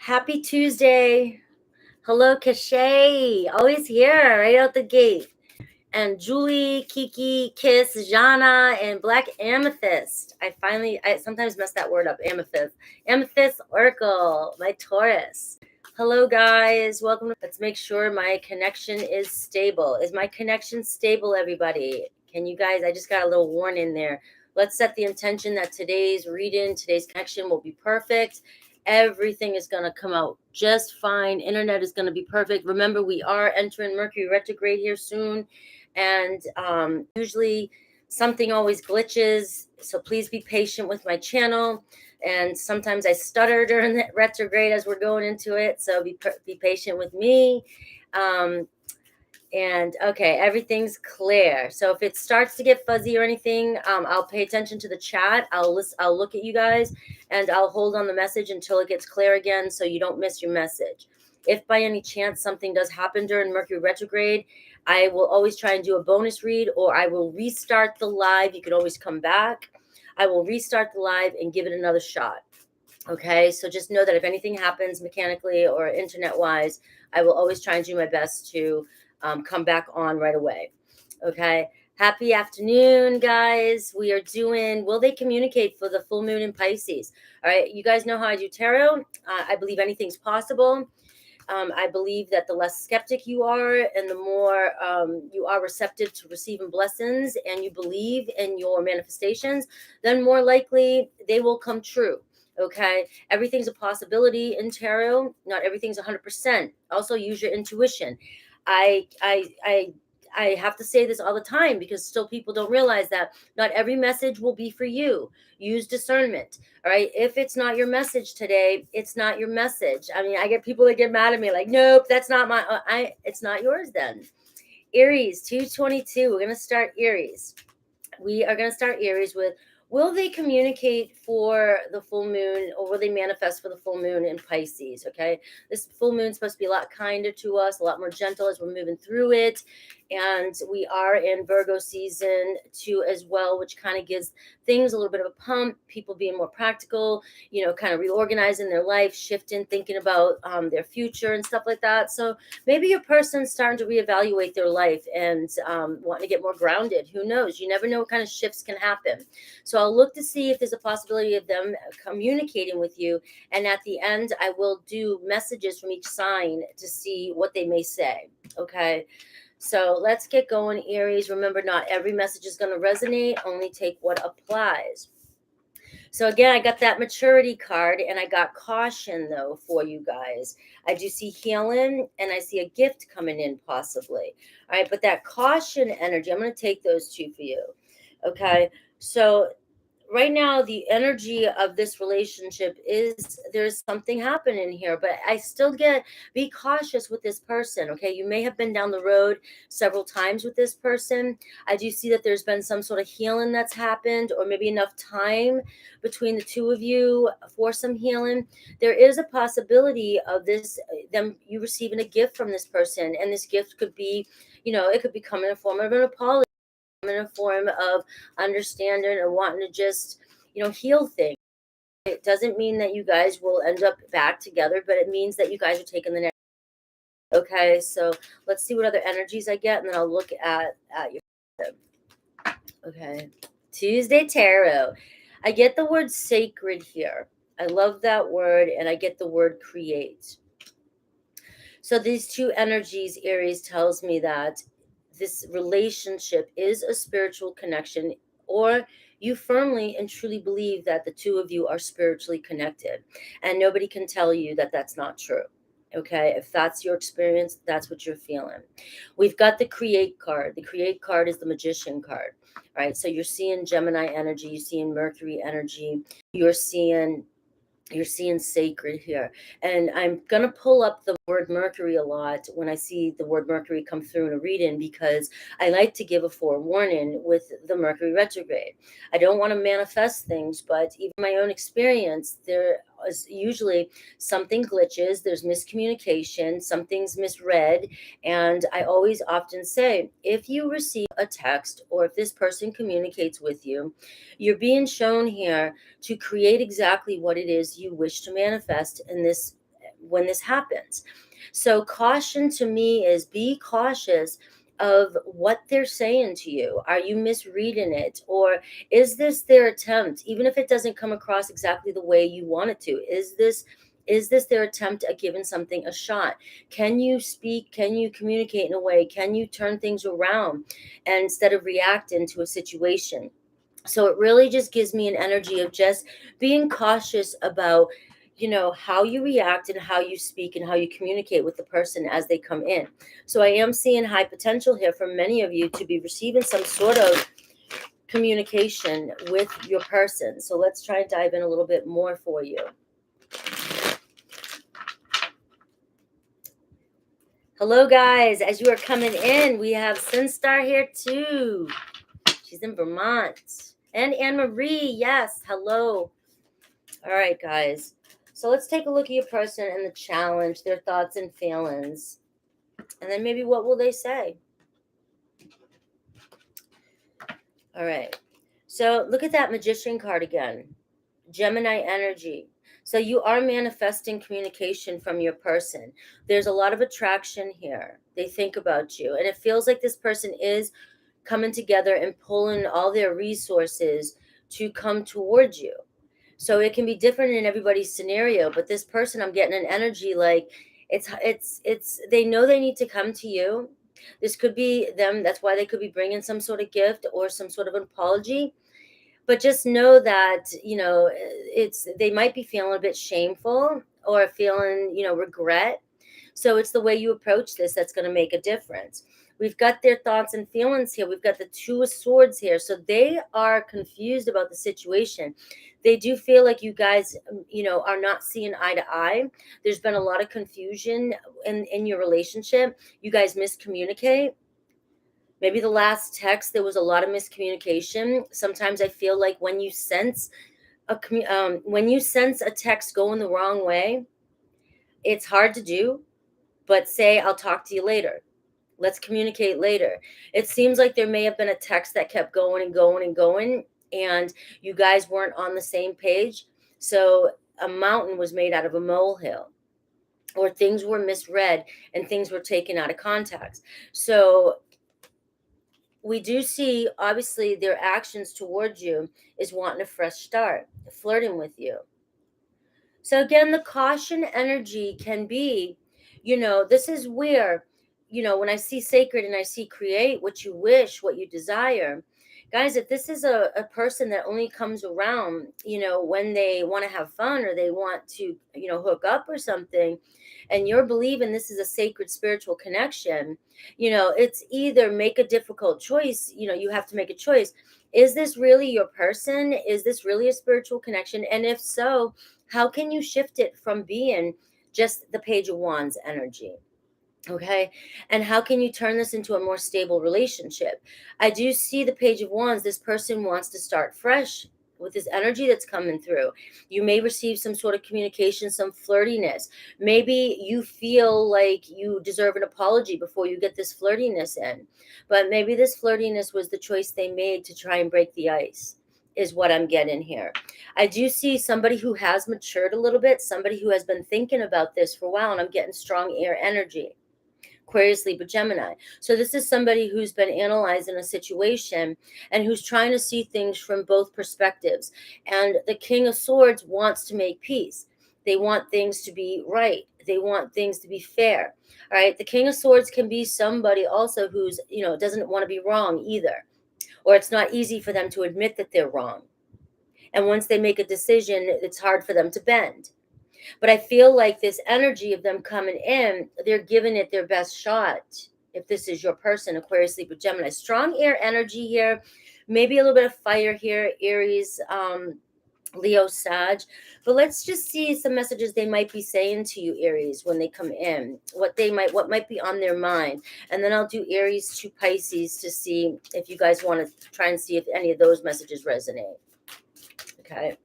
Happy Tuesday. Hello, Cachet. Always here, right out the gate. And Julie, Kiki, Kiss, Jana, and Black Amethyst. I sometimes mess that word up, amethyst. Amethyst Oracle, my Taurus. Hello, guys. Welcome. Let's make sure my connection is stable. Is my connection stable, everybody? Can you guys, I just got a little warning there. Let's set the intention that today's reading, today's connection will be perfect. Everything is going to come out just fine. Internet is going to be perfect. Remember, we are entering Mercury retrograde here soon. And usually something always glitches. So please be patient with my channel. And sometimes I stutter during the retrograde as we're going into it. So be patient with me. And okay, everything's clear. So if it starts to get fuzzy or anything, I'll pay attention to the chat. I'll look at you guys, and I'll hold on the message until it gets clear again, so you don't miss your message. If by any chance something does happen during Mercury retrograde, I will always try and do a bonus read, or I will restart the live. You can always come back. I will restart the live and give it another shot. Okay, so just know that if anything happens mechanically or internet-wise, I will always try and do my best to come back on right away. Okay, happy afternoon, guys. We are doing Will They Communicate for the full moon in Pisces. All right, you guys know how I do tarot. I believe anything's possible. I believe that the less skeptic you are and the more you are receptive to receiving blessings and you believe in your manifestations, then more likely they will come true. Okay, everything's a possibility in tarot. Not everything's 100%. Also, use your intuition. I have to say this all the time because still people don't realize that not every message will be for you. Use discernment. All right. If it's not your message today, it's not your message. I mean, I get people that get mad at me like, nope, that's not my, it's not yours then. Aries 222. We're going to start Aries. We are going to start Aries with, will they communicate for the full moon, or will they manifest for the full moon in Pisces? Okay. This full moon is supposed to be a lot kinder to us, a lot more gentle as we're moving through it. And we are in Virgo season too as well, which kind of gives things a little bit of a pump, people being more practical, kind of reorganizing their life, shifting, thinking about their future and stuff like that. So maybe your person's starting to reevaluate their life and wanting to get more grounded. Who knows? You never know what kind of shifts can happen. So I'll look to see if there's a possibility of them communicating with you. And at the end, I will do messages from each sign to see what they may say. Okay. So let's get going, Aries. Remember, not every message is going to resonate. Only take what applies. So again, I got that maturity card and I got caution though for you guys. I do see healing and I see a gift coming in possibly. All right. But that caution energy, I'm going to take those two for you. Okay. So right now, the energy of this relationship is there's something happening here, but I still be cautious with this person. Okay. You may have been down the road several times with this person. I do see that there's been some sort of healing that's happened, or maybe enough time between the two of you for some healing. There is a possibility of you receiving a gift from this person. And this gift could be, it could become in a form of an apology, in a form of understanding and wanting to just, heal things. It doesn't mean that you guys will end up back together, but it means that you guys are taking the next. Okay, so let's see what other energies I get, and then I'll look at your. Okay, Tuesday Tarot. I get the word sacred here. I love that word, and I get the word create. So these two energies, Aries, tells me that this relationship is a spiritual connection, or you firmly and truly believe that the two of you are spiritually connected, and nobody can tell you that that's not true. Okay, if that's your experience, that's what you're feeling. We've got the create card. The create card is the magician card. All right, so you're seeing Gemini energy, you're seeing Mercury energy, you're seeing sacred here. And I'm going to pull up the word Mercury a lot when I see the word Mercury come through in a reading, because I like to give a forewarning with the Mercury retrograde. I don't want to manifest things, but even my own experience, there is usually something glitches, there's miscommunication, something's misread. And I always often say, if you receive a text or if this person communicates with you, you're being shown here to create exactly what it is you wish to manifest in this when this happens. So caution to me is be cautious of what they're saying to you. Are you misreading it? Or is this their attempt, even if it doesn't come across exactly the way you want it to? Is this their attempt at giving something a shot? Can you speak? Can you communicate in a way? Can you turn things around and instead of reacting to a situation? So it really just gives me an energy of just being cautious about, how you react and how you speak and how you communicate with the person as they come in. So I am seeing high potential here for many of you to be receiving some sort of communication with your person. So let's try and dive in a little bit more for you. Hello, guys. As you are coming in, we have Sinstar here too. She's in Vermont. And Anne-Marie, yes, hello. All right, guys. So let's take a look at your person and the challenge, their thoughts and feelings. And then maybe what will they say? All right. So look at that Magician card again. Gemini energy. So you are manifesting communication from your person. There's a lot of attraction here. They think about you. And it feels like this person is coming together and pulling all their resources to come towards you. So it can be different in everybody's scenario, but this person, I'm getting an energy like it's they know they need to come to you. This could be them. That's why they could be bringing some sort of gift or some sort of an apology. But just know that, they might be feeling a bit shameful or feeling, regret. So it's the way you approach this that's going to make a difference. We've got their thoughts and feelings here. We've got the Two of Swords here. So they are confused about the situation. They do feel like you guys, are not seeing eye to eye. There's been a lot of confusion in your relationship. You guys miscommunicate. Maybe the last text, there was a lot of miscommunication. Sometimes I feel like when you sense a text going the wrong way, it's hard to do, but say, I'll talk to you later. Let's communicate later. It seems like there may have been a text that kept going and going and going, and you guys weren't on the same page. So a mountain was made out of a molehill, or things were misread and things were taken out of context. So we do see, obviously, their actions towards you is wanting a fresh start, flirting with you. So again, the caution energy can be, this is where, when I see sacred and I see create what you wish, what you desire. Guys, if this is a person that only comes around, when they want to have fun or they want to, hook up or something, and you're believing this is a sacred spiritual connection, it's either make a difficult choice. You have to make a choice. Is this really your person? Is this really a spiritual connection? And if so, how can you shift it from being just the Page of Wands energy? Okay. And how can you turn this into a more stable relationship? I do see the Page of Wands. This person wants to start fresh with this energy that's coming through. You may receive some sort of communication, some flirtiness. Maybe you feel like you deserve an apology before you get this flirtiness in. But maybe this flirtiness was the choice they made to try and break the ice, is what I'm getting here. I do see somebody who has matured a little bit, somebody who has been thinking about this for a while, and I'm getting strong air energy. Aquarius, Libra, Gemini. So this is somebody who's been analyzing a situation and who's trying to see things from both perspectives. And the King of Swords wants to make peace. They want things to be right. They want things to be fair. All right. The King of Swords can be somebody also who's, doesn't want to be wrong either. Or it's not easy for them to admit that they're wrong. And once they make a decision, it's hard for them to bend. But I feel like this energy of them coming in, they're giving it their best shot. If this is your person, Aquarius, Libra, Gemini. Strong air energy here. Maybe a little bit of fire here. Aries, Leo, Sag. But let's just see some messages they might be saying to you, Aries, when they come in. What might be on their mind. And then I'll do Aries to Pisces to see if you guys want to try and see if any of those messages resonate. Okay.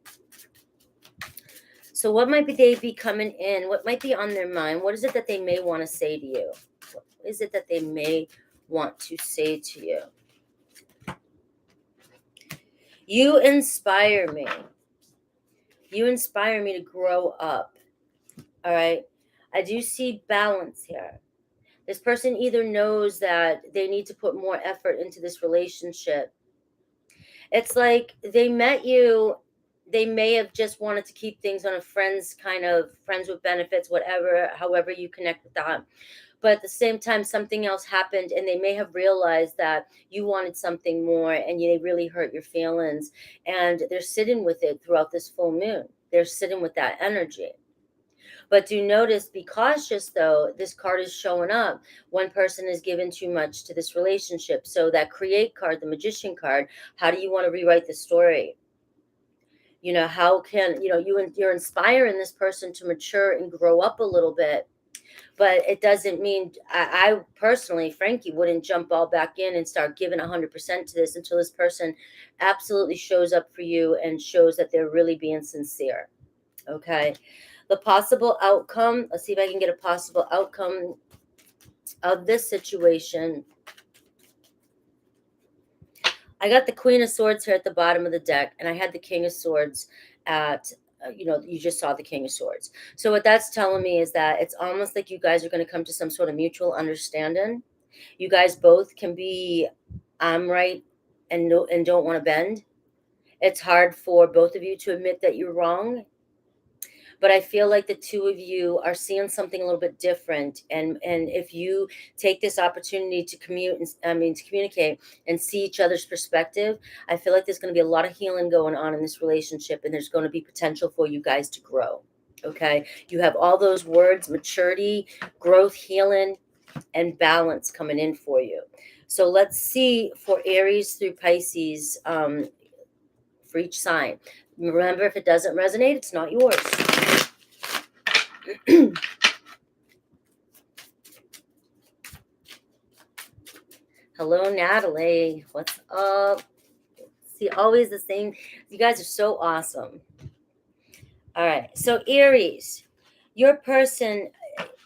So what might they be coming in? What might be on their mind? What is it that they may want to say to you? What is it that they may want to say to you? You inspire me. You inspire me to grow up. All right. I do see balance here. This person either knows that they need to put more effort into this relationship. It's like they met you, they may have just wanted to keep things on a friends kind of, friends with benefits, whatever, however you connect with that. But at the same time, something else happened and they may have realized that you wanted something more and they really hurt your feelings. And they're sitting with it throughout this full moon. They're sitting with that energy. But do notice, be cautious though, this card is showing up. One person is given too much to this relationship. So that create card, the magician card, how do you want to rewrite the story? You know, how can, you're inspiring this person to mature and grow up a little bit. But it doesn't mean, I personally, Frankie, wouldn't jump all back in and start giving 100% to this until this person absolutely shows up for you and shows that they're really being sincere. Okay. The possible outcome, let's see if I can get a possible outcome of this situation. I got the Queen of Swords here at the bottom of the deck, and I had the King of Swords at, you just saw the King of Swords. So what that's telling me is that it's almost like you guys are going to come to some sort of mutual understanding. You guys both can be, I'm right, and don't want to bend. It's hard for both of you to admit that you're wrong. But I feel like the two of you are seeing something a little bit different. And if you take this opportunity to communicate and see each other's perspective, I feel like there's going to be a lot of healing going on in this relationship, and there's going to be potential for you guys to grow. Okay. You have all those words: maturity, growth, healing, and balance coming in for you. So let's see for Aries through Pisces, for each sign. Remember, if it doesn't resonate, it's not yours. Hello, Natalie. What's up? See, always the same. You guys are so awesome. All right. So Aries, your person,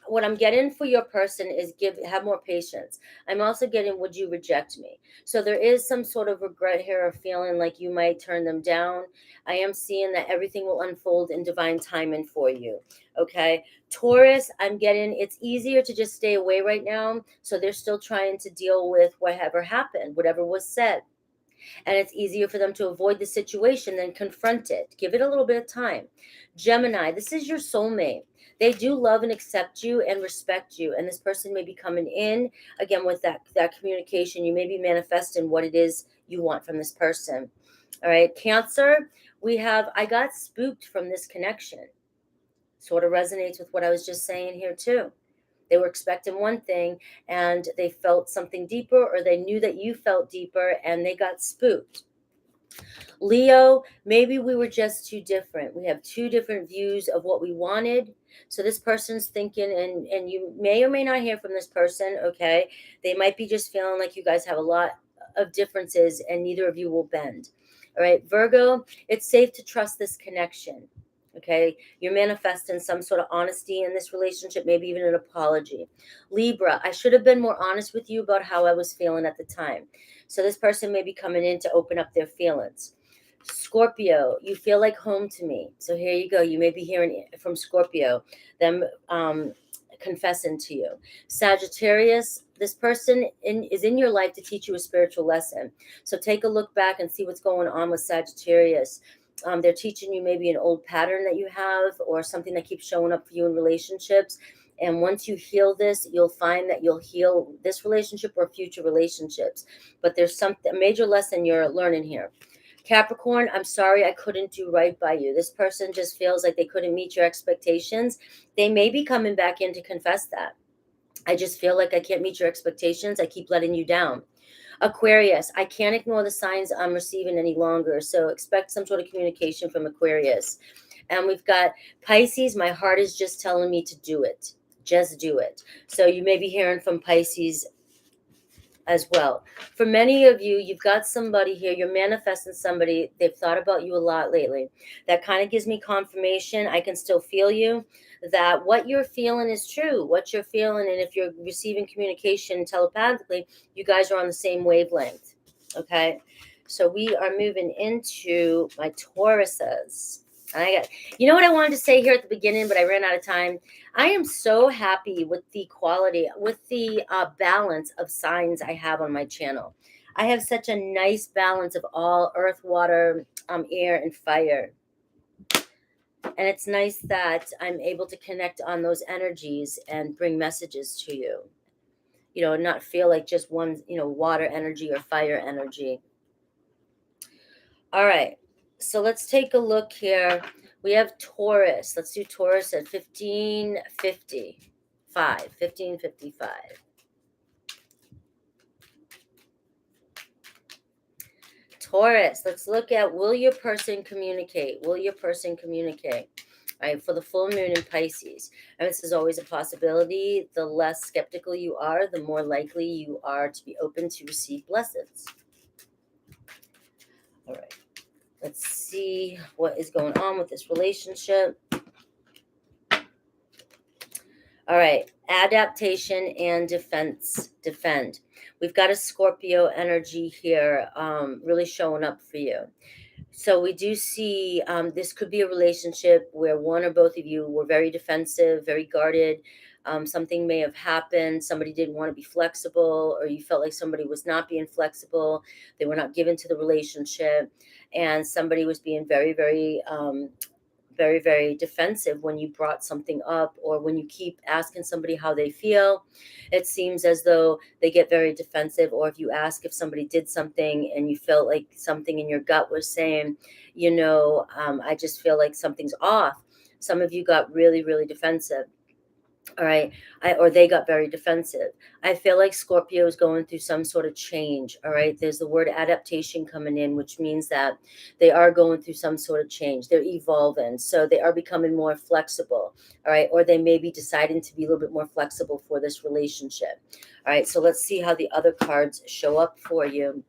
what I'm getting for your person is have more patience. I'm also getting, would you reject me? So there is some sort of regret here, or feeling like you might turn them down. I am seeing that everything will unfold in divine timing for you. Okay. Taurus, I'm getting, it's easier to just stay away right now. So they're still trying to deal with whatever happened, whatever was said. And it's easier for them to avoid the situation than confront it. Give it a little bit of time. Gemini, this is your soulmate. They do love and accept you and respect you. And this person may be coming in, again, with that communication. You may be manifesting what it is you want from this person. All right. Cancer, I got spooked from this connection. Sort of resonates with what I was just saying here too. They were expecting one thing and they felt something deeper, or they knew that you felt deeper and they got spooked. Leo, maybe we were just too different. We have two different views of what we wanted. So this person's thinking, and you may or may not hear from this person, okay? They might be just feeling like you guys have a lot of differences and neither of you will bend. All right, Virgo, it's safe to trust this connection. Okay, you're manifesting some sort of honesty in this relationship, maybe even an apology. Libra, I should have been more honest with you about how I was feeling at the time. So this person may be coming in to open up their feelings. Scorpio, you feel like home to me. So here you go. You may be hearing from Scorpio, them confessing to you. Sagittarius, this person is in your life to teach you a spiritual lesson. So take a look back and see what's going on with Sagittarius. They're teaching you maybe an old pattern that you have, or something that keeps showing up for you in relationships. And once you heal this, you'll find that you'll heal this relationship or future relationships. But there's a major lesson you're learning here. Capricorn, I'm sorry I couldn't do right by you. This person just feels like they couldn't meet your expectations. They may be coming back in to confess that. I just feel like I can't meet your expectations. I keep letting you down. Aquarius, I can't ignore the signs I'm receiving any longer. So expect some sort of communication from Aquarius. And we've got Pisces, my heart is just telling me to do it. Just do it. So you may be hearing from Pisces as well. For many of you, you've got somebody here, you're manifesting somebody, they've thought about you a lot lately. That kind of gives me confirmation, I can still feel you, that what you're feeling is true, what you're feeling. And if you're receiving communication telepathically, you guys are on the same wavelength. Okay, so we are moving into my Tauruses. You know what I wanted to say here at the beginning, but I ran out of time. I am so happy with the quality, with the balance of signs I have on my channel. I have such a nice balance of all earth, water, air, and fire. And it's nice that I'm able to connect on those energies and bring messages to you. Not feel like just one, water energy or fire energy. All right. So let's take a look here. We have Taurus. Let's do Taurus at 1555. Taurus, let's look at, will your person communicate? Will your person communicate? All right, for the full moon in Pisces. And this is always a possibility. The less skeptical you are, the more likely you are to be open to receive blessings. All right. Let's see what is going on with this relationship. All right, adaptation and defense. Defend. We've got a Scorpio energy here really showing up for you. So we do see this could be a relationship where one or both of you were very defensive, very guarded. Something may have happened. Somebody didn't want to be flexible, or you felt like somebody was not being flexible. They were not given to the relationship, and somebody was being very, very, very defensive when you brought something up, or when you keep asking somebody how they feel. It seems as though they get very defensive. Or if you ask if somebody did something and you felt like something in your gut was saying, I just feel like something's off. Some of you got really, really defensive. All right. Or they got very defensive. I feel like Scorpio is going through some sort of change. All right. There's the word adaptation coming in, which means that they are going through some sort of change. They're evolving. So they are becoming more flexible. All right. Or they may be deciding to be a little bit more flexible for this relationship. All right. So let's see how the other cards show up for you.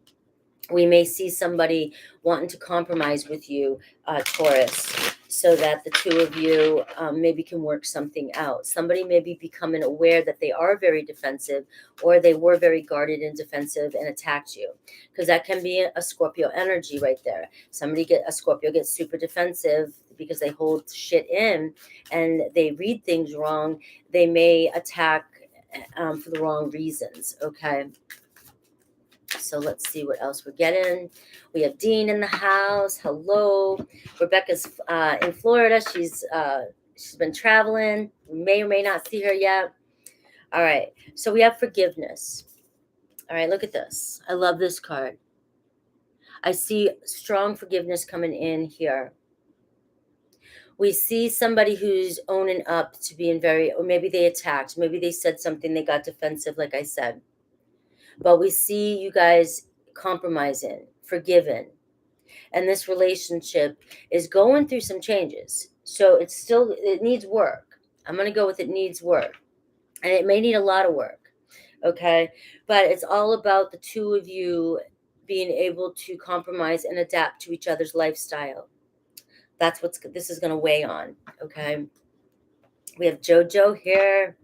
We may see somebody wanting to compromise with you, Taurus, so that the two of you maybe can work something out. Somebody may be becoming aware that they are very defensive, or they were very guarded and defensive and attacked you, because that can be a Scorpio energy right there. A Scorpio gets super defensive because they hold shit in and they read things wrong. They may attack for the wrong reasons. Okay. So let's see what else we're getting. We have Dean in the house. Hello. Rebecca's in Florida. She's been traveling. We may or may not see her yet. All right. So we have forgiveness. All right. Look at this. I love this card. I see strong forgiveness coming in here. We see somebody who's owning up to being or maybe they attacked. Maybe they said something. They got defensive, like I said. But we see you guys compromising, forgiven. And this relationship is going through some changes. So it needs work. I'm going to go with it needs work. And it may need a lot of work. Okay. But it's all about the two of you being able to compromise and adapt to each other's lifestyle. That's what this is going to weigh on. Okay. We have JoJo here.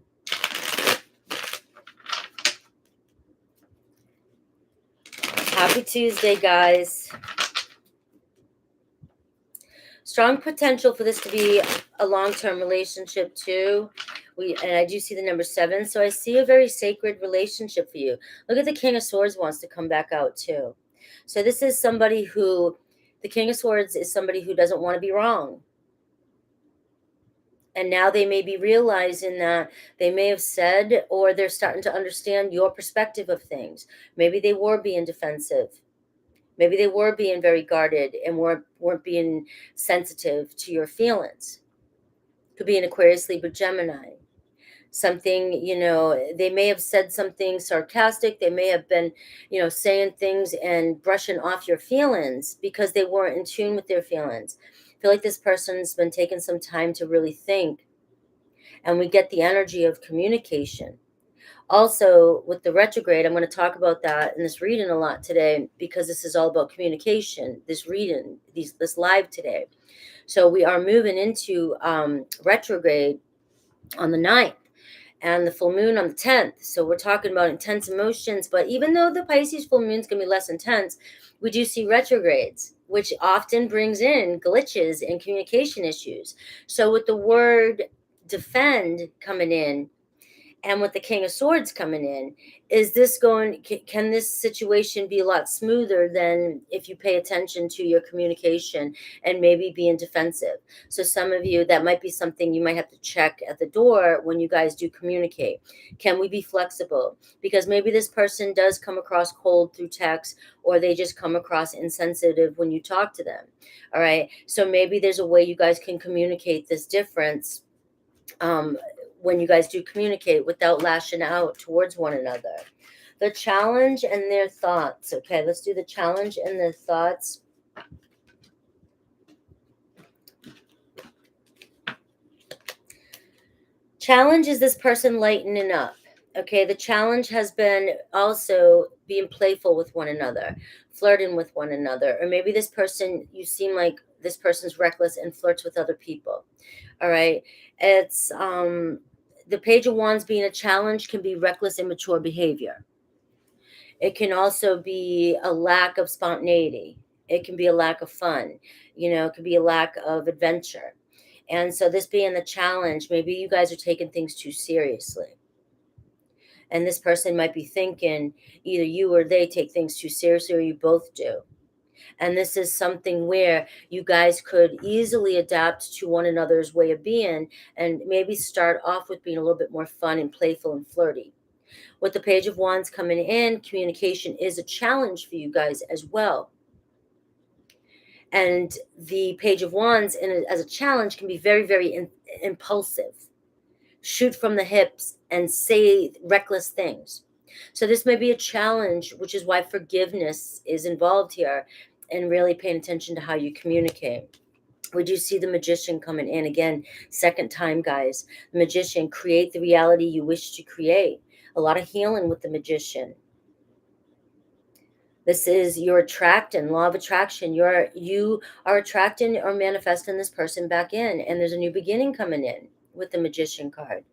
Happy Tuesday, guys. Strong potential for this to be a long-term relationship too. And I do see the number 7. So I see a very sacred relationship for you. Look at the King of Swords wants to come back out too. So this is somebody the King of Swords is somebody who doesn't want to be wrong. And now they may be realizing that they may have said, or they're starting to understand your perspective of things. Maybe they were being defensive. Maybe they were being very guarded and weren't being sensitive to your feelings. Could be an Aquarius, Libra, Gemini. Something, they may have said something sarcastic. They may have been, saying things and brushing off your feelings because they weren't in tune with their feelings. I feel like this person's been taking some time to really think. And we get the energy of communication. Also, with the retrograde, I'm going to talk about that in this reading a lot today, because this is all about communication, this reading, this live today. So we are moving into retrograde on the 9th and the full moon on the 10th. So we're talking about intense emotions. But even though the Pisces full moon is going to be less intense, we do see retrogrades. which often brings in glitches and communication issues. So with the word defend coming in, and with the King of Swords coming in, is this going, can this situation be a lot smoother than if you pay attention to your communication and maybe being defensive? So some of you, that might be something you might have to check at the door when you guys do communicate. Can we be flexible? Because maybe this person does come across cold through text, or they just come across insensitive when you talk to them. All right. So maybe there's a way you guys can communicate this difference when you guys do communicate without lashing out towards one another. The challenge and their thoughts. Okay, let's do the challenge and their thoughts. Challenge is this person lightening up. Okay, the challenge has been also being playful with one another, flirting with one another, or maybe this person, you seem like this person's reckless and flirts with other people. All right, it's the Page of Wands being a challenge can be reckless, immature behavior. It can also be a lack of spontaneity. It can be a lack of fun. It could be a lack of adventure. And so this being the challenge, maybe you guys are taking things too seriously. And this person might be thinking either you or they take things too seriously, or you both do. And this is something where you guys could easily adapt to one another's way of being, and maybe start off with being a little bit more fun and playful and flirty. With the Page of Wands coming in, communication is a challenge for you guys as well. And the Page of Wands as a challenge can be very, very impulsive. Shoot from the hips and say reckless things. So this may be a challenge, which is why forgiveness is involved here, and really paying attention to how you communicate. We do see the Magician coming in again, second time, guys. The Magician, create the reality you wish to create. A lot of healing with the Magician. This is your attracting, law of attraction. You are attracting or manifesting this person back in, and there's a new beginning coming in with the Magician card.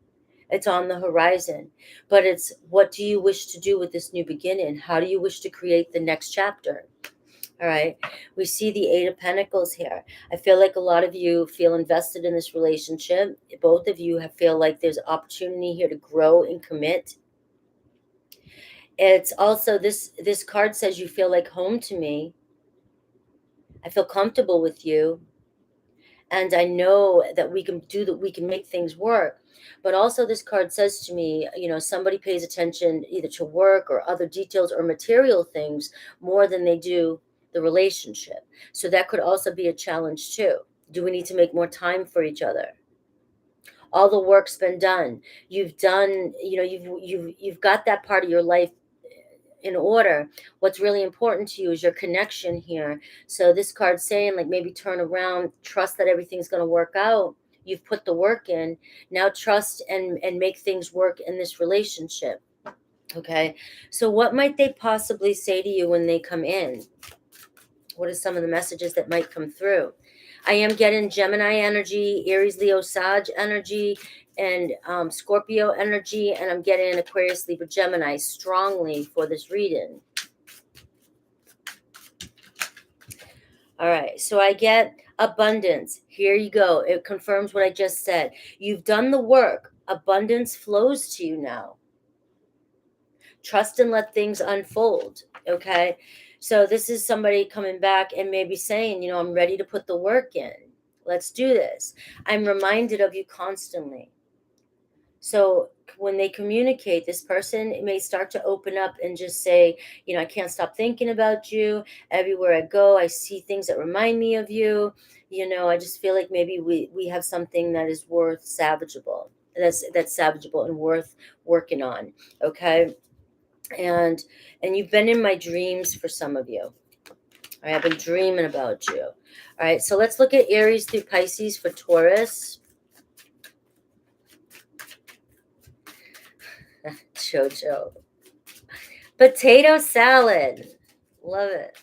It's on the horizon, but it's, what do you wish to do with this new beginning? How do you wish to create the next chapter? All right. We see the Eight of Pentacles here. I feel like a lot of you feel invested in this relationship. Both of you feel like there's opportunity here to grow and commit. It's also, this card says you feel like home to me. I feel comfortable with you. And I know that we can make things work. But also this card says to me, somebody pays attention either to work or other details or material things more than they do the relationship. So that could also be a challenge too. Do we need to make more time for each other? All the work's been done. You've done, you've got that part of your life in order. What's really important to you is your connection here. So this card's saying, like, maybe turn around, trust that everything's going to work out. You've put the work in. Now trust and make things work in this relationship. Okay. So what might they possibly say to you when they come in? What are some of the messages that might come through? I am getting Gemini energy, Aries, Leo, Sag energy, and Scorpio energy, and I'm getting Aquarius, Libra, Gemini strongly for this reading. All right, so I get abundance. Here you go. It confirms what I just said. You've done the work. Abundance flows to you now. Trust and let things unfold, okay? So this is somebody coming back and maybe saying, I'm ready to put the work in. Let's do this. I'm reminded of you constantly. So when they communicate, this person may start to open up and just say, I can't stop thinking about you. Everywhere I go, I see things that remind me of you. I just feel like maybe we have something that is worth savageable. That's savageable and worth working on. Okay. And you've been in my dreams for some of you. All right, I've been dreaming about you. All right, so let's look at Aries through Pisces for Taurus. Jojo. Potato salad. Love it.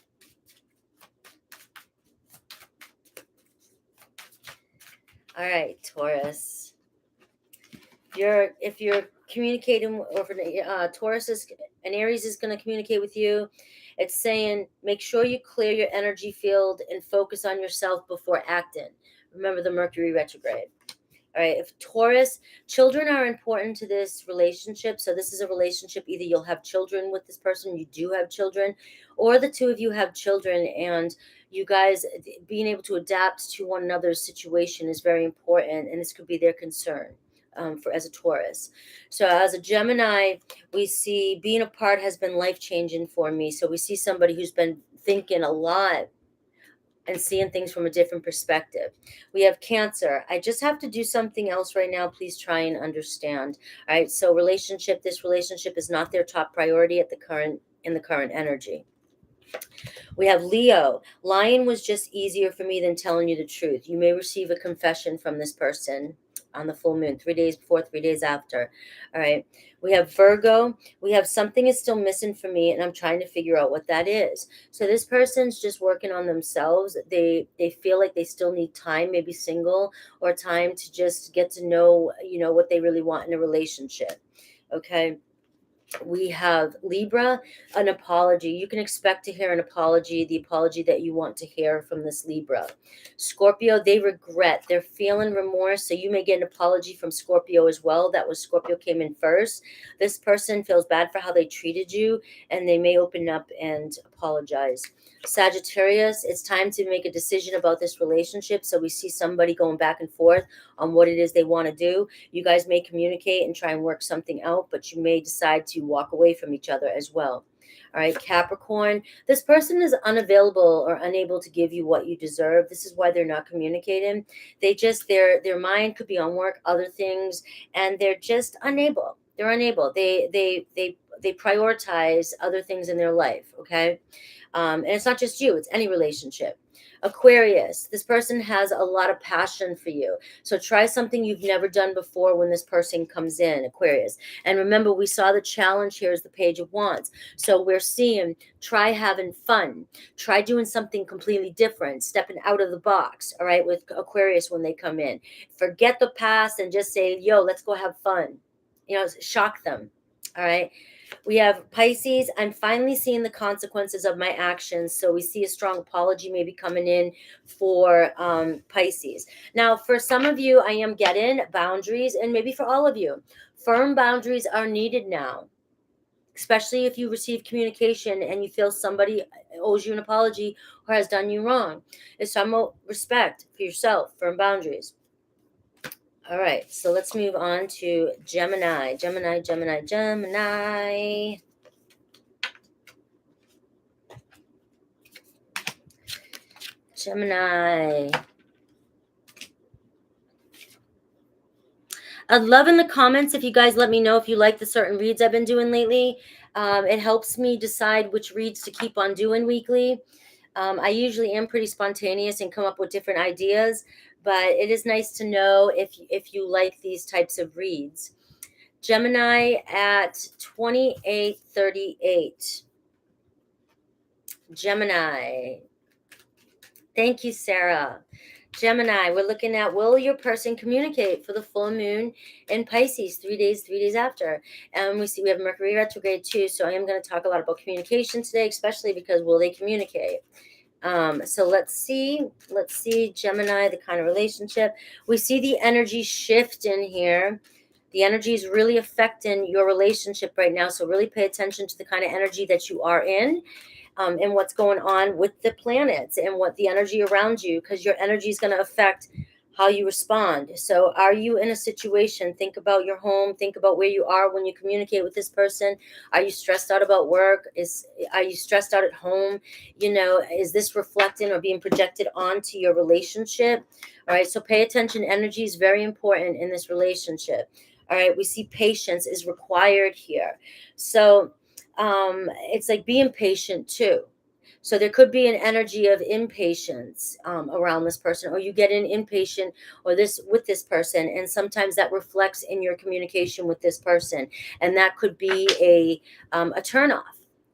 All right, Taurus. If you're communicating, or if Taurus is, an Aries is going to communicate with you, It's saying make sure you clear your energy field and focus on yourself before acting. Remember the Mercury retrograde. All right, if Taurus, children are important to this relationship. So this is a relationship, either you'll have children with this person, you do have children, or the two of you have children, and you guys being able to adapt to one another's situation is very important, and this could be their concern. For as a Taurus. So as a Gemini, we see being apart has been life-changing for me. So we see somebody who's been thinking a lot and seeing things from a different perspective. We have Cancer. I just have to do something else right now. Please try and understand. All right. So this relationship is not their top priority at the current in the current energy. We have Leo. Lying was just easier for me than telling you the truth. You may receive a confession from this person on the full moon, 3 days before, 3 days after. All right. We have Virgo. We have something is still missing for me, and I'm trying to figure out what that is. So this person's just working on themselves. They feel like they still need time, maybe single, or time to just get to know, what they really want in a relationship. Okay. We have Libra, an apology. You can expect to hear an apology, the apology that you want to hear from this Libra. Scorpio, they regret. They're feeling remorse. So you may get an apology from Scorpio as well. That was Scorpio came in first. This person feels bad for how they treated you, and they may open up and apologize. Sagittarius, it's time to make a decision about this relationship. So we see somebody going back and forth on what it is they want to do. You guys may communicate and try and work something out, but you may decide to walk away from each other as well. All right, Capricorn, this person is unavailable or unable to give you what you deserve. This is why they're not communicating. They just, their mind could be on work, other things, and they're just unable. They're unable. They prioritize other things in their life, okay? And it's not just you, it's any relationship. Aquarius, this person has a lot of passion for you. So try something you've never done before when this person comes in, Aquarius. And remember, we saw the challenge here is the Page of Wands. So we're seeing try having fun. Try doing something completely different, stepping out of the box, all right, with Aquarius when they come in. Forget the past and just say, yo, let's go have fun. Shock them, all right? We have Pisces. I'm finally seeing the consequences of my actions. So we see a strong apology maybe coming in for Pisces. Now, for some of you, I am getting boundaries, and maybe for all of you, firm boundaries are needed now, especially if you receive communication and you feel somebody owes you an apology or has done you wrong. It's some respect for yourself, firm boundaries. All right, so let's move on to Gemini. Gemini. I'd love in the comments if you guys let me know if you like the certain reads I've been doing lately. It helps me decide which reads to keep on doing weekly. I usually am pretty spontaneous and come up with different ideas, but it is nice to know if you like these types of reads. Gemini at 2838. Gemini. Thank you, Sarah. Gemini, we're looking at, will your person communicate for the full moon in Pisces, 3 days after? And we see we have Mercury retrograde too. So I am going to talk a lot about communication today, especially because will they communicate? So let's see, Gemini, the kind of relationship. We see the energy shift in here. The energy is really affecting your relationship right now. So really pay attention to the kind of energy that you are in. And what's going on with the planets and what the energy around you, because your energy is going to affect how you respond. So are you in a situation? Think about your home. Think about where you are when you communicate with this person. Are you stressed out about work? Are you stressed out at home? Is this reflecting or being projected onto your relationship? All right. So pay attention. Energy is very important in this relationship. All right. We see patience is required here. So it's like being patient too. So there could be an energy of impatience around this person, or you get an impatient with this person, and sometimes that reflects in your communication with this person, and that could be a turnoff.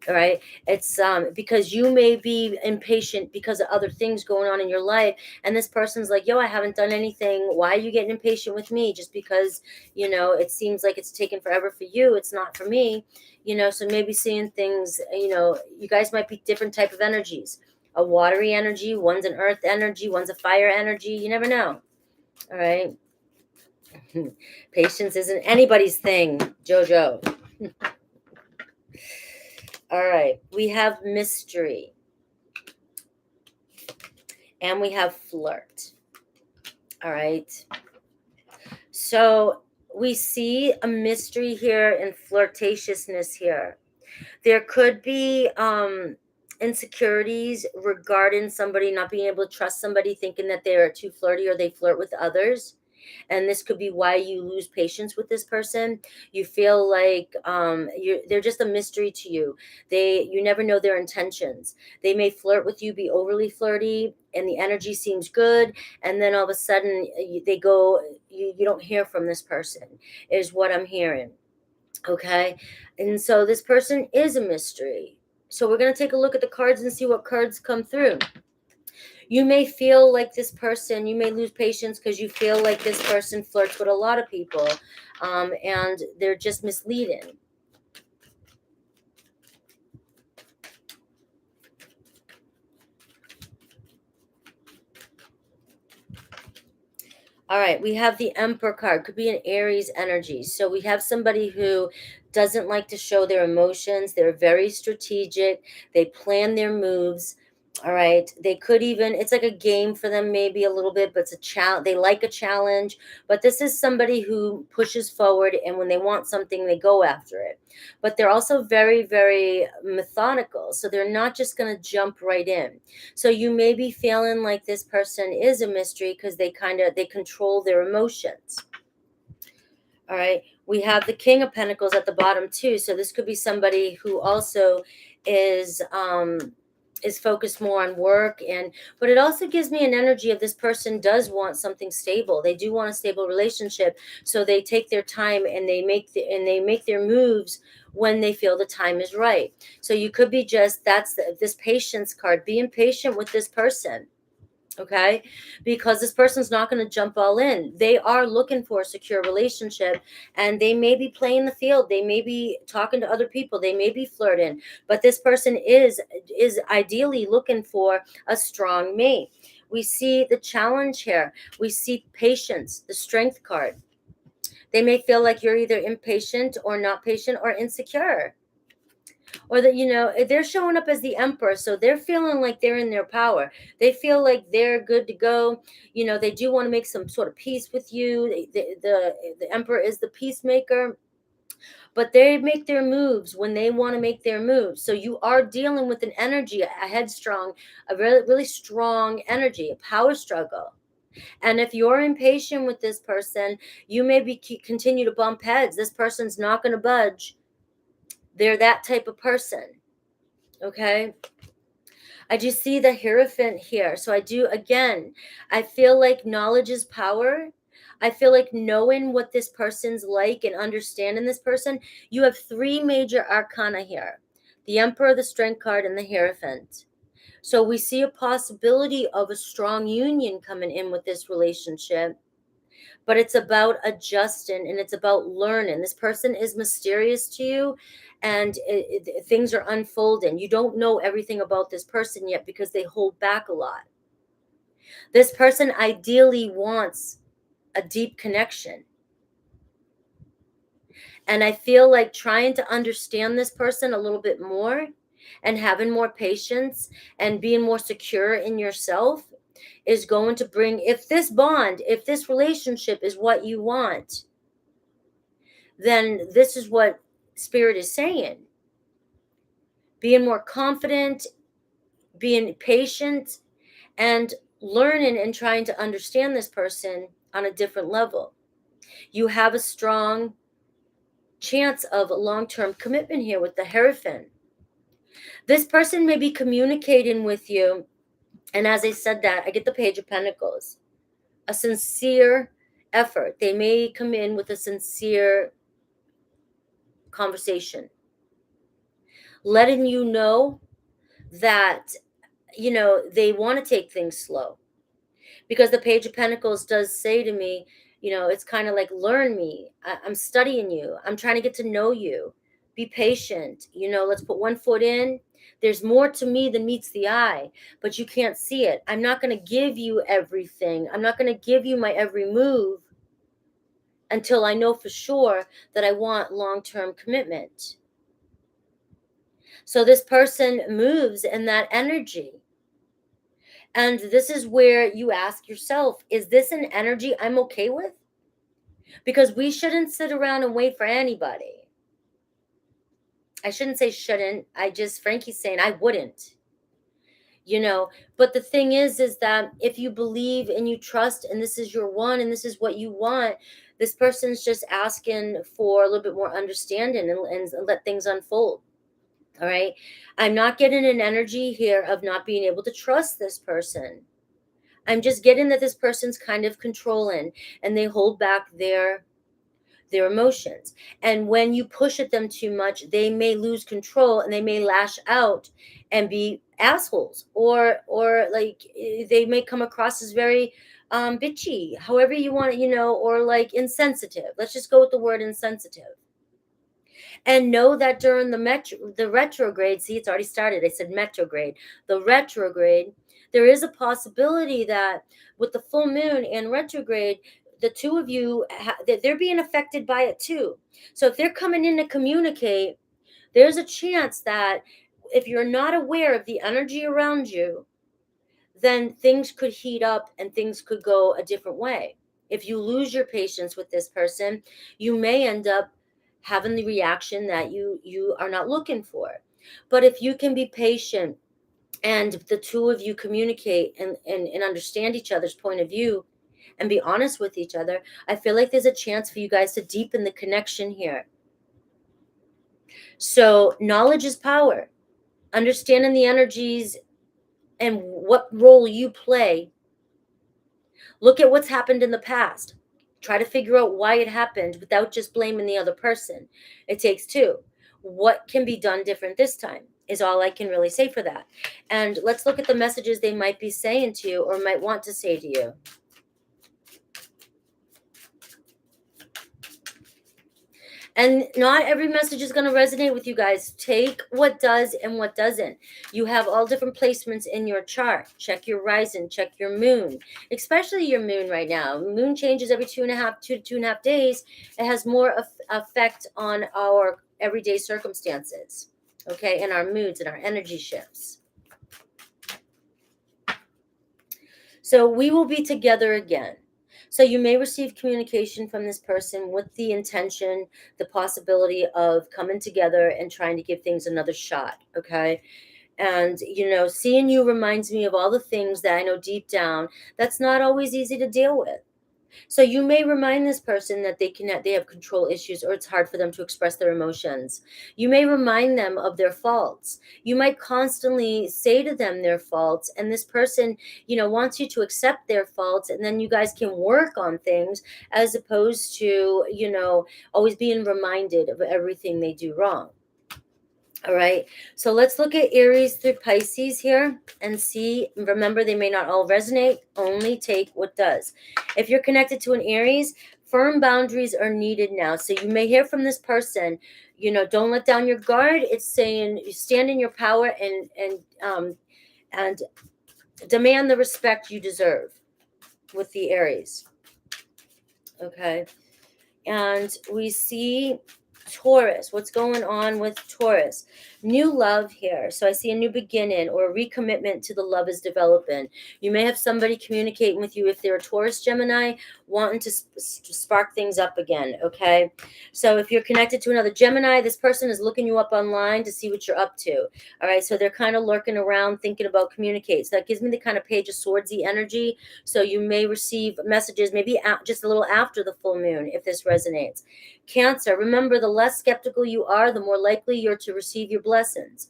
All right. It's because you may be impatient because of other things going on in your life. And this person's like, yo, I haven't done anything. Why are you getting impatient with me? Just because, it seems like it's taken forever for you. It's not for me. So maybe seeing things, you guys might be different type of energies. A watery energy, one's an earth energy, one's a fire energy. You never know. All right. Patience isn't anybody's thing, Jojo. All right. We have mystery. And we have flirt. All right. So we see a mystery here and flirtatiousness here. There could be insecurities regarding somebody not being able to trust somebody, thinking that they are too flirty or they flirt with others. And this could be why you lose patience with this person. You feel like they're just a mystery to you. You never know their intentions. They may flirt with you, be overly flirty, and the energy seems good, and then all of a sudden they go. You don't hear from this person, is what I'm hearing. Okay, and so this person is a mystery. So we're going to take a look at the cards and see what cards come through. You may feel like this person, you may lose patience because you feel like this person flirts with a lot of people, and they're just misleading. All right, we have the Emperor card. Could be an Aries energy. So we have somebody who doesn't like to show their emotions. They're very strategic. They plan their moves. All right. They could even, it's like a game for them, maybe a little bit, but it's a challenge. They like a challenge. But this is somebody who pushes forward, and when they want something, they go after it. But they're also very, very methodical. So they're not just going to jump right in. So you may be feeling like this person is a mystery because they control their emotions. All right. We have the King of Pentacles at the bottom too. So this could be somebody who also is focused more on work, but it also gives me an energy of this person does want something stable. They do want a stable relationship. So they take their time and they make their moves when they feel the time is right. So you could be this patience card, being patient with this person. Okay, because this person's not going to jump all in. They are looking for a secure relationship, and they may be playing the field. They may be talking to other people. They may be flirting, but this person is ideally looking for a strong mate. We see the challenge here. We see patience, the Strength card. They may feel like you're either impatient or not patient or insecure, or that they're showing up as the Emperor, so they're feeling like they're in their power. They feel like they're good to go. They do want to make some sort of peace with you. The Emperor is the peacemaker, but they make their moves when they want to make their moves. So you are dealing with an energy, a headstrong, a really, really strong energy, a power struggle. And if you're impatient with this person, you maybe continue to bump heads. This person's not going to budge. They're that type of person. Okay. I do see the Hierophant here. So I feel like knowledge is power. I feel like knowing what this person's like and understanding this person. You have three major arcana here: the Emperor, the Strength card, and the Hierophant. So we see a possibility of a strong union coming in with this relationship. But it's about adjusting, and it's about learning. This person is mysterious to you, and things are unfolding. You don't know everything about this person yet because they hold back a lot. This person ideally wants a deep connection. And I feel like trying to understand this person a little bit more and having more patience and being more secure in yourself is going to bring, if this relationship is what you want, then this is what Spirit is saying. Being more confident, being patient, and learning and trying to understand this person on a different level. You have a strong chance of a long-term commitment here with the Hierophant. This person may be communicating with you, and as I said that, I get the Page of Pentacles. A sincere effort. They may come in with a sincere conversation. letting you know that, they want to take things slow. Because the Page of Pentacles does say to me, it's kind of like, learn me. I'm studying you. I'm trying to get to know you. Be patient. Let's put one foot in. There's more to me than meets the eye, but you can't see it. I'm not going to give you everything. I'm not going to give you my every move until I know for sure that I want long-term commitment. So this person moves in that energy. And this is where you ask yourself, is this an energy I'm okay with? Because we shouldn't sit around and wait for anybody. I shouldn't say shouldn't. Frankie's saying I wouldn't. But the thing is that if you believe and you trust and this is your one and this is what you want, this person's just asking for a little bit more understanding and let things unfold. All right. I'm not getting an energy here of not being able to trust this person. I'm just getting that this person's kind of controlling and they hold back their emotions. And when you push at them too much, they may lose control and they may lash out and be assholes, or like they may come across as very bitchy, however you want it, or like insensitive. Let's just go with the word insensitive. And know that during the retrograde, see, it's already started. I said retrograde. The retrograde, there is a possibility that with the full moon and retrograde, the two of you, they're being affected by it too. So if they're coming in to communicate, there's a chance that if you're not aware of the energy around you, then things could heat up and things could go a different way. If you lose your patience with this person, you may end up having the reaction that you are not looking for. But if you can be patient and the two of you communicate and understand each other's point of view and be honest with each other, I feel like there's a chance for you guys to deepen the connection here. So knowledge is power. Understanding the energies and what role you play. Look at what's happened in the past. Try to figure out why it happened without just blaming the other person. It takes two. What can be done different this time is all I can really say for that. And let's look at the messages they might be saying to you or might want to say to you. And not every message is going to resonate with you guys. Take what does and what doesn't. You have all different placements in your chart. Check your rising, check your moon, especially your moon right now. Moon changes every 2 to 2.5 days. It has more effect on our everyday circumstances, okay, and our moods and our energy shifts. So we will be together again. So you may receive communication from this person with the intention, the possibility of coming together and trying to give things another shot, okay? And, seeing you reminds me of all the things that I know deep down that's not always easy to deal with. So you may remind this person that they have control issues or it's hard for them to express their emotions. You may remind them of their faults. You might constantly say to them their faults, and this person, wants you to accept their faults, and then you guys can work on things as opposed to, always being reminded of everything they do wrong. All right, so let's look at Aries through Pisces here and see. Remember, they may not all resonate. Only take what does. If you're connected to an Aries, firm boundaries are needed now. So you may hear from this person, don't let down your guard. It's saying you stand in your power and demand the respect you deserve with the Aries. Okay, and we see Taurus. What's going on with Taurus? New love here. So I see a new beginning or a recommitment to the love is developing. You may have somebody communicating with you if they're a Taurus Gemini, wanting to spark things up again, okay? So if you're connected to another Gemini, this person is looking you up online to see what you're up to, all right? So they're kind of lurking around thinking about communicate. So that gives me the kind of Page of Swordsy energy. So you may receive messages maybe just a little after the full moon if this resonates. Cancer, remember, the less skeptical you are, the more likely you're to receive your blessings.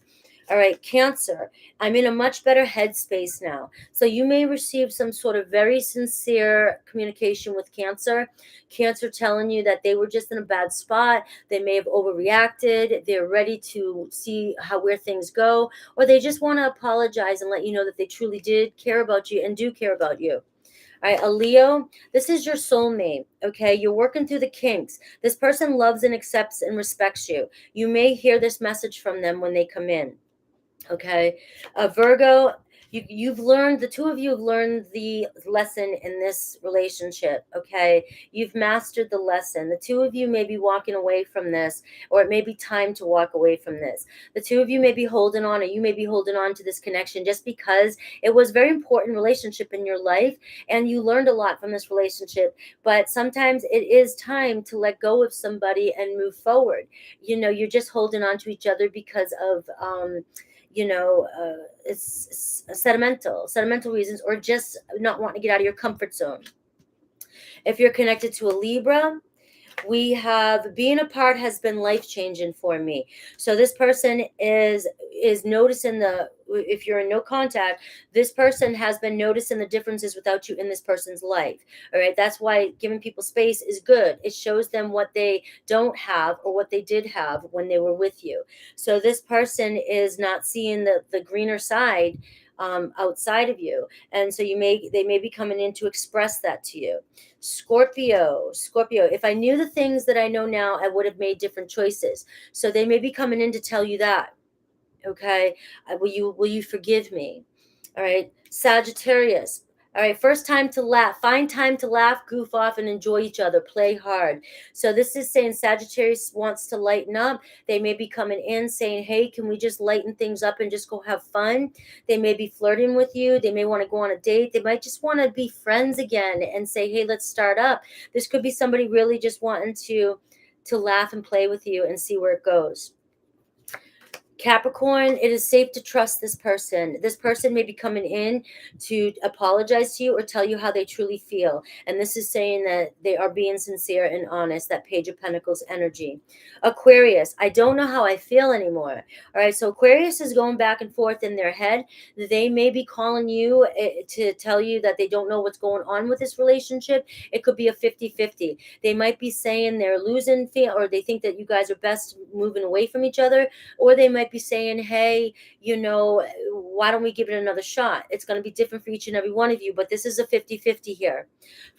All right, Cancer. I'm in a much better headspace now. So you may receive some sort of very sincere communication with Cancer. Cancer telling you that they were just in a bad spot. They may have overreacted. They're ready to see where things go, or they just want to apologize and let you know that they truly did care about you and do care about you. All right, a Leo, this is your soulmate, okay? You're working through the kinks. This person loves and accepts and respects you. You may hear this message from them when they come in. Okay, Virgo, you've learned, the two of you have learned the lesson in this relationship. Okay, you've mastered the lesson. The two of you may be walking away from this, or it may be time to walk away from this. The two of you may be holding on, or you may be holding on to this connection just because it was a very important relationship in your life and you learned a lot from this relationship. But sometimes it is time to let go of somebody and move forward. You're just holding on to each other because of it's sentimental reasons, or just not wanting to get out of your comfort zone. If you're connected to a Libra, we have being apart has been life changing for me. So this person is noticing if you're in no contact, this person has been noticing the differences without you in this person's life. All right, that's why giving people space is good. It shows them what they don't have or what they did have when they were with you. So this person is not seeing the greener side outside of you, and so they may be coming in to express that to you. Scorpio, if I knew the things that I know now, I would have made different choices. So they may be coming in to tell you that. Okay, will you forgive me? All right, Sagittarius. All right, first time to laugh. Find time to laugh, goof off, and enjoy each other. Play hard. So this is saying Sagittarius wants to lighten up. They may be coming in saying, hey, can we just lighten things up and just go have fun? They may be flirting with you. They may want to go on a date. They might just want to be friends again and say, hey, let's start up. This could be somebody really just wanting to laugh and play with you and see where it goes. Capricorn, it is safe to trust this person. This person may be coming in to apologize to you or tell you how they truly feel. And this is saying that they are being sincere and honest, that Page of Pentacles energy. Aquarius, I don't know how I feel anymore. All right, so Aquarius is going back and forth in their head. They may be calling you to tell you that they don't know what's going on with this relationship. It could be a 50-50. They might be saying they're losing, or they think that you guys are best moving away from each other, or they might be saying, hey, why don't we give it another shot? It's going to be different for each and every one of you, but this is a 50-50 here.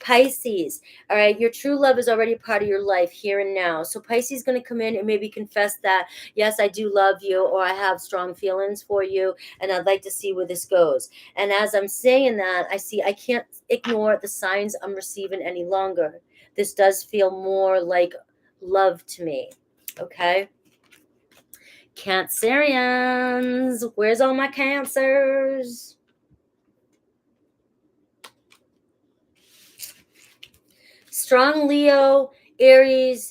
Pisces, all right, your true love is already a part of your life here and now. So Pisces is going to come in and maybe confess that, yes, I do love you, or I have strong feelings for you, and I'd like to see where this goes. And as I'm saying that, I can't ignore the signs I'm receiving any longer. This does feel more like love to me. Okay. Cancerians, where's all my Cancers? Strong Leo, Aries,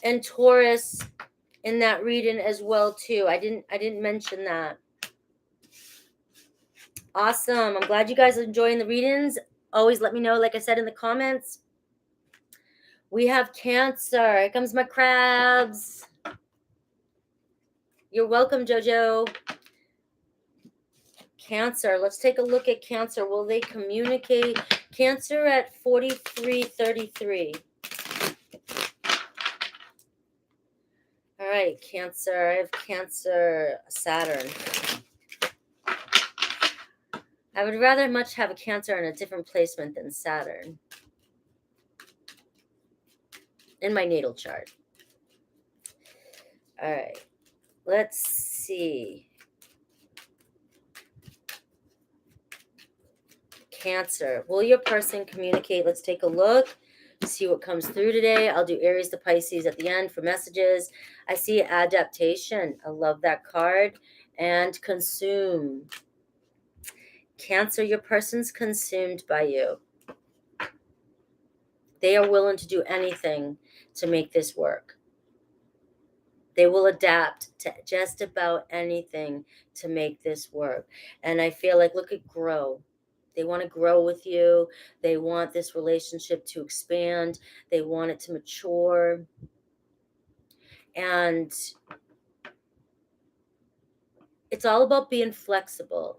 and Taurus in that reading as well too. I didn't mention that. Awesome. I'm glad you guys are enjoying the readings. Always let me know, like I said in the comments. We have Cancer. Here comes my crabs. You're welcome, Jojo. Cancer. Let's take a look at Cancer. Will they communicate? Cancer at 4333. All right, Cancer. I have Cancer, Saturn. I would rather much have a Cancer in a different placement than Saturn in my natal chart. All right, let's see. Cancer. Will your person communicate? Let's take a look. See what comes through today. I'll do Aries to Pisces at the end for messages. I see adaptation. I love that card. And consume. Cancer, your person's consumed by you. They are willing to do anything to make this work. They will adapt to just about anything to make this work. And I feel like, look at grow. They want to grow with you. They want this relationship to expand. They want it to mature. And it's all about being flexible.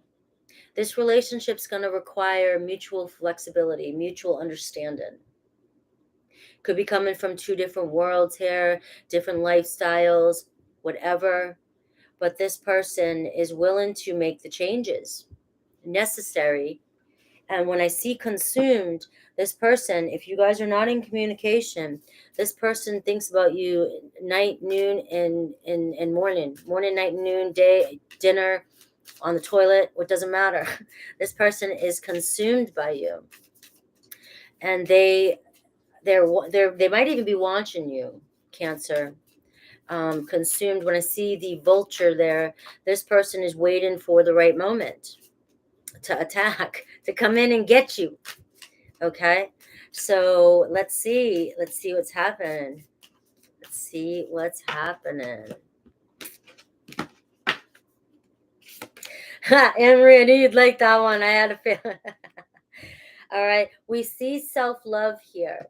This relationship's going to require mutual flexibility, mutual understanding. Could be coming from two different worlds here, different lifestyles, whatever. But this person is willing to make the changes necessary. And when I see consumed, this person, if you guys are not in communication, this person thinks about you night, noon, and morning. Morning, night, noon, day, dinner, on the toilet, what doesn't matter. This person is consumed by you. And they might even be watching you, Cancer. Consumed. When I see the vulture there, this person is waiting for the right moment to attack, to come in and get you. Okay, so let's see what's happening. Let's see what's happening. Anne-Marie, I knew you'd like that one. I had a feeling. All right, we see self-love here.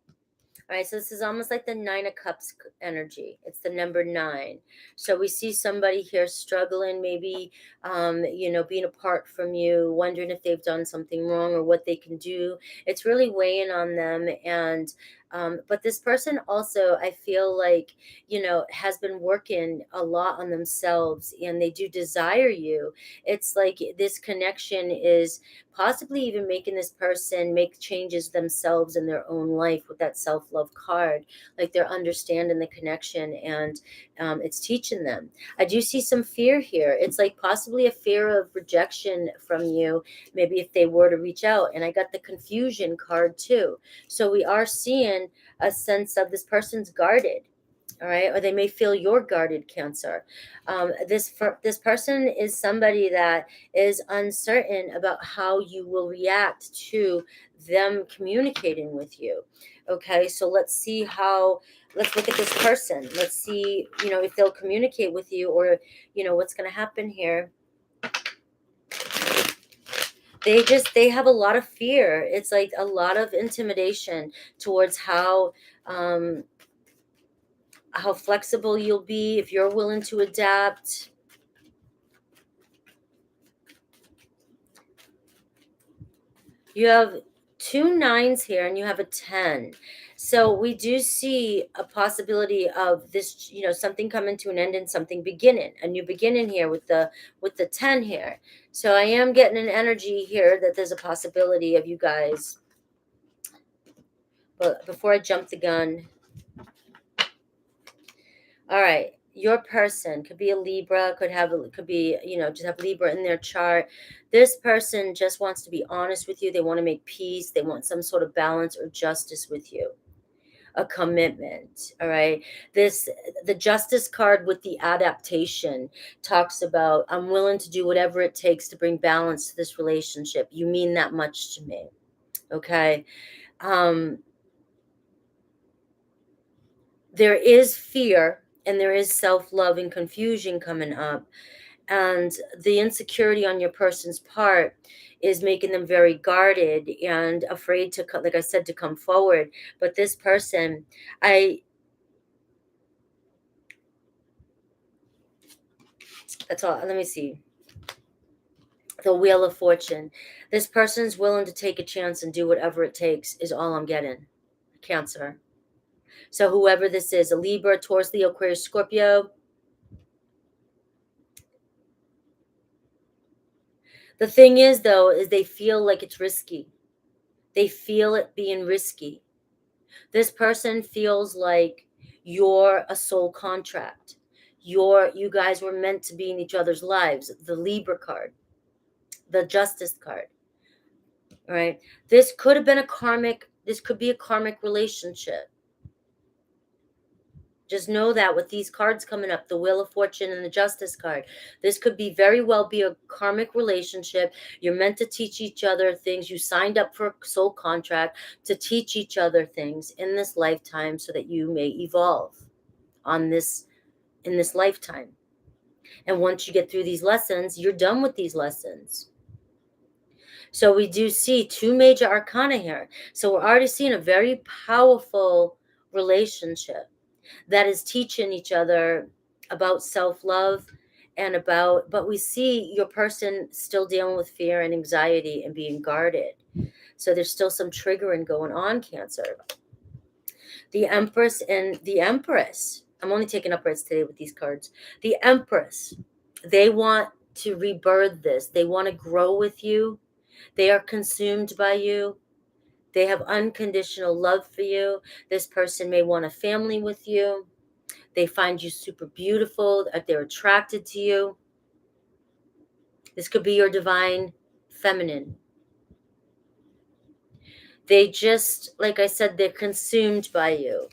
All right, so this is almost like the 9 of Cups energy. It's the number 9. So we see somebody here struggling, maybe, being apart from you, wondering if they've done something wrong or what they can do. It's really weighing on them. And but this person also, I feel like, has been working a lot on themselves, and they do desire you. It's like this connection is possibly even making this person make changes themselves in their own life with that self-love card. Like they're understanding the connection, and it's teaching them. I do see some fear here. It's like possibly a fear of rejection from you, maybe if they were to reach out. And I got the confusion card too. So we are seeing a sense of this person's guarded. All right, or they may feel you're guarded, Cancer. This person is somebody that is uncertain about how you will react to them communicating with you. Okay, so let's look at this person. Let's see, if they'll communicate with you, or what's going to happen here. They have a lot of fear. It's like a lot of intimidation towards how flexible you'll be, if you're willing to adapt. You have 2 9s here, and you have a 10. So we do see a possibility of this, something coming to an end and something beginning, a new beginning here with the 10 here. So I am getting an energy here that there's a possibility of you guys. But before I jump the gun, all right, your person could be a Libra, could be, just have Libra in their chart. This person just wants to be honest with you. They want to make peace. They want some sort of balance or justice with you, a commitment. All right. The justice card with the adaptation talks about, I'm willing to do whatever it takes to bring balance to this relationship. You mean that much to me. Okay. There is fear, and there is self-love and confusion coming up, and the insecurity on your person's part is making them very guarded and afraid to, like I said, to come forward. But this person, that's all. Let me see. The Wheel of Fortune. This person's willing to take a chance and do whatever it takes, is all I'm getting. Cancer. So whoever this is, a Libra, Taurus, Leo, Aquarius, Scorpio. The thing is, though, is they feel like it's risky. They feel it being risky. This person feels like you're a soul contract. You guys were meant to be in each other's lives. The Libra card, the Justice card. All right. This could be a karmic relationship. Just know that with these cards coming up, the Wheel of Fortune and the Justice card, this could be very well be a karmic relationship. You're meant to teach each other things. You signed up for a soul contract to teach each other things in this lifetime so that you may evolve in this lifetime. And once you get through these lessons, you're done with these lessons. So we do see 2 major arcana here. So we're already seeing a very powerful relationship that is teaching each other about self-love but we see your person still dealing with fear and anxiety and being guarded. So there's still some triggering going on, Cancer. The Empress and the Empress. I'm only taking uprights today with these cards. The Empress. They want to rebirth this. They want to grow with you. They are consumed by you. They have unconditional love for you. This person may want a family with you. They find you super beautiful. They're attracted to you. This could be your divine feminine. They just, like I said, they're consumed by you.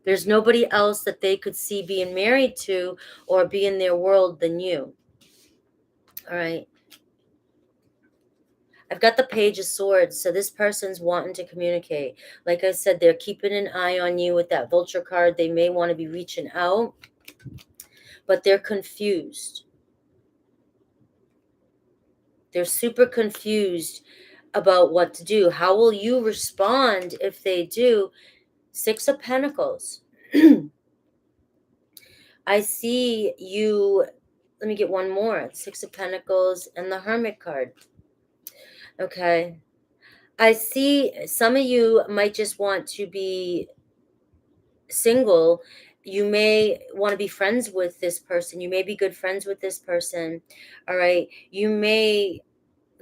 There's nobody else that they could see being married to or be in their world than you. All right. I've got the Page of Swords. So this person's wanting to communicate. Like I said, they're keeping an eye on you with that Vulture card. They may want to be reaching out, but they're confused. They're super confused about what to do. How will you respond if they do? Six of Pentacles. I see you. Let me get one more. Six of Pentacles and the Hermit card. Okay. I see some of you might just want to be single. You may want to be friends with this person. You may be good friends with this person. All right.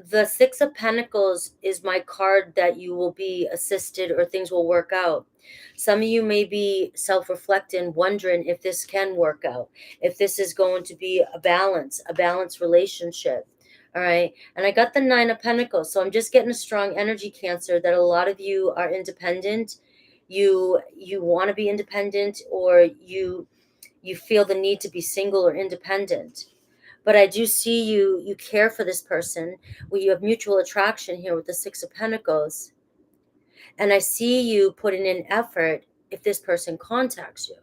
The Six of Pentacles is my card that you will be assisted or things will work out. Some of you may be self-reflecting, wondering if this can work out, if this is going to be a balanced relationship. All right. And I got the Nine of Pentacles. So I'm just getting a strong energy, Cancer, that a lot of you are independent. You want to be independent, or you feel the need to be single or independent. But I do see you care for this person. You have mutual attraction here with the Six of Pentacles. And I see you putting in effort if this person contacts you.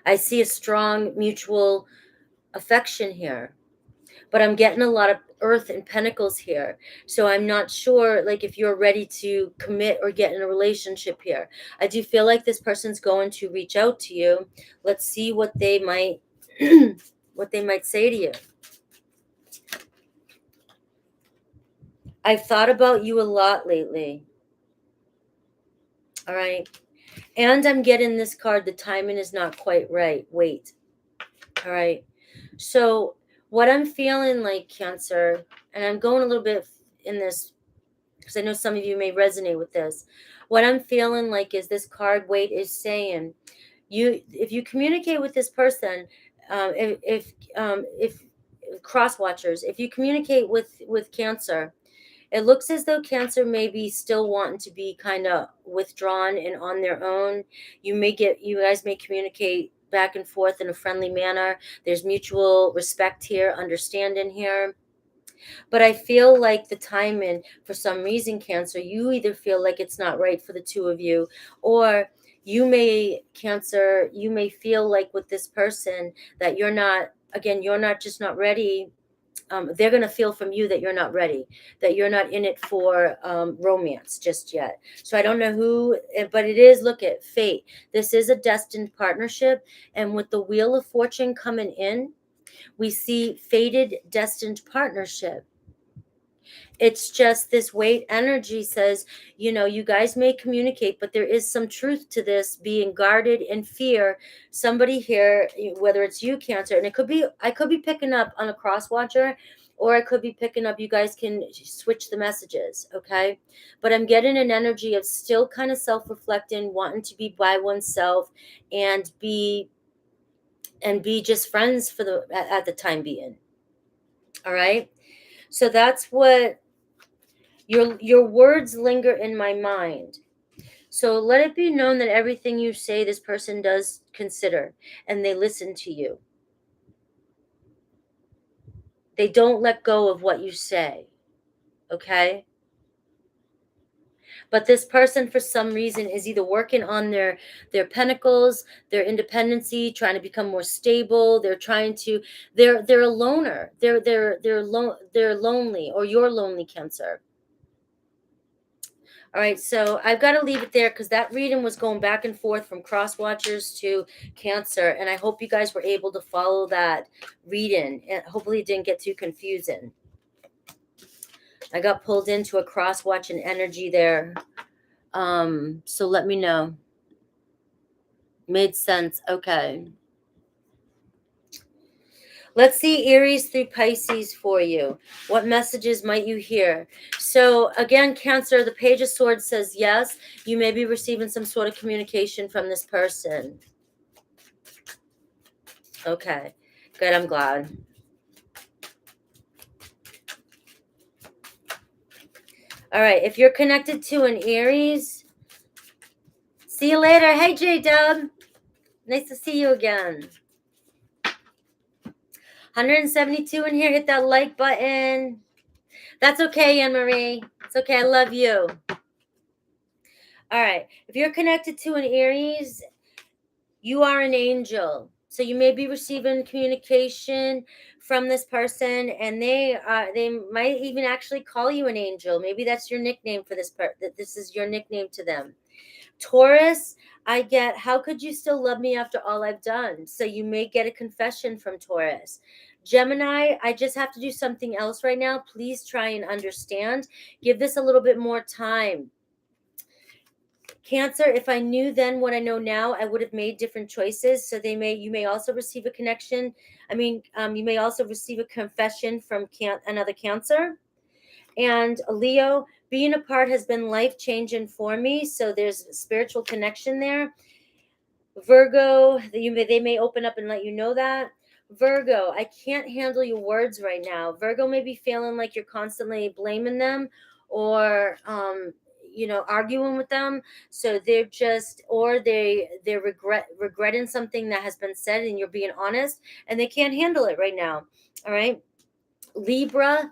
I see a strong mutual affection here. But I'm getting a lot of Earth and Pentacles here. So I'm not sure, like, if you're ready to commit or get in a relationship here. I do feel like this person's going to reach out to you. Let's see what they might what they might say to you. I've thought about you a lot lately. All right. And I'm getting this card. The timing is not quite right. Wait. All right. So what I'm feeling like, Cancer, and I'm going a little bit in this because I know some of you may resonate with this. What I'm feeling like is this card, Wait, is saying, if you communicate with this person, if cross watchers, if you communicate with Cancer, it looks as though Cancer may be still wanting to be kind of withdrawn and on their own. You guys may communicate back and forth in a friendly manner. There's mutual respect here, understanding here. But I feel like the timing, for some reason, Cancer, you either feel like it's not right for the two of you, or Cancer, you may feel like with this person that you're not just not ready. They're going to feel from you that you're not ready, that you're not in it for romance just yet. So I don't know who, but it is, look at fate. This is a destined partnership. And with the Wheel of Fortune coming in, we see fated, destined partnership. It's just this Weight energy says, you guys may communicate, but there is some truth to this being guarded in fear. Somebody here, whether it's you, Cancer, and I could be picking up on a cross watcher, or I could be picking up, you guys can switch the messages, okay? But I'm getting an energy of still kind of self-reflecting, wanting to be by oneself and be just friends at the time being. All right? So that's what your words linger in my mind. So let it be known that everything you say, this person does consider, and they listen to you. They don't let go of what you say, okay? But this person, for some reason, is either working on their pentacles, their independency, trying to become more stable. They're a loner. They're lonely, or you're lonely, Cancer. All right, so I've got to leave it there because that reading was going back and forth from cross watchers to Cancer, and I hope you guys were able to follow that reading, and hopefully it didn't get too confusing. I got pulled into a cross watching energy there, so let me know. Made sense. Okay. Let's see Aries through Pisces for you. What messages might you hear? So again, Cancer, the Page of Swords says yes, you may be receiving some sort of communication from this person. Okay, good, I'm glad. All right, if you're connected to an Aries, see you later. Hey, J-Dub. Nice to see you again. 172 in here. Hit that like button. That's okay, Anne-Marie. It's okay. I love you. All right. If you're connected to an Aries, you are an angel. So you may be receiving communication from this person, and they might even actually call you an angel. Maybe that's your nickname for this part. That this is your nickname to them. Taurus, I get, how could you still love me after all I've done? So you may get a confession from Taurus. Gemini, I just have to do something else right now. Please try and understand. Give this a little bit more time. Cancer, if I knew then what I know now, I would have made different choices. So you may also receive a connection. You may also receive a confession from another Cancer. And Leo, being apart has been life-changing for me. So there's a spiritual connection there. Virgo, they may open up and let you know that. Virgo, I can't handle your words right now. Virgo may be feeling like you're constantly blaming them or arguing with them. So they're regretting something that has been said, and you're being honest, and they can't handle it right now. All right. Libra,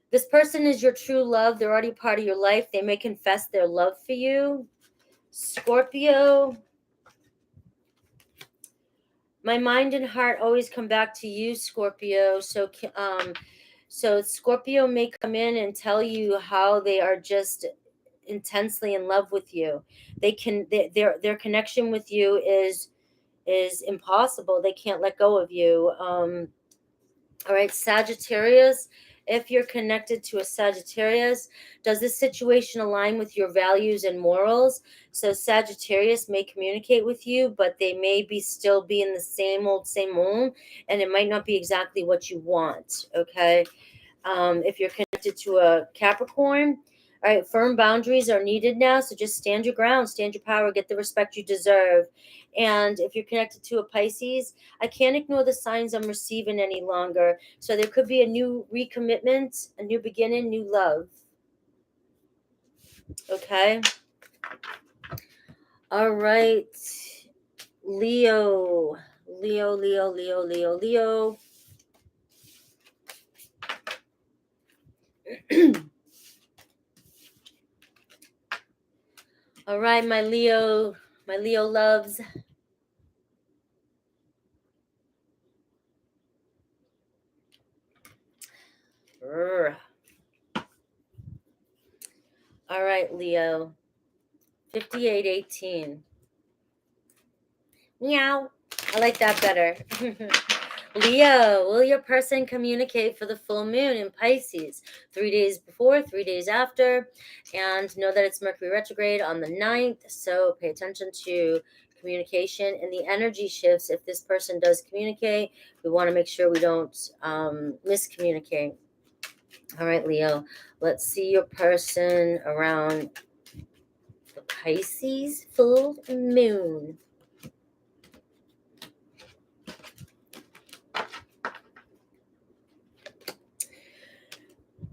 this person is your true love. They're already part of your life. They may confess their love for you. Scorpio, my mind and heart always come back to you, Scorpio. So Scorpio may come in and tell you how they are just intensely in love with you. Their connection with you is impossible. They can't let go of you. All right, Sagittarius, if you're connected to a Sagittarius, does this situation align with your values and morals? So Sagittarius may communicate with you, but they may still be in the same old, and it might not be exactly what you want, okay? If you're connected to a Capricorn, all right, firm boundaries are needed now, so just stand your ground, stand your power, get the respect you deserve. And if you're connected to a Pisces, I can't ignore the signs I'm receiving any longer. So there could be a new recommitment, a new beginning, new love. Okay. All right. Leo. All right, my Leo loves. All right, Leo. 5818. Meow. I like that better. Leo, will your person communicate for the full moon in Pisces? 3 days before, 3 days after. And know that it's Mercury retrograde on the 9th. So pay attention to communication and the energy shifts. If this person does communicate, we want to make sure we don't miscommunicate. All right, Leo, let's see your person around the Pisces full moon.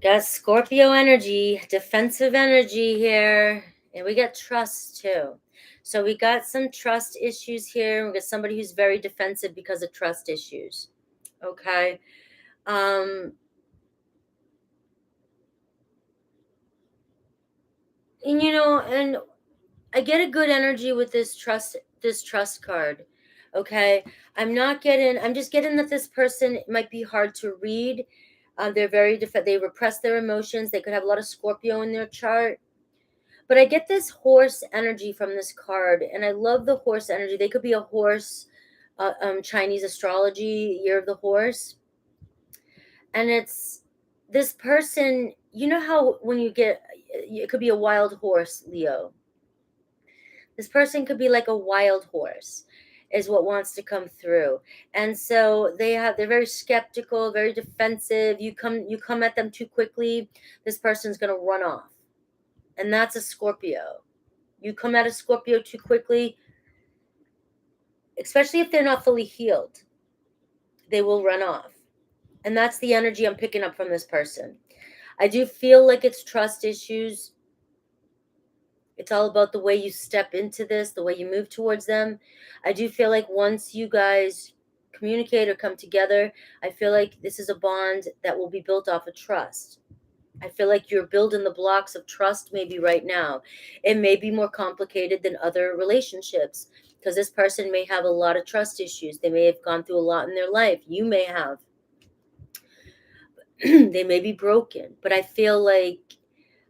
Got Scorpio energy, defensive energy here. And we got trust too. So we got some trust issues here. We got somebody who's very defensive because of trust issues. Okay. And and I get a good energy with this trust card. Okay. I'm just getting that this person might be hard to read. They're very they repress their emotions. They could have a lot of Scorpio in their chart. But I get this horse energy from this card, and I love the horse energy. They could be a horse, Chinese astrology, year of the horse. And it's this person, you know how when you get, it could be a wild horse, Leo. This person could be like a wild horse, is what wants to come through. And so they're very skeptical, very defensive. You come at them too quickly, this person's going to run off. And that's a Scorpio. You come at a Scorpio too quickly, especially if they're not fully healed, they will run off. And that's the energy I'm picking up from this person. I do feel like it's trust issues. It's all about the way you step into this, the way you move towards them. I do feel like once you guys communicate or come together, I feel like this is a bond that will be built off of trust. I feel like you're building the blocks of trust maybe right now. It may be more complicated than other relationships because this person may have a lot of trust issues. They may have gone through a lot in their life. You may have. They may be broken, but I feel like,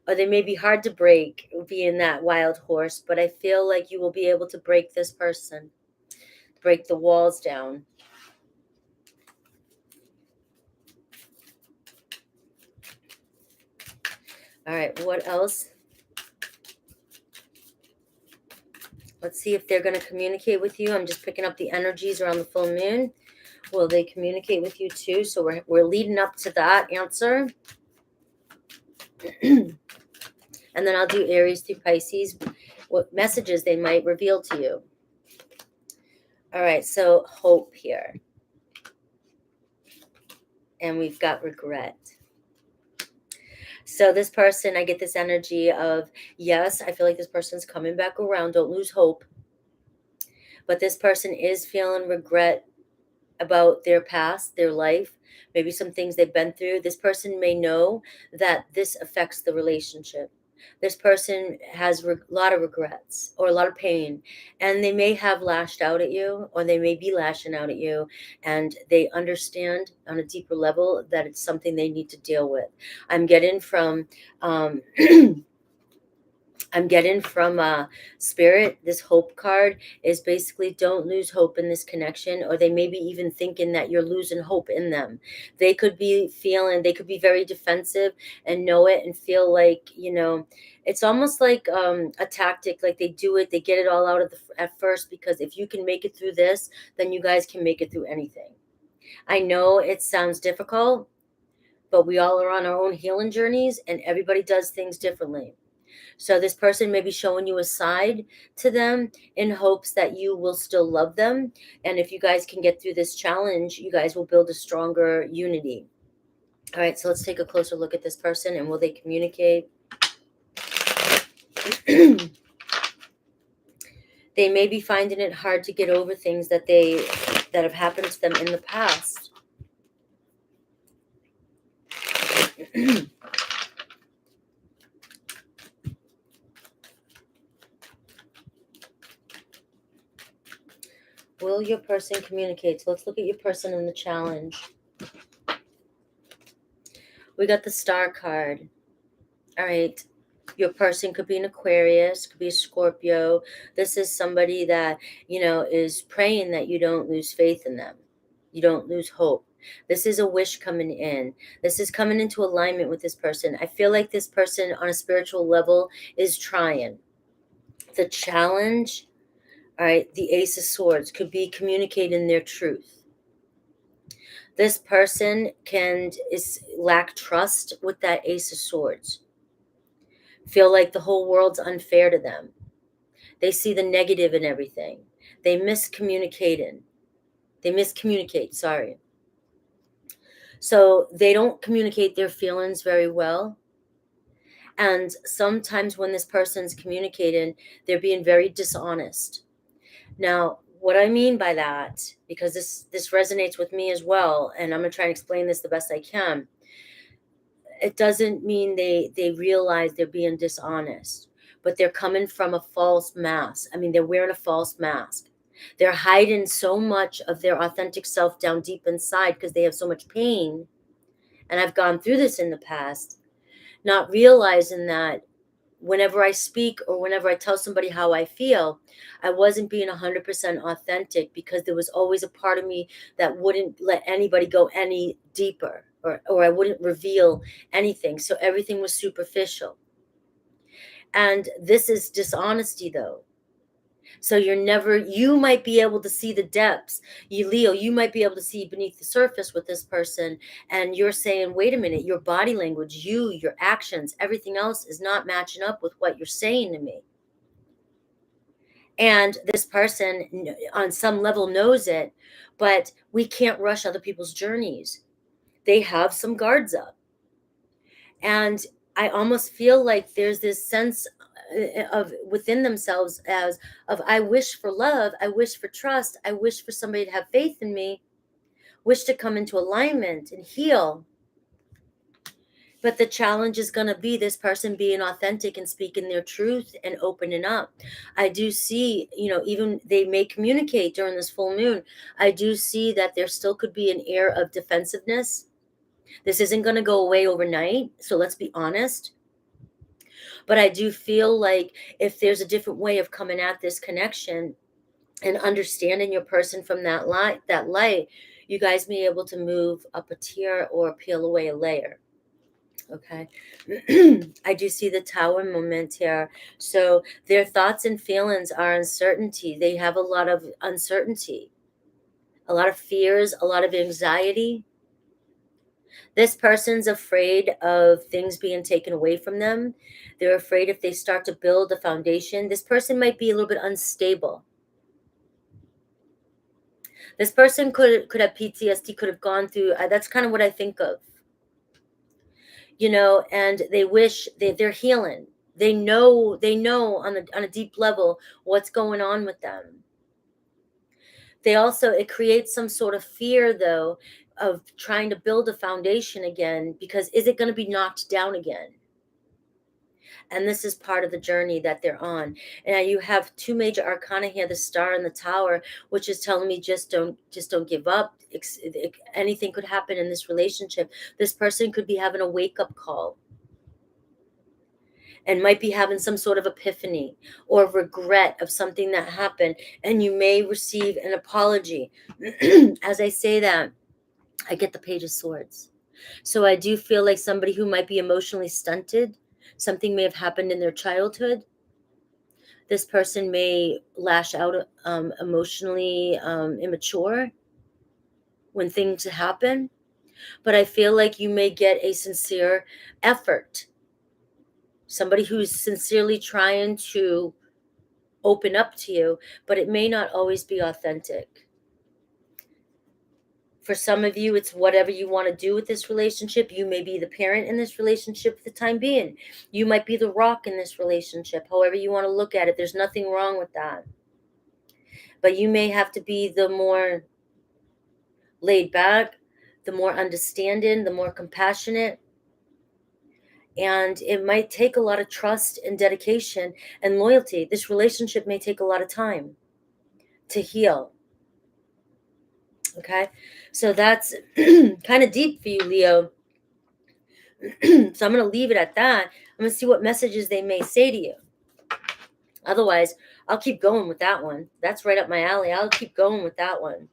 or they may be hard to break being that wild horse, but I feel like you will be able to break this person, break the walls down. All right, what else? Let's see if they're going to communicate with you. I'm just picking up the energies around the full moon. Will they communicate with you too? So we're leading up to that answer. And then I'll do Aries through Pisces, what messages they might reveal to you. All right, so hope here. And we've got regret. So this person, I get this energy of, yes, I feel like this person's coming back around. Don't lose hope. But this person is feeling regret about their past, their life, maybe some things they've been through. This person may know that this affects the relationship. This person has a lot of regrets or a lot of pain, and they may have lashed out at you, or they may be lashing out at you, and they understand on a deeper level that it's something they need to deal with. I'm getting from I'm getting from Spirit, this hope card is basically don't lose hope in this connection, or they may be even thinking that you're losing hope in them. They could be very defensive and know it and feel like, it's almost like a tactic, like they get it all out at first, because if you can make it through this, then you guys can make it through anything. I know it sounds difficult, but we all are on our own healing journeys, and everybody does things differently. So this person may be showing you a side to them in hopes that you will still love them. And if you guys can get through this challenge, you guys will build a stronger unity. All right, so let's take a closer look at this person, and will they communicate? They may be finding it hard to get over things that have happened to them in the past. Will your person communicate? So let's look at your person in the challenge. We got the Star card. All right. Your person could be an Aquarius, could be a Scorpio. This is somebody that, is praying that you don't lose faith in them. You don't lose hope. This is a wish coming in. This is coming into alignment with this person. I feel like this person on a spiritual level is trying. The challenge, all right, the Ace of Swords could be communicating their truth. This person lack trust with that Ace of Swords. Feel like the whole world's unfair to them. They see the negative in everything. They miscommunicate, sorry. So they don't communicate their feelings very well. And sometimes when this person's communicating, they're being very dishonest. Now, what I mean by that, because this resonates with me as well, and I'm going to try and explain this the best I can. It doesn't mean they realize they're being dishonest, but they're coming from a false mask. I mean, they're wearing a false mask. They're hiding so much of their authentic self down deep inside because they have so much pain. And I've gone through this in the past, not realizing that whenever I speak or whenever I tell somebody how I feel, I wasn't being 100% authentic, because there was always a part of me that wouldn't let anybody go any deeper, or I wouldn't reveal anything. So everything was superficial. And this is dishonesty, though. So you might be able to see the depths. Leo, you might be able to see beneath the surface with this person. And you're saying, wait a minute, your body language, your actions, everything else is not matching up with what you're saying to me. And this person on some level knows it, but we can't rush other people's journeys. They have some guards up. And I almost feel like there's this sense of within themselves of I wish for love, I wish for trust, I wish for somebody to have faith in me, wish to come into alignment and heal. But the challenge is going to be this person being authentic and speaking their truth and opening up. I do see, even they may communicate during this full moon. I do see that there still could be an air of defensiveness. This isn't going to go away overnight, so let's be honest. But I do feel like if there's a different way of coming at this connection and understanding your person from that light, you guys may be able to move up a tier or peel away a layer. Okay. I do see the Tower moment here. So their thoughts and feelings are uncertainty. They have a lot of uncertainty, a lot of fears, a lot of anxiety. This person's afraid of things being taken away from them. They're afraid if they start to build a foundation. This person might be a little bit unstable. This person could have PTSD, could have gone through, that's kind of what I think of. And they wish they're healing. They know on a deep level what's going on with them. It creates some sort of fear, though, of trying to build a foundation again, because is it going to be knocked down again? And this is part of the journey that they're on. And you have two major arcana here, the Star and the Tower, which is telling me just don't give up. Anything could happen in this relationship. This person could be having a wake-up call and might be having some sort of epiphany or regret of something that happened, and you may receive an apology. As I say that, I get the Page of Swords. So I do feel like somebody who might be emotionally stunted, something may have happened in their childhood. This person may lash out emotionally immature when things happen. But I feel like you may get a sincere effort. Somebody who's sincerely trying to open up to you, but it may not always be authentic. For some of you, it's whatever you want to do with this relationship. You may be the parent in this relationship for the time being. You might be the rock in this relationship. However you want to look at it, there's nothing wrong with that. But you may have to be the more laid back, the more understanding, the more compassionate. And it might take a lot of trust and dedication and loyalty. This relationship may take a lot of time to heal. Okay, so that's kind of deep for you, Leo. So I'm going to leave it at that. I'm going to see what messages they may say to you. Otherwise, I'll keep going with that one. That's right up my alley. I'll keep going with that one.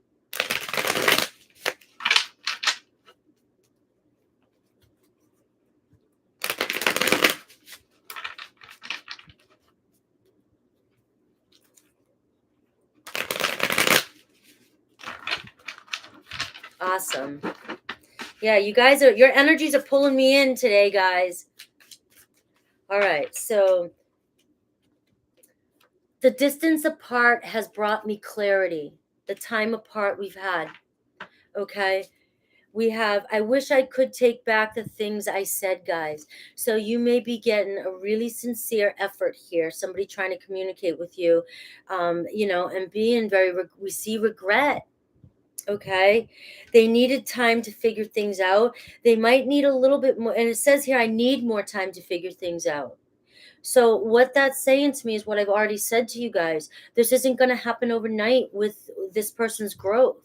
Awesome. Yeah, you guys your energies are pulling me in today, guys. All right, so the distance apart has brought me clarity. The time apart we've had. Okay. I wish I could take back the things I said, guys. So you may be getting a really sincere effort here. Somebody trying to communicate with you, and being we see regret. Okay. They needed time to figure things out. They might need a little bit more. And it says here, I need more time to figure things out. So what that's saying to me is what I've already said to you guys. This isn't going to happen overnight with this person's growth.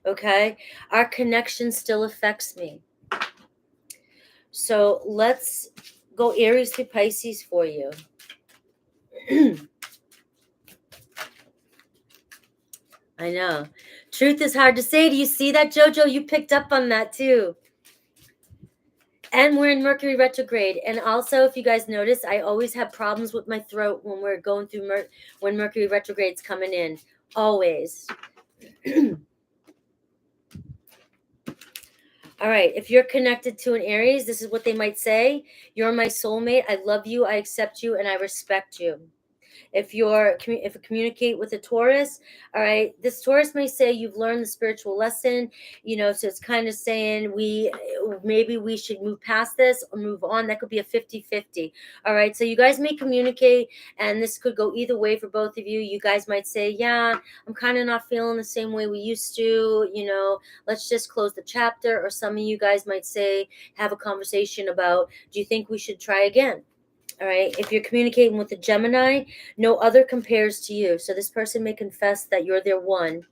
Okay? Our connection still affects me. So let's go Aries through Pisces for you. I know. Truth is hard to say. Do you see that, Jojo? You picked up on that too. And we're in Mercury retrograde. And also, if you guys notice, I always have problems with my throat when we're going through when Mercury retrograde's coming in. Always. All right. If you're connected to an Aries, this is what they might say. You're my soulmate. I love you. I accept you. And I respect you. If you communicate with a Taurus, all right, this Taurus may say you've learned the spiritual lesson, so it's kind of saying maybe we should move past this or move on. That could be a 50-50. All right, so you guys may communicate, and this could go either way for both of you. You guys might say, yeah, I'm kind of not feeling the same way we used to, let's just close the chapter. Or some of you guys might say, have a conversation about, do you think we should try again? All right. If you're communicating with a Gemini, no other compares to you. So this person may confess that you're their one.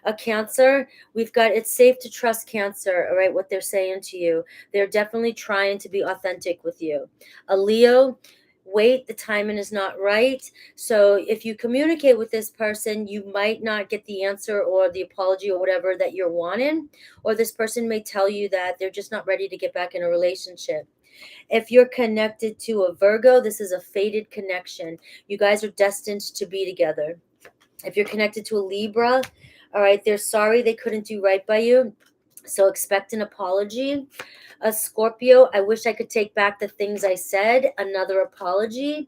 A Cancer, we've got, it's safe to trust Cancer. All right. What they're saying to you. They're definitely trying to be authentic with you. A Leo, wait, the timing is not right. So if you communicate with this person, you might not get the answer or the apology or whatever that you're wanting. Or this person may tell you that they're just not ready to get back in a relationship. If you're connected to a Virgo, this is a fated connection. You guys are destined to be together. If you're connected to a Libra, all right, they're sorry they couldn't do right by you. So expect an apology. A Scorpio, I wish I could take back the things I said. Another apology.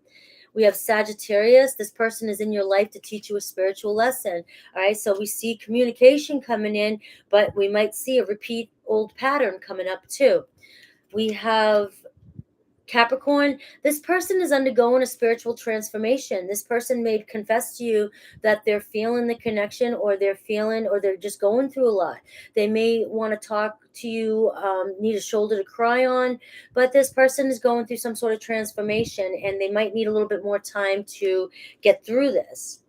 We have Sagittarius. This person is in your life to teach you a spiritual lesson. All right, so we see communication coming in, but we might see a repeat old pattern coming up too. We have Capricorn. This person is undergoing a spiritual transformation. This person may confess to you that they're feeling the connection, or they're just going through a lot. They may want to talk to you, need a shoulder to cry on, but this person is going through some sort of transformation, and they might need a little bit more time to get through this.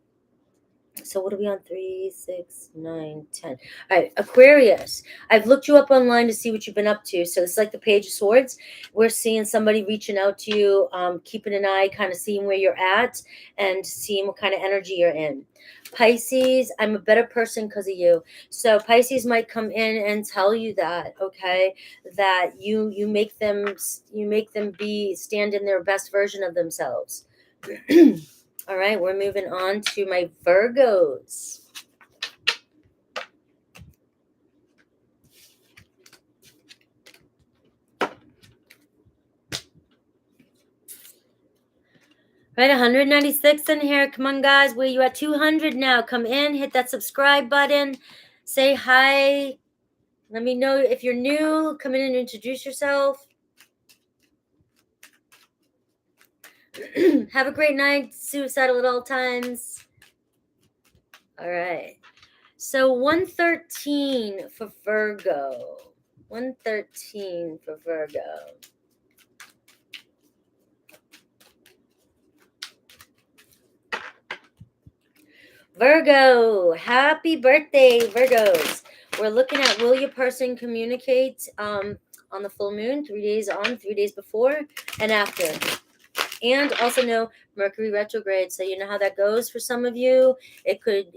So what are we on? 3, 6, 9, 10. All right, Aquarius. I've looked you up online to see what you've been up to. So it's like the Page of Swords. We're seeing somebody reaching out to you, keeping an eye, kind of seeing where you're at and seeing what kind of energy you're in. Pisces, I'm a better person because of you. So Pisces might come in and tell you that, okay, that you make them stand in their best version of themselves. All right, we're moving on to my Virgos. Right, 196 in here. Come on, guys. Where you at? 200 now. Come in, hit that subscribe button. Say hi. Let me know if you're new. Come in and introduce yourself. Have a great night. Suicidal at all times. All right. So 113 for Virgo. 113 for Virgo. Virgo, happy birthday, Virgos. We're looking at, will your person communicate on the full moon, 3 days on, 3 days before and after? And also know Mercury retrograde, so you know how that goes for some of you. It could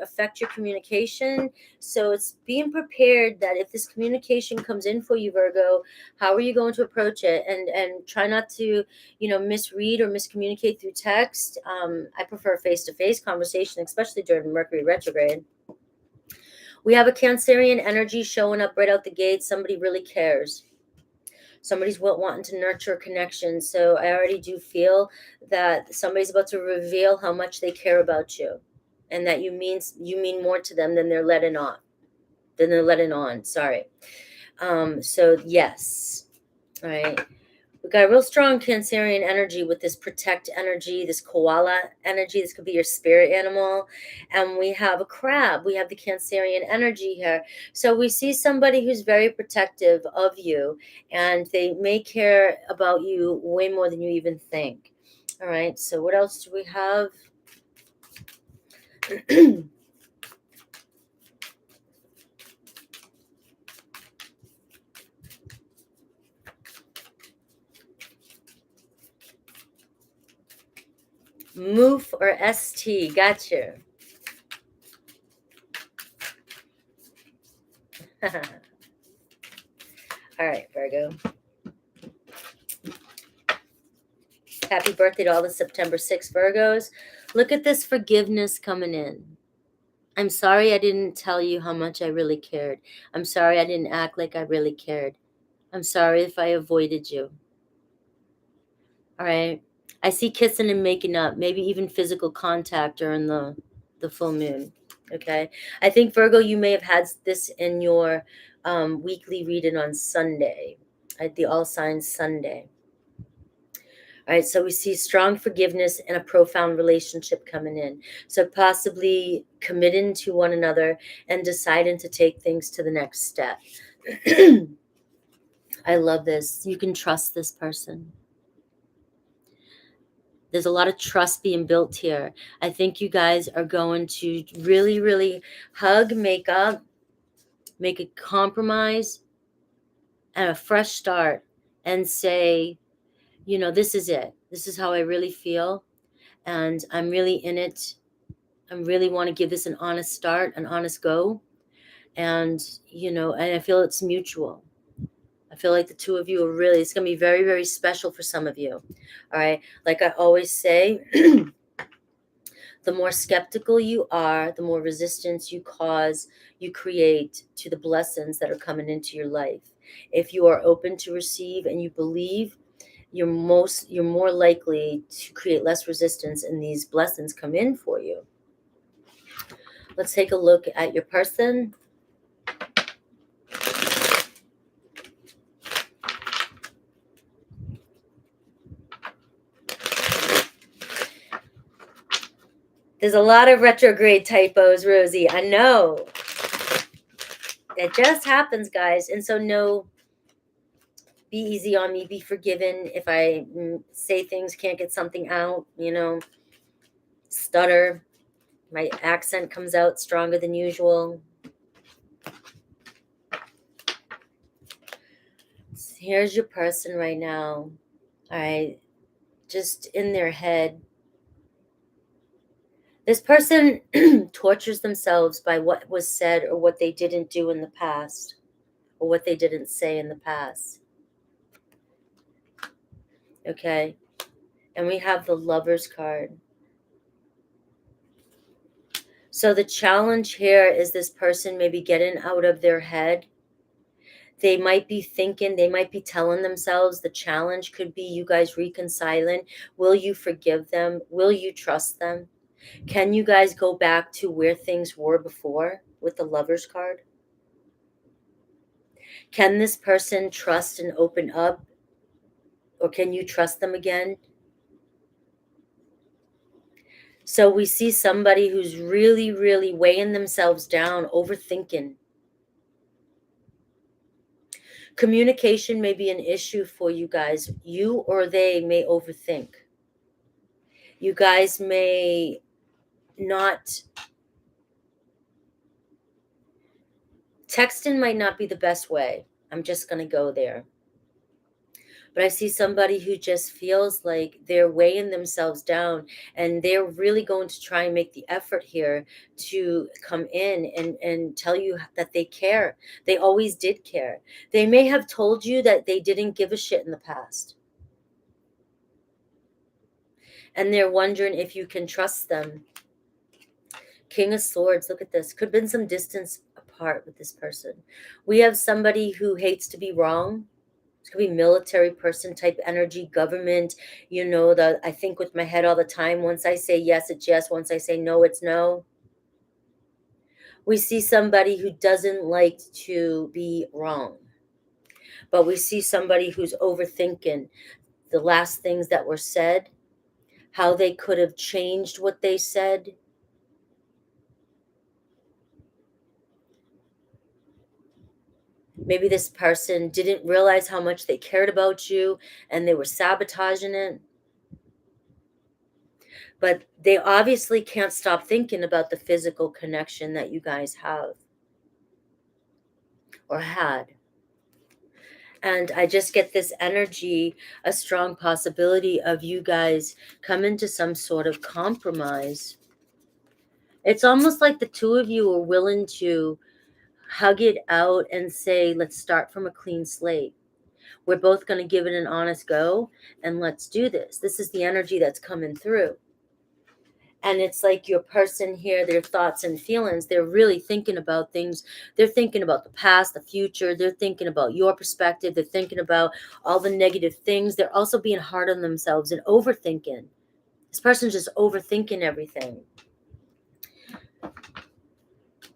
affect your communication. So it's being prepared that if this communication comes in for you, Virgo, how are you going to approach it? And try not to, misread or miscommunicate through text. I prefer face-to-face conversation, especially during Mercury retrograde. We have a Cancerian energy showing up right out the gate. Somebody really cares. Somebody's wanting to nurture a connection. So I already do feel that somebody's about to reveal how much they care about you, and that you mean more to them than they're letting on. Sorry. So yes. All right. We've got a real strong Cancerian energy with this protect energy, this koala energy. This could be your spirit animal. And we have a crab. We have the Cancerian energy here. So we see somebody who's very protective of you, and they may care about you way more than you even think. All right. So what else do we have? Moof or ST. Gotcha. All right, Virgo. Happy birthday to all the September 6 Virgos. Look at this forgiveness coming in. I'm sorry I didn't tell you how much I really cared. I'm sorry I didn't act like I really cared. I'm sorry if I avoided you. All right. I see kissing and making up, maybe even physical contact during the full moon. Okay. I think, Virgo, you may have had this in your weekly reading on Sunday, at the All Signs Sunday. All right, so we see strong forgiveness and a profound relationship coming in. So possibly committing to one another and deciding to take things to the next step. I love this. You can trust this person. There's a lot of trust being built here. I think you guys are going to really, really hug, make up, make a compromise, and a fresh start, and say, you know, this is it. This is how I really feel. And I'm really in it. I really want to give this an honest start, an honest go. And, you know, and I feel it's mutual. I feel like the two of you are really, it's going to be very, very special for some of you. All right. Like I always say, the more skeptical you are, the more resistance you cause, you create to the blessings that are coming into your life. If you are open to receive and you believe, you're more likely to create less resistance, and these blessings come in for you. Let's take a look at your person. There's a lot of retrograde typos, Rosie. I know. It just happens, guys. And so no, be easy on me. Be forgiven if I say things, can't get something out, you know, stutter. My accent comes out stronger than usual. So here's your person right now. All right. Just in their head. This person tortures themselves by what was said or what they didn't do in the past, or what they didn't say in the past. Okay. And we have the Lovers card. So the challenge here is this person maybe getting out of their head. They might be thinking, they might be telling themselves the challenge could be you guys reconciling. Will you forgive them? Will you trust them? Can you guys go back to where things were before with the Lovers card? Can this person trust and open up? Or can you trust them again? So we see somebody who's really, really weighing themselves down, overthinking. Communication may be an issue for you guys. You or they may overthink. You guys may not... Texting might not be the best way. I'm just going to go there. But I see somebody who just feels like they're weighing themselves down, and they're really going to try and make the effort here to come in and tell you that they care. They always did care. They may have told you that they didn't give a shit in the past. And they're wondering if you can trust them. King of Swords, look at this. Could have been some distance apart with this person. We have somebody who hates to be wrong. It could be military person type energy, government. You know, I think with my head all the time. Once I say yes, it's yes. Once I say no, it's no. We see somebody who doesn't like to be wrong. But we see somebody who's overthinking the last things that were said, how they could have changed what they said. Maybe this person didn't realize how much they cared about you and they were sabotaging it. But they obviously can't stop thinking about the physical connection that you guys have or had. And I just get this energy, a strong possibility of you guys coming to some sort of compromise. It's almost like the two of you are willing to hug it out and say, let's start from a clean slate. We're both going to give it an honest go and let's do this. This is the energy that's coming through. And it's like your person here, their thoughts and feelings, they're really thinking about things. They're thinking about the past, the future. They're thinking about your perspective. They're thinking about all the negative things. They're also being hard on themselves and overthinking. This person's just overthinking everything.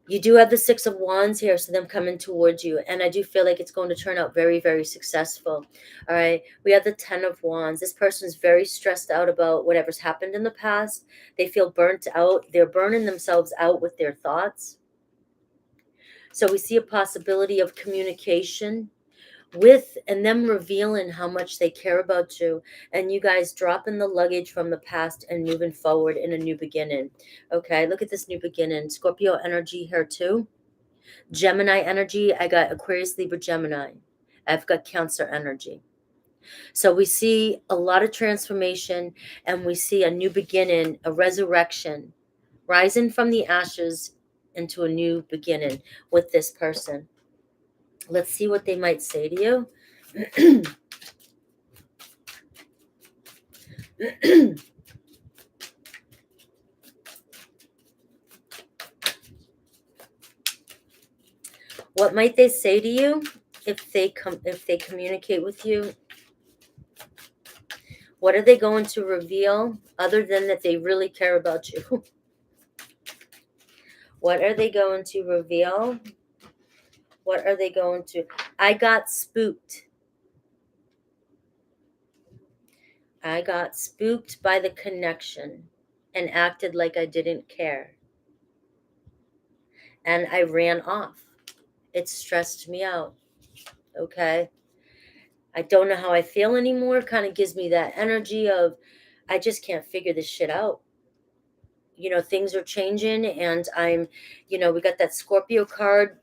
You do have the Six of Wands here, so them coming towards you. And I do feel like it's going to turn out very, very successful. All right. We have the Ten of Wands. This person is very stressed out about whatever's happened in the past. They feel burnt out. They're burning themselves out with their thoughts. So we see a possibility of communication with and them revealing how much they care about you, and you guys dropping the luggage from the past and moving forward in a new beginning. Okay, look at this new beginning. Scorpio energy here too. Gemini energy. I got Aquarius, Libra, Gemini. I've got Cancer energy. So we see a lot of transformation, and we see a new beginning, a resurrection, rising from the ashes into a new beginning with this person. Let's see what they might say to you. What might they say to you if they communicate with you? What are they going to reveal other than that they really care about you? What are they going to reveal? What are they going to? I got spooked. I got spooked by the connection and acted like I didn't care. And I ran off. It stressed me out. Okay. I don't know how I feel anymore. Kind of gives me that energy of I just can't figure this shit out. You know, things are changing, and I'm, we got that Scorpio card.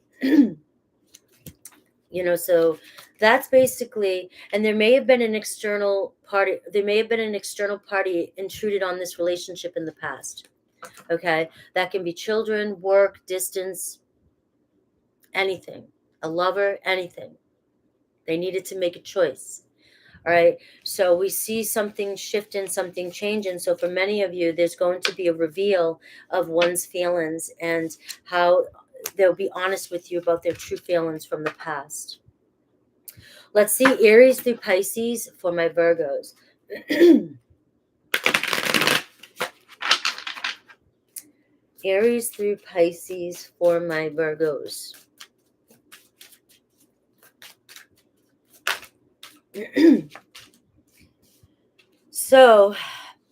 So that's basically, and there may have been an external party. There may have been an external party intruded on this relationship in the past. Okay. That can be children, work, distance, anything, a lover, anything. They needed to make a choice. All right. So we see something shifting, something changing. So for many of you, there's going to be a reveal of one's feelings and how they'll be honest with you about their true feelings from the past. Let's see Aries through Pisces for my Virgos. Aries through Pisces for my Virgos. So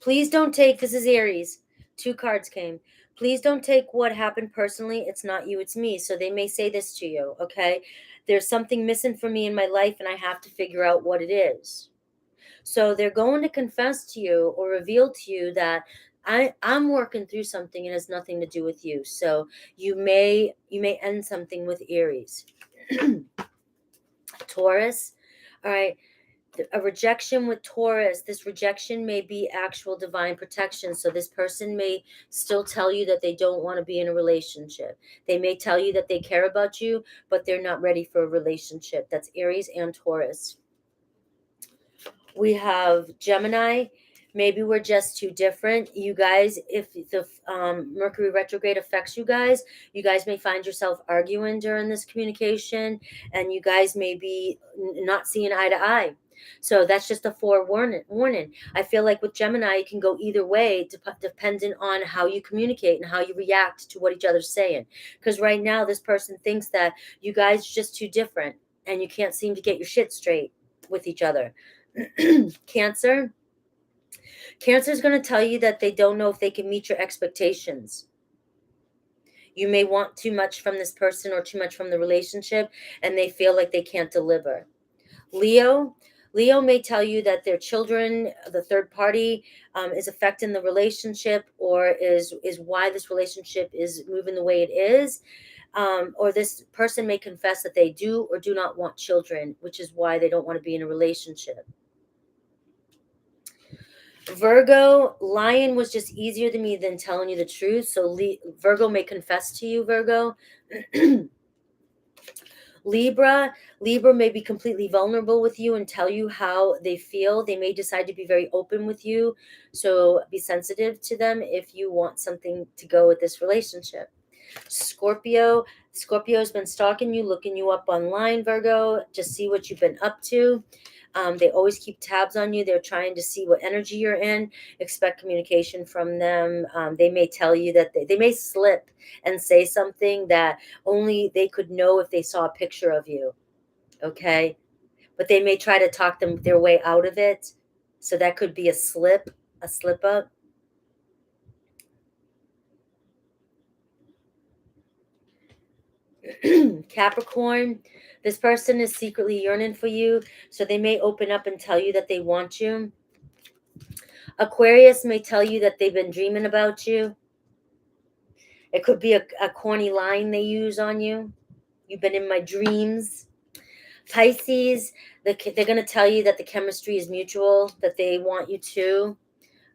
please don't take, this is Aries. 2 cards came. Please don't take what happened personally. It's not you, it's me. So they may say this to you, okay? There's something missing for me in my life and I have to figure out what it is. So they're going to confess to you or reveal to you that I'm working through something and it has nothing to do with you. So you may end something with Aries. Taurus, all right. A rejection with Taurus, this rejection may be actual divine protection. So this person may still tell you that they don't want to be in a relationship. They may tell you that they care about you, but they're not ready for a relationship. That's Aries and Taurus. We have Gemini. Maybe we're just too different. You guys, if the Mercury retrograde affects you guys may find yourself arguing during this communication, and you guys may be not seeing eye to eye. So that's just a forewarning. I feel like with Gemini, it can go either way, depending on how you communicate and how you react to what each other's saying. Because right now, this person thinks that you guys are just too different, and you can't seem to get your shit straight with each other. Cancer is going to tell you that they don't know if they can meet your expectations. You may want too much from this person or too much from the relationship, and they feel like they can't deliver. Leo may tell you that their children, the third party, is affecting the relationship or is why this relationship is moving the way it is. Or this person may confess that they do or do not want children, which is why they don't want to be in a relationship. Virgo, lying was just easier to me than telling you the truth. So Virgo may confess to you, Virgo. Libra may be completely vulnerable with you and tell you how they feel. They may decide to be very open with you. So be sensitive to them if you want something to go with this relationship. Scorpio has been stalking you, looking you up online, Virgo. Just see what you've been up to. They always keep tabs on you. They're trying to see what energy you're in. Expect communication from them. They may tell you that they may slip and say something that only they could know if they saw a picture of you. Okay? But they may try to talk their way out of it. So that could be a slip up. Capricorn, this person is secretly yearning for you, so they may open up and tell you that they want you. Aquarius may tell you that they've been dreaming about you. It could be a corny line they use on you. You've been in my dreams. Pisces, they're going to tell you that the chemistry is mutual, that they want you too.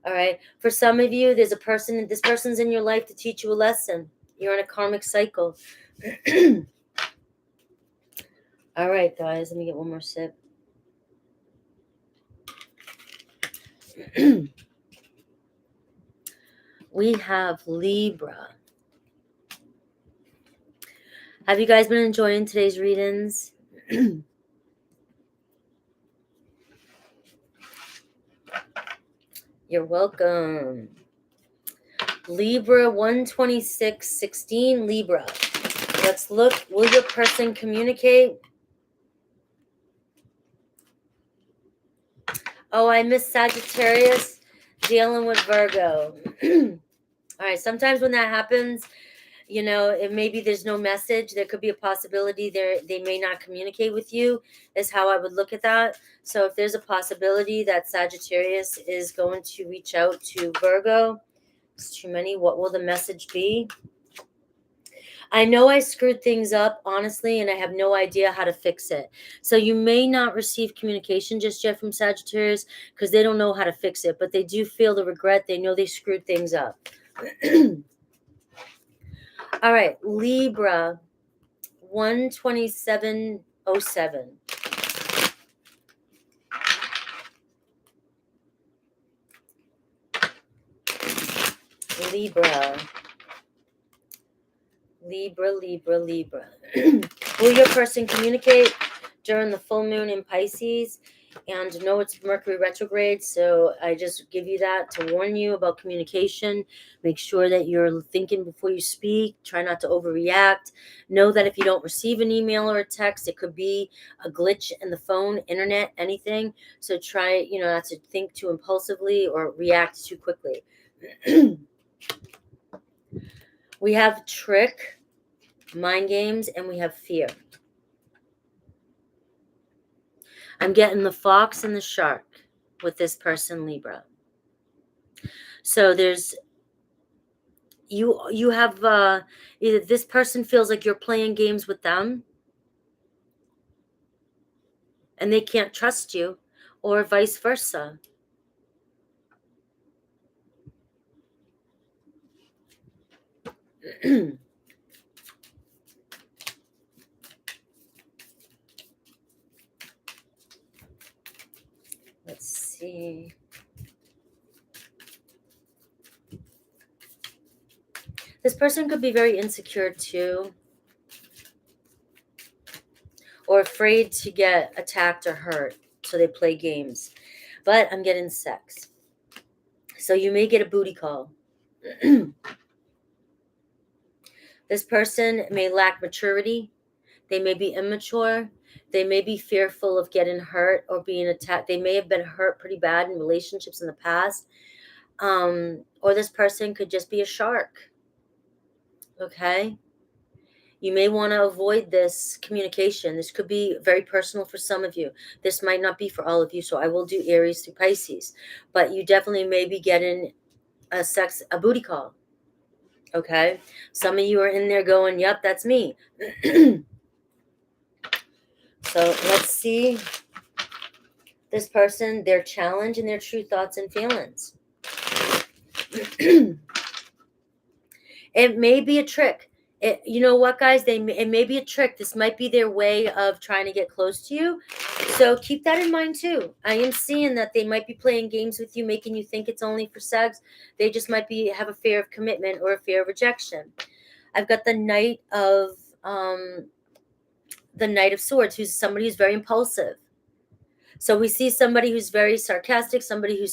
All right. For some of you, this person's in your life to teach you a lesson. You're in a karmic cycle. All right, guys, let me get one more sip. We have Libra. Have you guys been enjoying today's readings? You're welcome. Libra 12616, Libra. Let's look. Will your person communicate? Oh, I miss Sagittarius dealing with Virgo. All right, sometimes when that happens, maybe there's no message. There could be a possibility they may not communicate with you, is how I would look at that. So if there's a possibility that Sagittarius is going to reach out to Virgo, it's too many. What will the message be? I know I screwed things up, honestly, and I have no idea how to fix it. So you may not receive communication just yet from Sagittarius because they don't know how to fix it, but they do feel the regret. They know they screwed things up. All right, Libra 12707. Libra. Will your person communicate during the full moon in Pisces? And no, it's Mercury retrograde, so I just give you that to warn you about communication. Make sure that you're thinking before you speak. Try not to overreact. Know that if you don't receive an email or a text, it could be a glitch in the phone, internet, anything. So try, not to think too impulsively or react too quickly. We have trick, mind games, and we have fear. I'm getting the fox and the shark with this person, Libra. So there's you have either this person feels like you're playing games with them and they can't trust you, or vice versa. Let's see. This person could be very insecure too, or afraid to get attacked or hurt, so they play games. But I'm getting sex. So you may get a booty call. This person may lack maturity. They may be immature. They may be fearful of getting hurt or being attacked. They may have been hurt pretty bad in relationships in the past. Or this person could just be a shark. Okay? You may want to avoid this communication. This could be very personal for some of you. This might not be for all of you. So I will do Aries through Pisces. But you definitely may be getting a booty call. Okay? Some of you are in there going, yep, that's me. So let's see this person, their challenge, and their true thoughts and feelings. It may be a trick. You know what, guys? It may be a trick. This might be their way of trying to get close to you. So keep that in mind too. I am seeing that they might be playing games with you, making you think it's only for sex. They just might have a fear of commitment or a fear of rejection. I've got the Knight of Swords, who's somebody who's very impulsive. So we see somebody who's very sarcastic, somebody who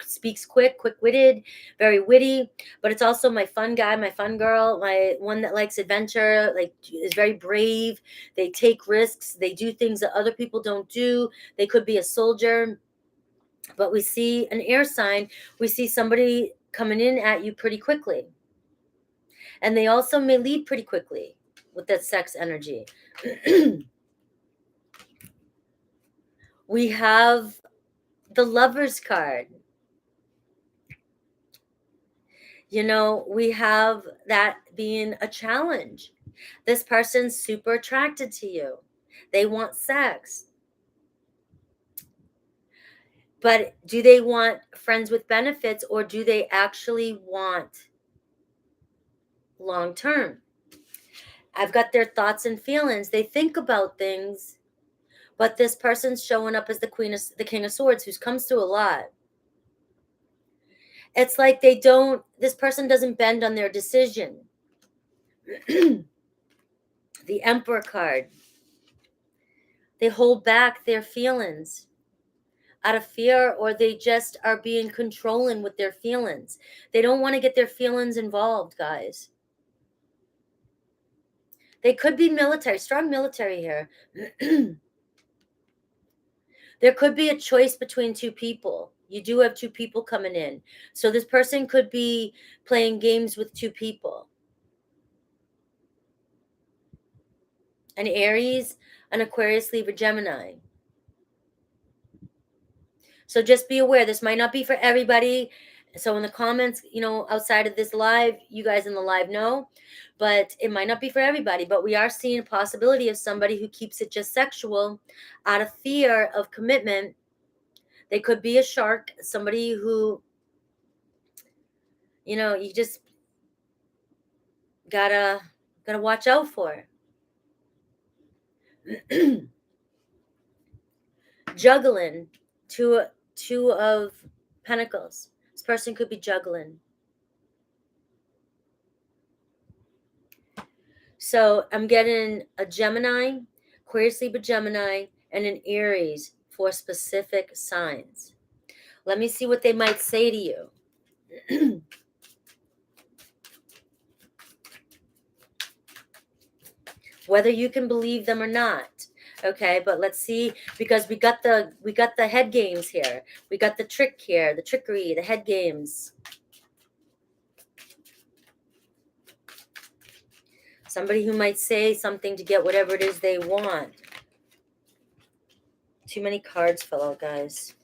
speaks quick-witted, very witty, but it's also my fun guy, my fun girl, my one that likes adventure, like is very brave. They take risks. They do things that other people don't do. They could be a soldier. But we see an air sign. We see somebody coming in at you pretty quickly. And they also may leave pretty quickly with that sex energy. We have the Lovers card. You know, we have that being a challenge. This person's super attracted to you. They want sex. But do they want friends with benefits, or do they actually want long term? I've got their thoughts and feelings. They think about things, but this person's showing up as the King of Swords, who comes through a lot. It's like this person doesn't bend on their decision. The Emperor card. They hold back their feelings out of fear, or they just are being controlling with their feelings. They don't want to get their feelings involved, guys. They could be military, strong military here. There could be a choice between two people. You do have two people coming in. So this person could be playing games with two people. An Aries, an Aquarius, Libra, Gemini. So just be aware, this might not be for everybody. So in the comments, outside of this live, you guys in the live know, but it might not be for everybody. But we are seeing a possibility of somebody who keeps it just sexual out of fear of commitment. They could be a shark, somebody who, you just gotta watch out for. Juggling, two of Pentacles. This person could be juggling. So I'm getting a Gemini, Aquarius, Libra, Gemini, and an Aries for specific signs. Let me see what they might say to you. Whether you can believe them or not. Okay, but let's see, because we got the head games here. We got the trick here, the trickery, the head games. Somebody who might say something to get whatever it is they want. Too many cards fell out, guys.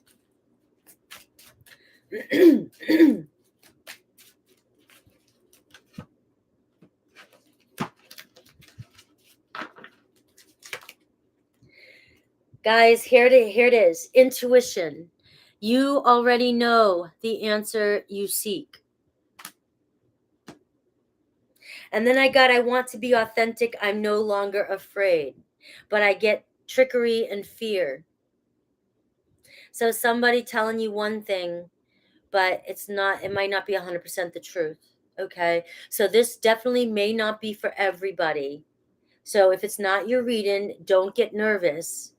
Guys, here it is. Intuition. You already know the answer you seek. And then I want to be authentic. I'm no longer afraid. But I get trickery and fear. So somebody telling you one thing, but it might not be 100% the truth. Okay? So this definitely may not be for everybody. So if it's not your reading, don't get nervous.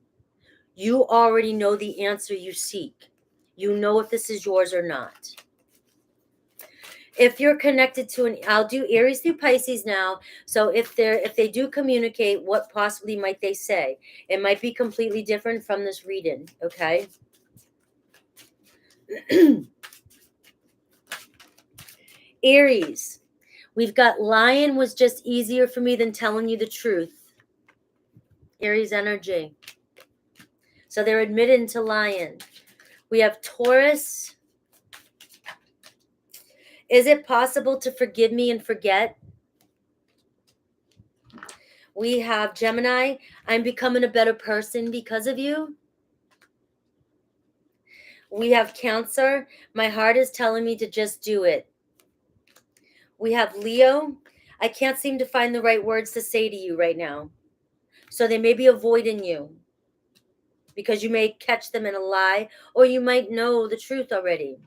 You already know the answer you seek. You know if this is yours or not. If you're connected to I'll do Aries through Pisces now. So if they do communicate, what possibly might they say? It might be completely different from this reading, okay? Aries. We've got Lion was just easier for me than telling you the truth. Aries energy. So they're admitted to Lion. We have Taurus. Is it possible to forgive me and forget? We have Gemini. I'm becoming a better person because of you. We have Cancer. My heart is telling me to just do it. We have Leo. I can't seem to find the right words to say to you right now. So they may be avoiding you because you may catch them in a lie, or you might know the truth already.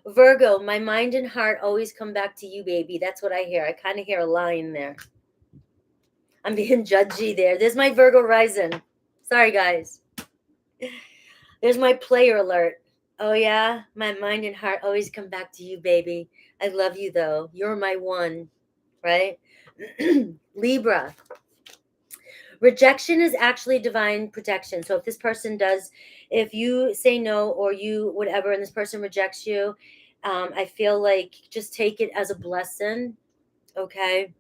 Virgo, my mind and heart always come back to you, baby. That's what I hear. I kind of hear a line there. I'm being judgy there. There's my Virgo rising. Sorry, guys. There's my player alert. Oh, yeah? My mind and heart always come back to you, baby. I love you, though. You're my one, right? Libra. Rejection is actually divine protection. So if this person does, if you say no or you whatever, and this person rejects you, I feel like just take it as a blessing, okay?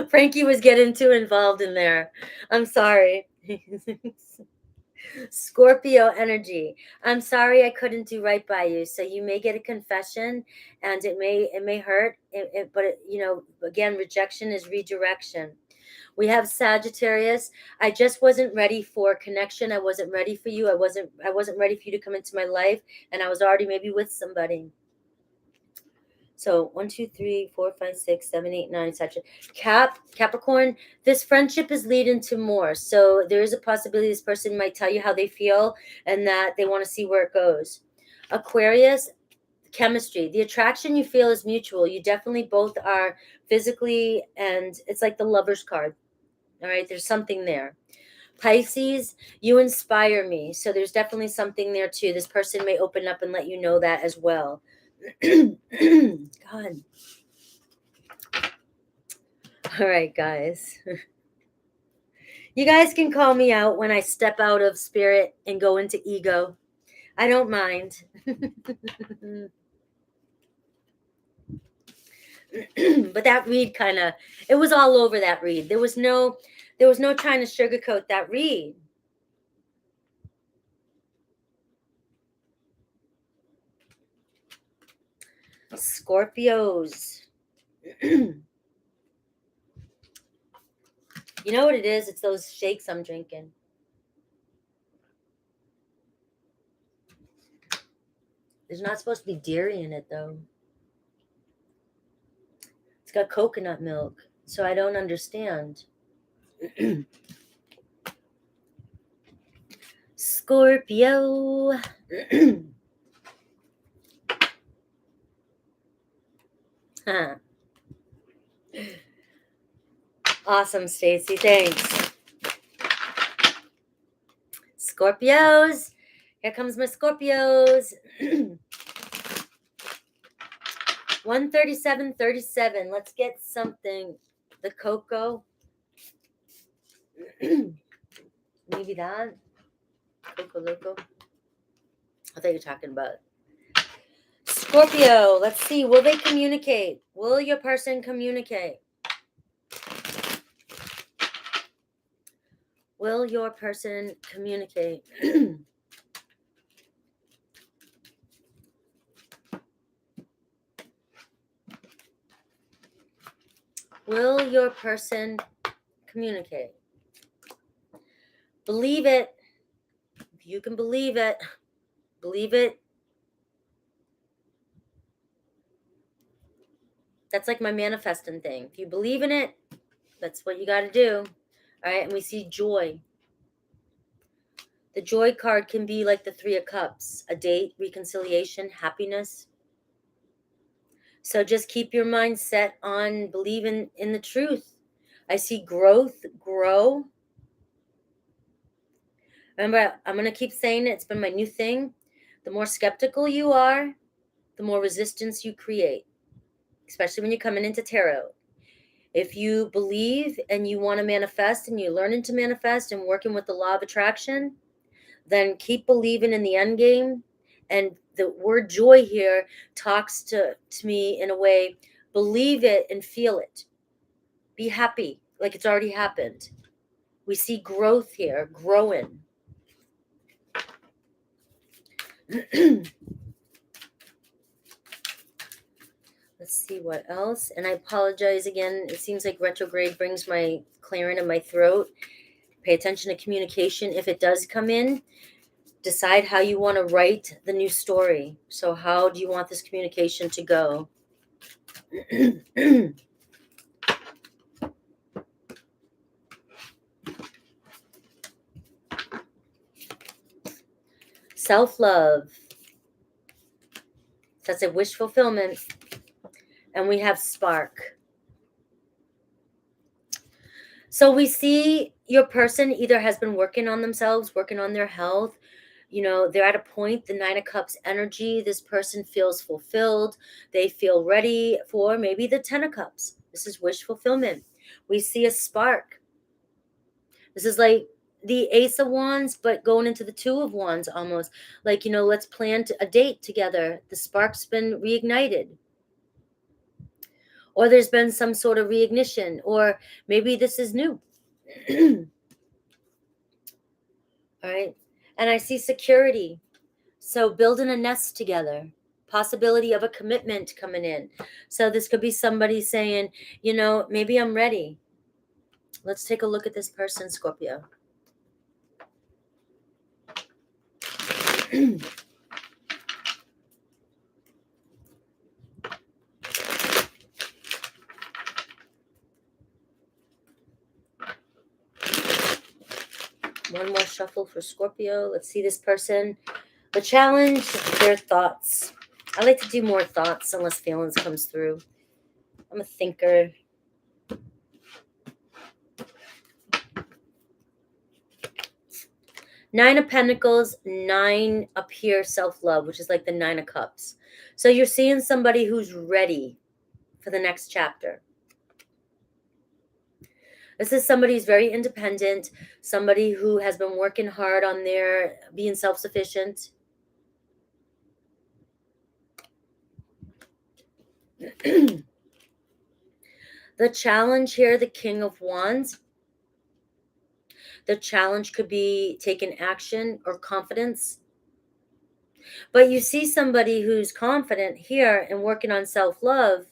Frankie was getting too involved in there. I'm sorry. Scorpio energy. I'm sorry I couldn't do right by you. So you may get a confession, and it may hurt. But again, rejection is redirection. We have Sagittarius. I just wasn't ready for connection. I wasn't ready for you. I wasn't ready for you to come into my life, and I was already maybe with somebody. So 1, 2, 3, 4, 5, 6, 7, 8, 9, Capricorn, this friendship is leading to more. So there is a possibility this person might tell you how they feel and that they want to see where it goes. Aquarius, chemistry. The attraction you feel is mutual. You definitely both are physically, and it's like the lover's card. All right, there's something there. Pisces, you inspire me. So there's definitely something there too. This person may open up and let you know that as well. God. All right, guys. You guys can call me out when I step out of spirit and go into ego. I don't mind. But that read it was all over that read. There was no trying to sugarcoat that read. Scorpios. You know what it is? It's those shakes I'm drinking. There's not supposed to be dairy in it, though. It's got coconut milk, so I don't understand. Scorpio. Huh. Awesome, Stacy. Thanks. Scorpios. Here comes my Scorpios. 137.37. Let's get something. The cocoa. Maybe that. Coco Loco. I thought you were talking about Scorpio. Let's see. Will they communicate? Will your person communicate? Will your person communicate? Will your person communicate? Believe it. If you can believe it, believe it. That's like my manifesting thing. If you believe in it, that's what you got to do. All right. And we see joy. The joy card can be like the 3 of Cups, a date, reconciliation, happiness. So just keep your mind set on believing in the truth. I see growth, grow. Remember, I'm going to keep saying it. It's been my new thing. The more skeptical you are, the more resistance you create, especially when you're coming into tarot. If you believe and you want to manifest and you're learning to manifest and working with the law of attraction, then keep believing in the end game. And the word joy here talks to me in a way, believe it and feel it. Be happy like it's already happened. We see growth here, growing. see what else. And I apologize again. It seems like retrograde brings my clearing in my throat. Pay attention to communication. If it does come in, decide how you want to write the new story. So how do you want this communication to go? Self-love. That's a wish fulfillment. And we have spark. So we see your person either has been working on themselves, working on their health. You know, they're at a point, the Nine of Cups energy. This person feels fulfilled. They feel ready for maybe the Ten of Cups. This is wish fulfillment. We see a spark. This is like the Ace of Wands, but going into the Two of Wands almost. Like, you know, let's plan a date together. The spark's been reignited. Or there's been some sort of reignition. Or maybe this is new. All right. And I see security. So building a nest together. Possibility of a commitment coming in. So this could be somebody saying, you know, maybe I'm ready. Let's take a look at this person, Scorpio. One more shuffle for Scorpio. Let's see this person. The challenge, their thoughts. I like to do more thoughts unless feelings comes through. I'm a thinker. Nine of Pentacles, 9 up here, self-love, which is like the Nine of Cups. So you're seeing somebody who's ready for the next chapter. This is somebody who's very independent, somebody who has been working hard on their being self-sufficient. The challenge here, the King of Wands. The challenge could be taking action or confidence. But you see somebody who's confident here and working on self-love.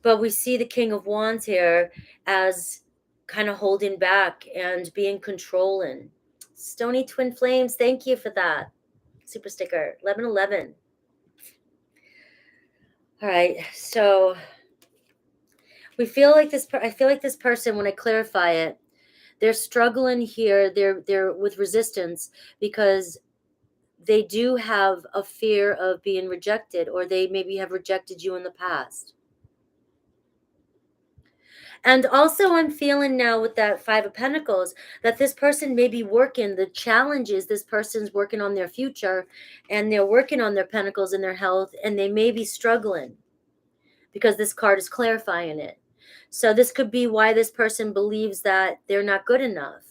But we see the King of Wands here as kind of holding back and being controlling. Stony Twin Flames, thank you for that. Super sticker, 1111. All right, so we feel like this. I feel like this person, when I clarify it, they're struggling here. They're with resistance because they do have a fear of being rejected, or they maybe have rejected you in the past. And also I'm feeling now with that Five of Pentacles that this person may be working. The challenge is this person's working on their future and they're working on their pentacles and their health, and they may be struggling because this card is clarifying it. So this could be why this person believes that they're not good enough.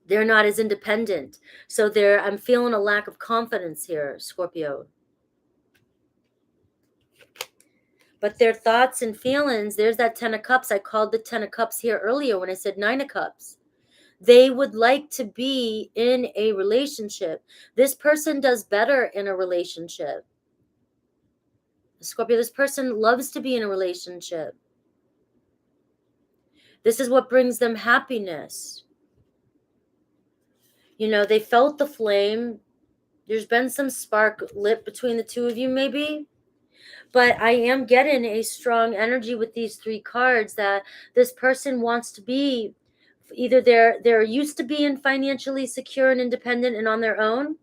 They're not as independent. So I'm feeling a lack of confidence here, Scorpio. But their thoughts and feelings, there's that Ten of Cups. I called the Ten of Cups here earlier when I said Nine of Cups. They would like to be in a relationship. This person does better in a relationship. Scorpio, this person loves to be in a relationship. This is what brings them happiness. You know, they felt the flame. There's been some spark lit between the two of you maybe. But I am getting a strong energy with these three cards that this person wants to be, either they're used to being financially secure and independent and on their own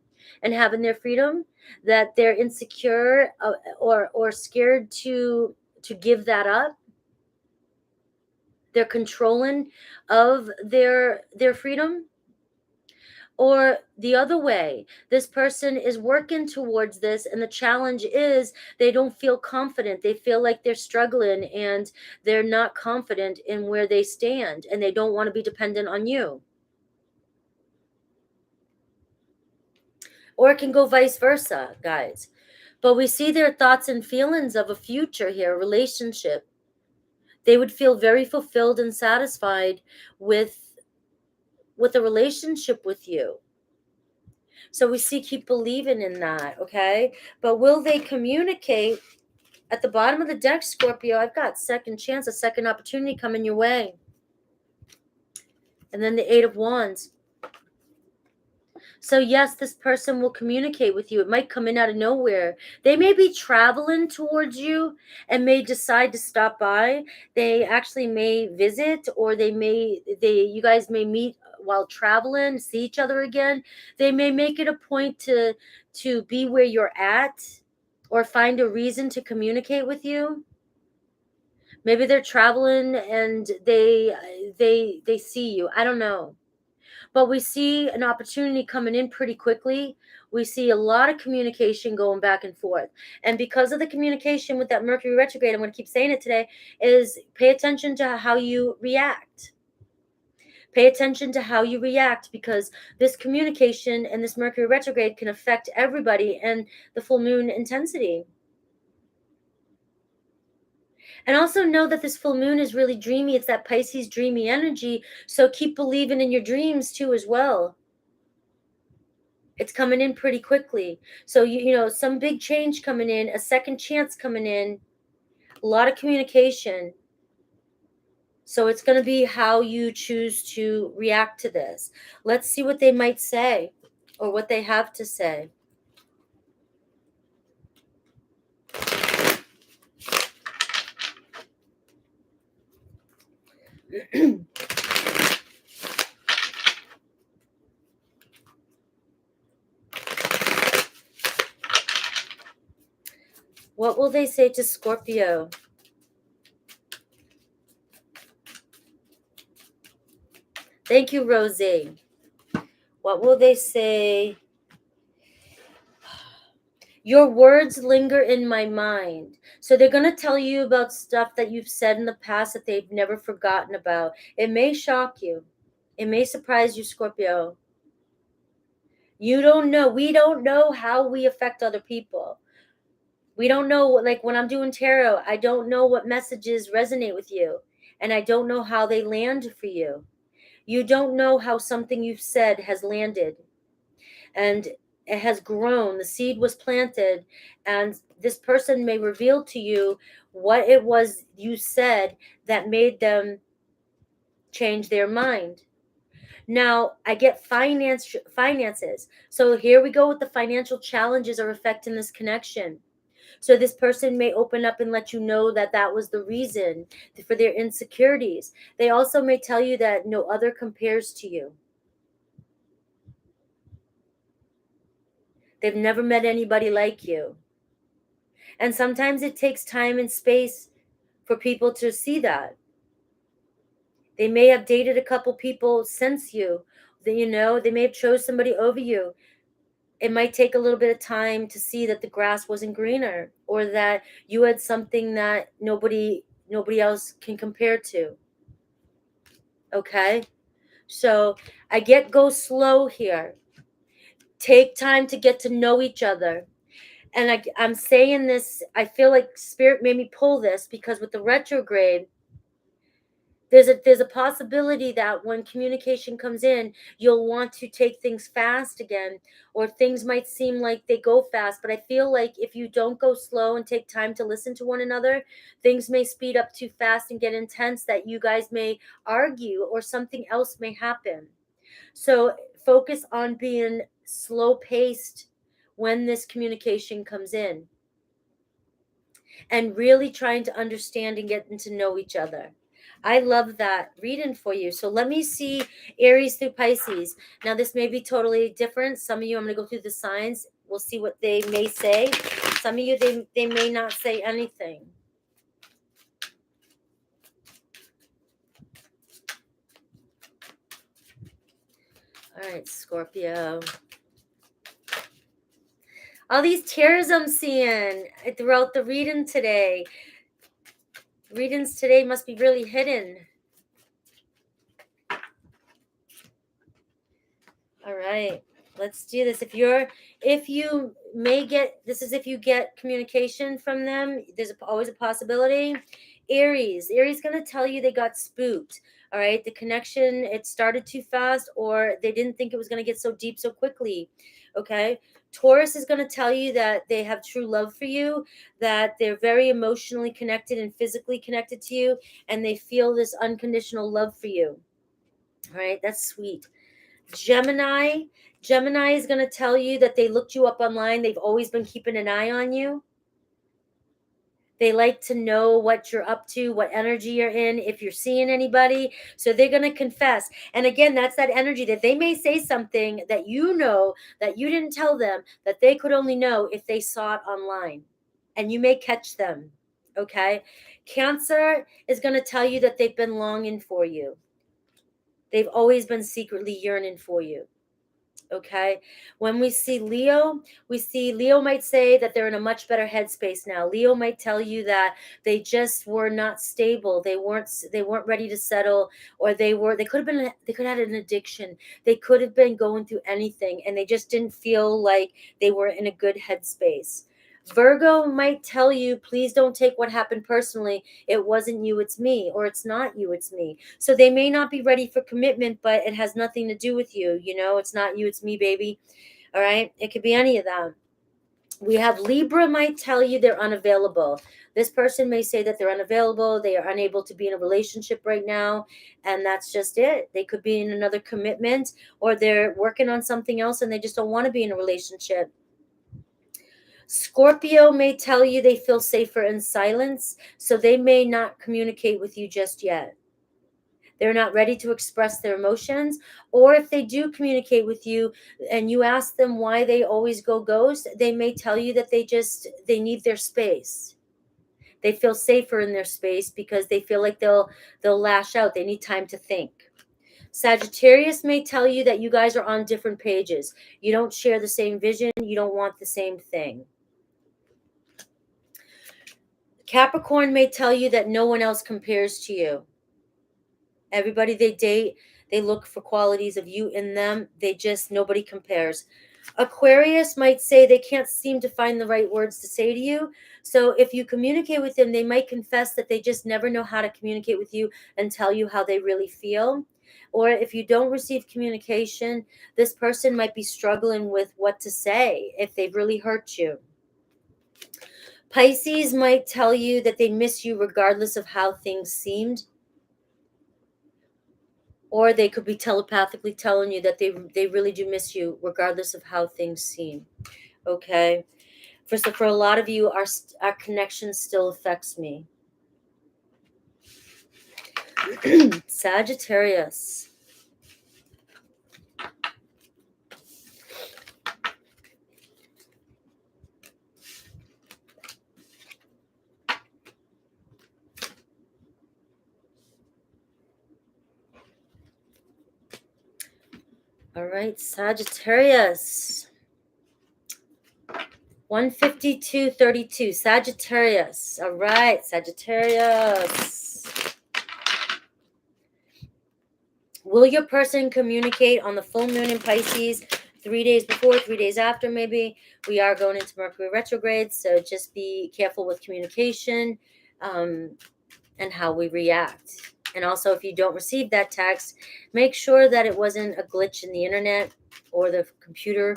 and having their freedom, that they're insecure or scared to give that up. They're controlling of their freedom. Or the other way, this person is working towards this, and the challenge is they don't feel confident. They feel like they're struggling and they're not confident in where they stand, and they don't want to be dependent on you. Or it can go vice versa, guys. But we see their thoughts and feelings of a future here, a relationship. They would feel very fulfilled and satisfied with a relationship with you. So we see keep believing in that, okay? But will they communicate? At the bottom of the deck, Scorpio, I've got second chance, a second opportunity coming your way. And then the Eight of Wands. So yes, this person will communicate with you. It might come in out of nowhere. They may be traveling towards you and may decide to stop by. They actually may visit, or you guys may meet while traveling, see each other again. They may make it a point to be where you're at, or find a reason to communicate with you. Maybe they're traveling and they see you. I don't know. But we see an opportunity coming in pretty quickly. We see a lot of communication going back and forth. And because of the communication with that Mercury retrograde, I'm going to keep saying it today, is pay attention to how you react. Pay attention to how you react, because this communication and this Mercury retrograde can affect everybody and the full moon intensity. And also know that this full moon is really dreamy. It's that Pisces dreamy energy. So keep believing in your dreams too as well. It's coming in pretty quickly. So, you know, some big change coming in, a second chance coming in, a lot of communication. So it's going to be how you choose to react to this. Let's see what they might say, or what they have to say. What will they say to Scorpio? Thank you, Rosie. What will they say? Your words linger in my mind. So they're going to tell you about stuff that you've said in the past that they've never forgotten about. It may shock you. It may surprise you, Scorpio. You don't know. We don't know how we affect other people. We don't know, like when I'm doing tarot, I don't know what messages resonate with you. And I don't know how they land for you. You don't know how something you've said has landed. And it has grown. The seed was planted. And this person may reveal to you what it was you said that made them change their mind. Now, I get finances. So here we go with the financial challenges are affecting this connection. So this person may open up and let you know that that was the reason for their insecurities. They also may tell you that no other compares to you. They've never met anybody like you. And sometimes it takes time and space for people to see that. They may have dated a couple people since you. You know, they may have chose somebody over you. It might take a little bit of time to see that the grass wasn't greener, or that you had something that nobody else can compare to. Okay? So I get go slow here. Take time to get to know each other. And I'm saying this, I feel like Spirit made me pull this because with the retrograde, there's a possibility that when communication comes in, you'll want to take things fast again, or things might seem like they go fast. But I feel like if you don't go slow and take time to listen to one another, things may speed up too fast and get intense, that you guys may argue or something else may happen. So focus on being slow paced when this communication comes in, and really trying to understand and getting to know each other. I love that reading for you. So let me see Aries through Pisces. Now this may be totally different. Some of you, I'm going to go through the signs. We'll see what they may say. Some of you, they may not say anything. All right, Scorpio. All these tears I'm seeing throughout the reading today. Readings today must be really hidden. All right, let's do this. If you may get, this is if you get communication from them, there's always a possibility. Aries going to tell you they got spooked All right. The connection, it started too fast, or they didn't think it was going to get so deep so quickly. Okay. Taurus is going to tell you that they have true love for you, that they're very emotionally connected and physically connected to you, and they feel this unconditional love for you. All right. That's sweet. Gemini. Gemini is going to tell you that they looked you up online. They've always been keeping an eye on you. They like to know what you're up to, what energy you're in, if you're seeing anybody. So they're going to confess. And again, that's that energy that they may say something that you know that you didn't tell them, that they could only know if they saw it online. And you may catch them. Okay. Cancer is going to tell you that they've been longing for you. They've always been secretly yearning for you. Okay. When we see Leo might say that they're in a much better headspace now. Leo might tell you that they just were not stable. They weren't ready to settle, or they could have had an addiction. They could have been going through anything, and they just didn't feel like they were in a good headspace. Virgo might tell you, please don't take what happened personally. It wasn't you, it's me, or it's not you, it's me. So they may not be ready for commitment, but it has nothing to do with you. It's not you, it's me, baby. All right. It could be any of that. We have Libra might tell you they're unavailable. This person may say that they're unavailable. They are unable to be in a relationship right now. And that's just it. They could be in another commitment, or they're working on something else and they just don't want to be in a relationship. Scorpio may tell you they feel safer in silence, so they may not communicate with you just yet. They're not ready to express their emotions, or if they do communicate with you and you ask them why they always go ghost, they may tell you that they need their space. They feel safer in their space because they feel like they'll lash out. They need time to think. Sagittarius may tell you that you guys are on different pages. You don't share the same vision. You don't want the same thing. Capricorn may tell you that no one else compares to you. Everybody they date, they look for qualities of you in them. Nobody compares. Aquarius might say they can't seem to find the right words to say to you. So if you communicate with them, they might confess that they just never know how to communicate with you and tell you how they really feel. Or if you don't receive communication, this person might be struggling with what to say if they've really hurt you. Pisces might tell you that they miss you regardless of how things seemed. Or they could be telepathically telling you that they really do miss you regardless of how things seem. Okay? For a lot of you, our connection still affects me. Sagittarius. All right, Sagittarius. 152.32. Sagittarius. All right, Sagittarius. Will your person communicate on the full moon in Pisces 3 days before, 3 days after maybe? We are going into Mercury retrograde, so just be careful with communication and how we react. And also, if you don't receive that text, make sure that it wasn't a glitch in the internet or the computer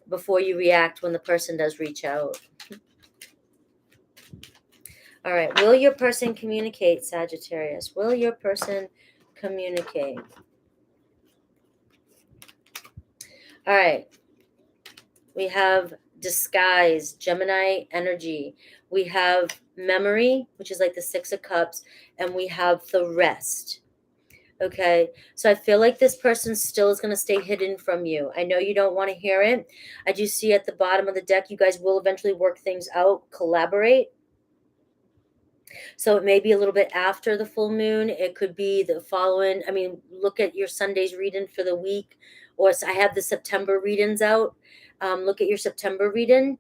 before you react when the person does reach out. All right. Will your person communicate, Sagittarius? Will your person communicate? All right. We have disguise, Gemini energy. We have memory, which is like the 6 of Cups, and we have the rest. Okay, so I feel like this person still is going to stay hidden from you. I know you don't want to hear it. I do see at the bottom of the deck, you guys will eventually work things out, collaborate. So it may be a little bit after the full moon. It could be the following. I mean, look at your Sunday's reading for the week. Or I have the September readings out. Look at your September reading.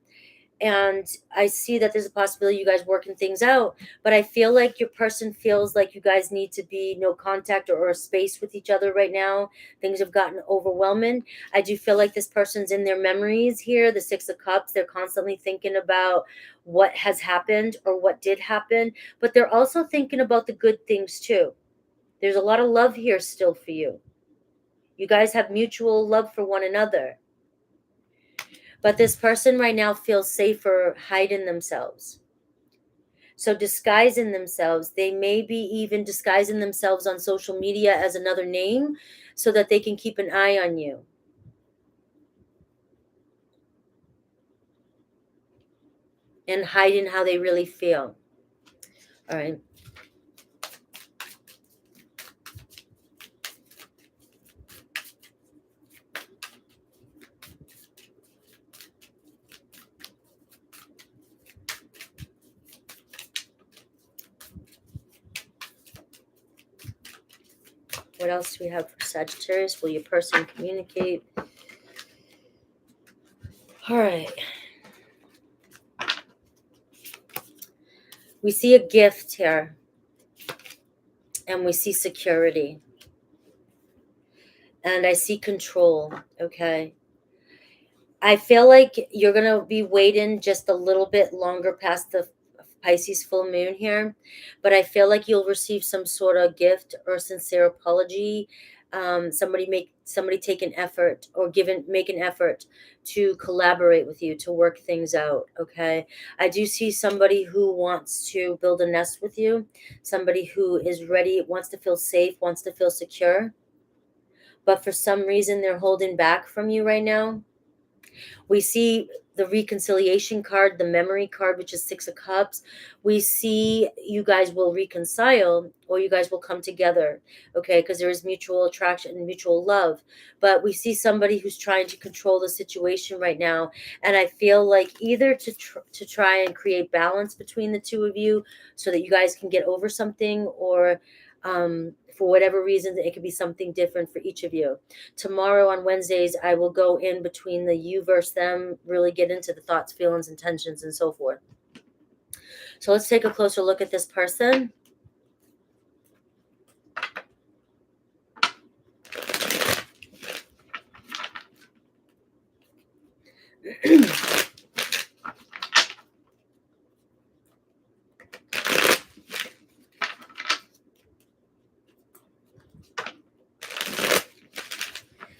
And I see that there's a possibility you guys working things out, but I feel like your person feels like you guys need to be no contact or a space with each other right now. Things have gotten overwhelming. I do feel like this person's in their memories here, the 6 of Cups. They're constantly thinking about what has happened or what did happen, but they're also thinking about the good things too. There's a lot of love here still for you. You guys have mutual love for one another. But this person right now feels safer hiding themselves. So disguising themselves, they may be even disguising themselves on social media as another name so that they can keep an eye on you. And hiding how they really feel. All right. What else do we have for Sagittarius? Will your person communicate? All right. We see a gift here. And we see security. And I see control. Okay. I feel like you're going to be waiting just a little bit longer past the Pisces full moon here, but I feel like you'll receive some sort of gift or sincere apology. Somebody take an effort or make an effort to collaborate with you to work things out. Okay. I do see somebody who wants to build a nest with you, somebody who is ready, wants to feel safe, wants to feel secure, but for some reason they're holding back from you right now. We see the reconciliation card, the memory card, which is 6 of Cups. We see you guys will reconcile or you guys will come together, okay, because there is mutual attraction and mutual love. But we see somebody who's trying to control the situation right now. And I feel like either to try and create balance between the two of you so that you guys can get over something, or for whatever reason, it could be something different for each of you. Tomorrow on Wednesdays, I will go in between the you versus them, really get into the thoughts, feelings, intentions, and so forth. So let's take a closer look at this person.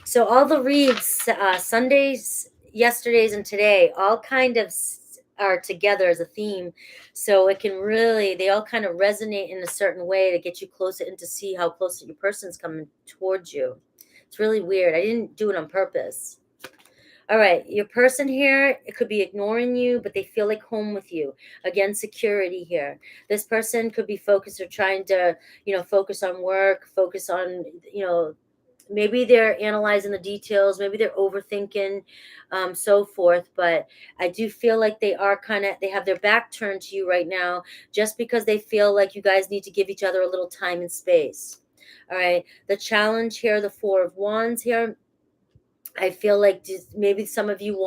So all the reads, Sundays, yesterdays, and today, all kind of are together as a theme. So it can really, they all kind of resonate in a certain way to get you closer and to see how close your person's coming towards you. It's really weird. I didn't do it on purpose. All right, your person here, it could be ignoring you, but they feel like home with you. Again, security here. This person could be focused or trying to, focus on work, focus on, maybe they're analyzing the details, maybe they're overthinking, so forth. But I do feel like they have their back turned to you right now, just because they feel like you guys need to give each other a little time and space. All right, the challenge here, the 4 of Wands here, I feel like maybe some of you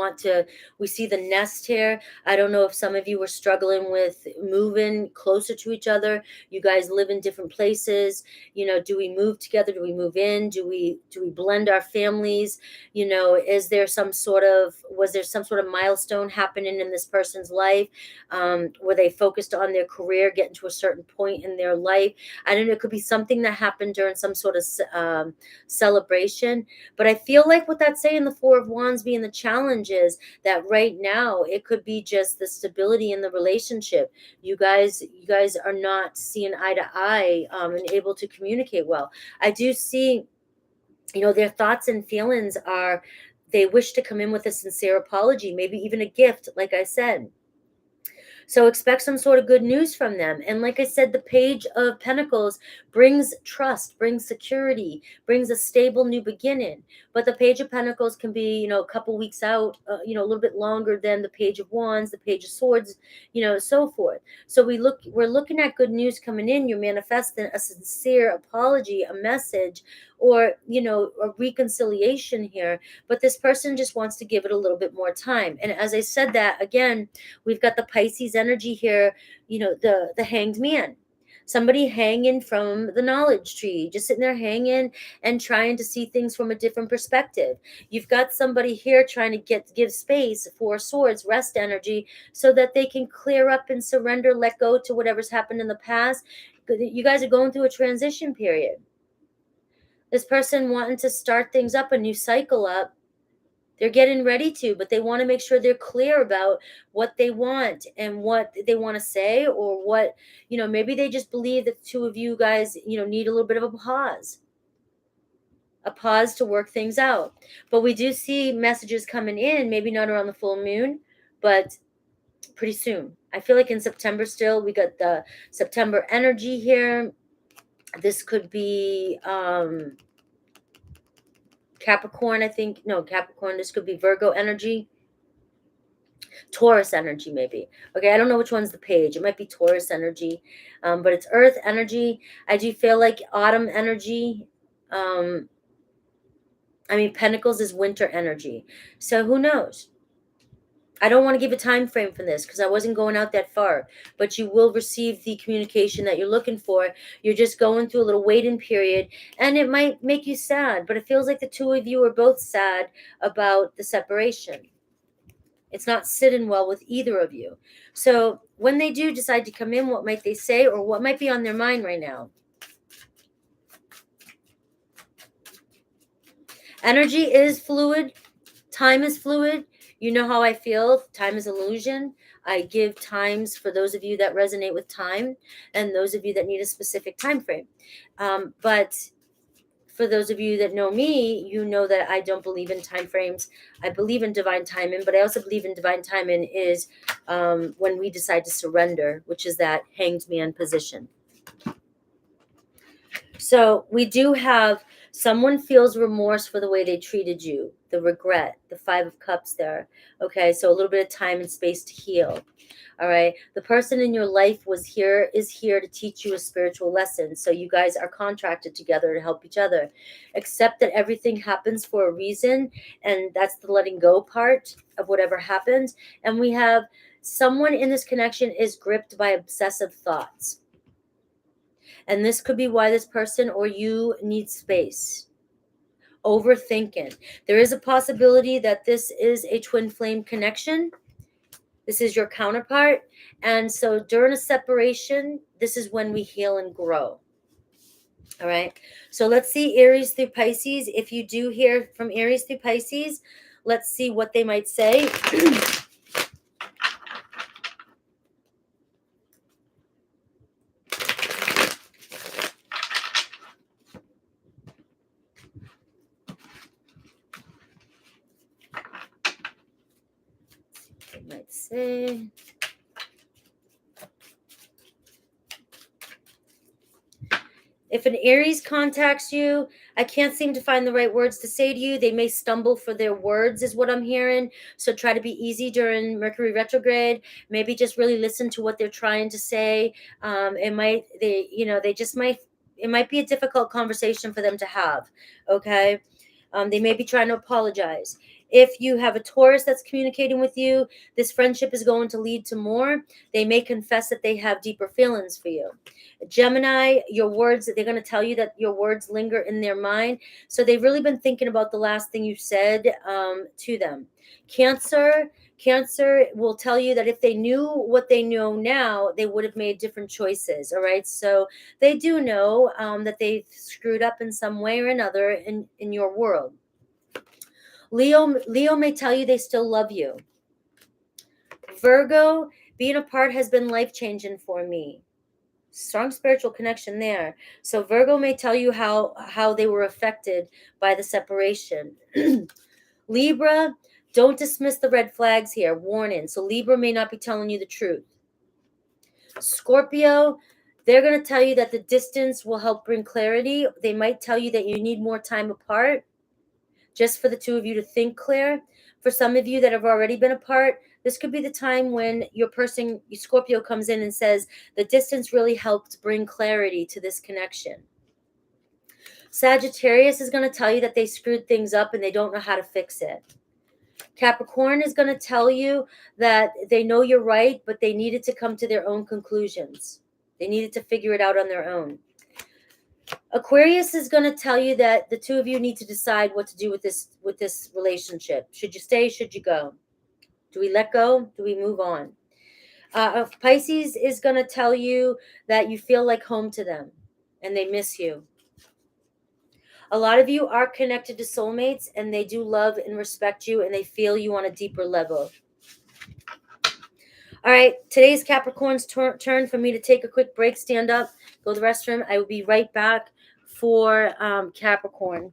we see the nest here. I don't know if some of you were struggling with moving closer to each other. You guys live in different places. Do we move together? Do we move in? Do we blend our families? Was there some sort of milestone happening in this person's life? Were they focused on their career, getting to a certain point in their life? I don't know. It could be something that happened during some sort of celebration. But I feel like what that's saying, the 4 of Wands being the challenge, is that right now it could be just the stability in the relationship. You guys are not seeing eye to eye, and able to communicate well. I do see, their thoughts and feelings are, they wish to come in with a sincere apology, maybe even a gift, like I said. So expect some sort of good news from them. And like I said, the Page of Pentacles brings trust, brings security, brings a stable new beginning. But the Page of Pentacles can be, a couple weeks out, a little bit longer than the Page of Wands, the Page of Swords, so forth. So we're looking at good news coming in. You're manifesting a sincere apology, a message, or, a reconciliation here. But this person just wants to give it a little bit more time. And as I said that, again, we've got the Pisces energy here, the Hanged Man. Somebody hanging from the knowledge tree, just sitting there hanging and trying to see things from a different perspective. You've got somebody here trying to give space for Swords, rest energy, so that they can clear up and surrender, let go to whatever's happened in the past, You guys are going through a transition period. This person wanting to start things up, a new cycle up. They're getting ready to, but they want to make sure they're clear about what they want and what they want to say, or what, maybe they just believe that the two of you guys, need a little bit of a pause to work things out. But we do see messages coming in, maybe not around the full moon, but pretty soon. I feel like in September still, we got the September energy here. This could be Capricorn, I think. No, Capricorn. This could be Virgo energy. Taurus energy, maybe. Okay, I don't know which one's the page. It might be Taurus energy, but it's Earth energy. I do feel like autumn energy. Pentacles is winter energy. So who knows? I don't want to give a time frame for this because I wasn't going out that far, but you will receive the communication that you're looking for. You're just going through a little waiting period, and it might make you sad, but it feels like the two of you are both sad about the separation. It's not sitting well with either of you. So when they do decide to come in, what might they say, or what might be on their mind right now? Energy is fluid. Time is fluid. You know how I feel. Time is illusion. I give times for those of you that resonate with time and those of you that need a specific time frame. But for those of you that know me, you know that I don't believe in time frames. I believe in divine timing, but I also believe in divine timing is when we decide to surrender, which is that hanged man position. So we do have someone feels remorse for the way they treated you, the regret, the 5 of Cups there. Okay, so a little bit of time and space to heal. All right, the person in your life is here to teach you a spiritual lesson. So you guys are contracted together to help each other. Accept that everything happens for a reason, and that's the letting go part of whatever happens. And we have someone in this connection is gripped by obsessive thoughts. And this could be why this person or you need space. Overthinking. There is a possibility that this is a twin flame connection. This is your counterpart. And so during a separation, this is when we heal and grow. All right. So let's see Aries through Pisces. If you do hear from Aries through Pisces, let's see what they might say. Might say. If an Aries contacts you, I can't seem to find the right words to say to you. They may stumble for their words is what I'm hearing. So try to be easy during Mercury retrograde. Maybe just really listen to what they're trying to say. It might be a difficult conversation for them to have. Okay. They may be trying to apologize. If you have a Taurus that's communicating with you, this friendship is going to lead to more. They may confess that they have deeper feelings for you. Gemini, your words, they're going to tell you that your words linger in their mind. So they've really been thinking about the last thing you said to them. Cancer will tell you that if they knew what they know now, they would have made different choices. All right. So they do know that they've screwed up in some way or another in your world. Leo may tell you they still love you. Virgo, being apart has been life-changing for me. Strong spiritual connection there. So Virgo may tell you how they were affected by the separation. Libra, don't dismiss the red flags here. Warning. So Libra may not be telling you the truth. Scorpio, they're going to tell you that the distance will help bring clarity. They might tell you that you need more time apart, just for the two of you to think clear. For some of you that have already been apart, this could be the time when your Scorpio, comes in and says, the distance really helped bring clarity to this connection. Sagittarius is going to tell you that they screwed things up and they don't know how to fix it. Capricorn is going to tell you that they know you're right, but they needed to come to their own conclusions. They needed to figure it out on their own. Aquarius is going to tell you that the two of you need to decide what to do with this relationship. Should you stay? Should you go? Do we let go? Do we move on? Pisces is going to tell you that you feel like home to them and they miss you. A lot of you are connected to soulmates and they do love and respect you and they feel you on a deeper level. All right, today's Capricorn's turn for me to take a quick break, stand up, go to the restroom. I will be right back for Capricorn.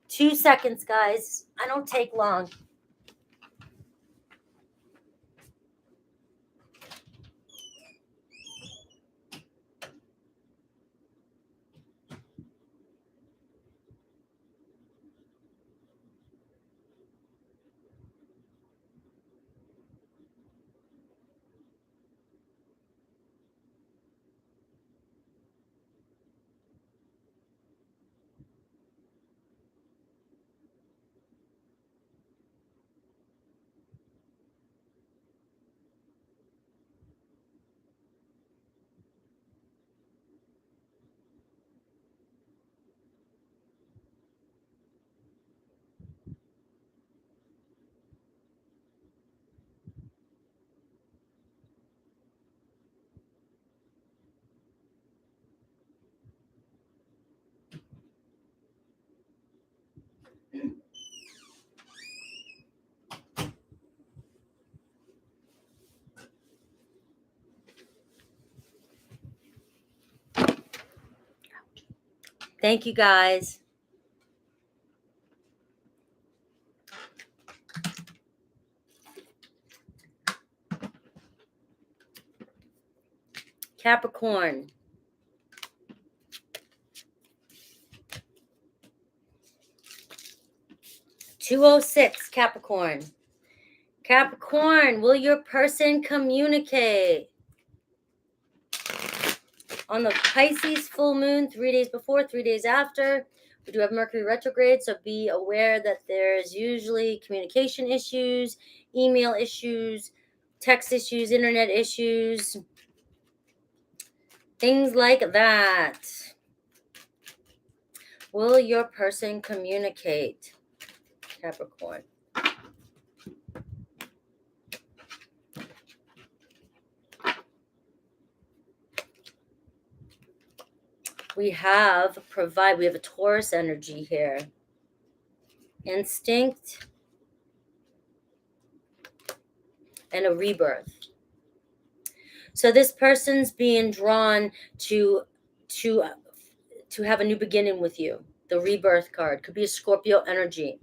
2 seconds, guys. I don't take long. Thank you, guys. Capricorn. $206, Capricorn. Capricorn, will your person communicate? On the Pisces full moon, 3 days before, 3 days after, we do have Mercury retrograde, so be aware that there's usually communication issues, email issues, text issues, internet issues, things like that. Will your person communicate, Capricorn? We have a Taurus energy here. Instinct and a rebirth. So this person's being drawn to have a new beginning with you. The rebirth card could be a Scorpio energy.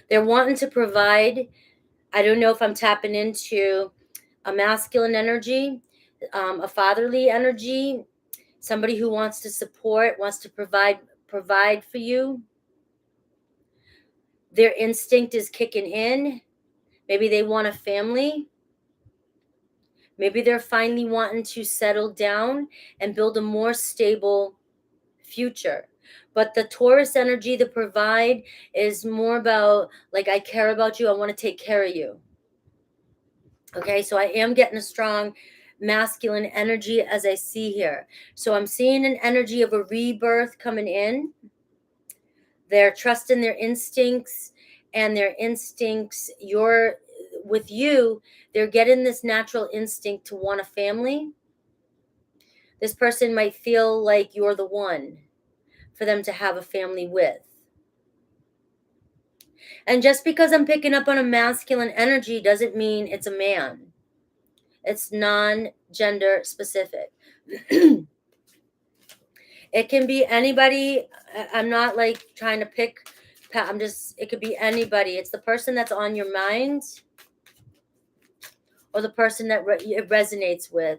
They're wanting to provide. I don't know if I'm tapping into a masculine energy, a fatherly energy, somebody who wants to support, wants to provide for you. Their instinct is kicking in. Maybe they want a family. Maybe they're finally wanting to settle down and build a more stable future. But the Taurus energy, the provide, is more about, like, I care about you. I want to take care of you. Okay, so I am getting a strong masculine energy as I see here. So I'm seeing an energy of a rebirth coming in. They're trusting their instincts, and their instincts, with you, they're getting this natural instinct to want a family. This person might feel like you're the one for them to have a family with. And just because I'm picking up on a masculine energy doesn't mean it's a man. It's non-gender specific. It can be anybody. I'm not like trying to pick. It could be anybody. It's the person that's on your mind or the person that it resonates with.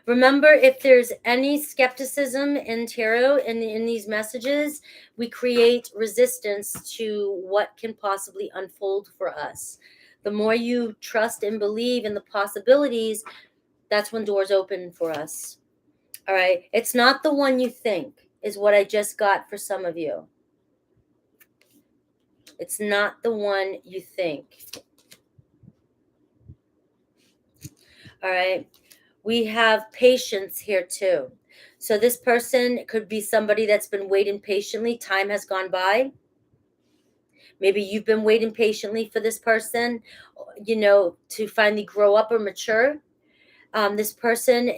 Remember, if there's any skepticism in tarot, in these messages, we create resistance to what can possibly unfold for us. The more you trust and believe in the possibilities, that's when doors open for us. All right. It's not the one you think, is what I just got for some of you. It's not the one you think. All right. We have patience here too. So this person could be somebody that's been waiting patiently. Time has gone by. Maybe you've been waiting patiently for this person, to finally grow up or mature. This person,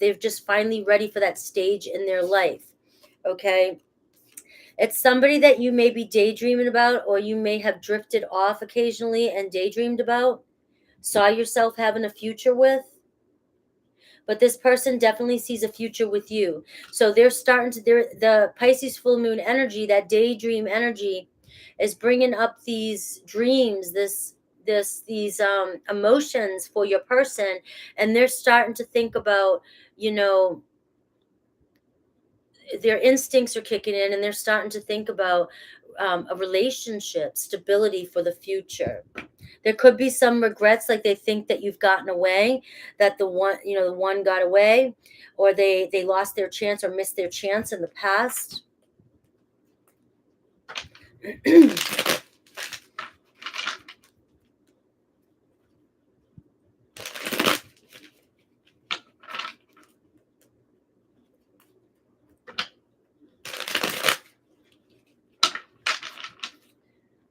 they're just finally ready for that stage in their life. Okay. It's somebody that you may be daydreaming about, or you may have drifted off occasionally and daydreamed about, saw yourself having a future with. But this person definitely sees a future with you. So they're starting to, the Pisces full moon energy, that daydream energy, is bringing up these dreams, these emotions for your person, and they're starting to think about, their instincts are kicking in, and they're starting to think about a relationship, stability for the future. There could be some regrets, like they think that you've gotten away, that the one got away, or they lost their chance or missed their chance in the past.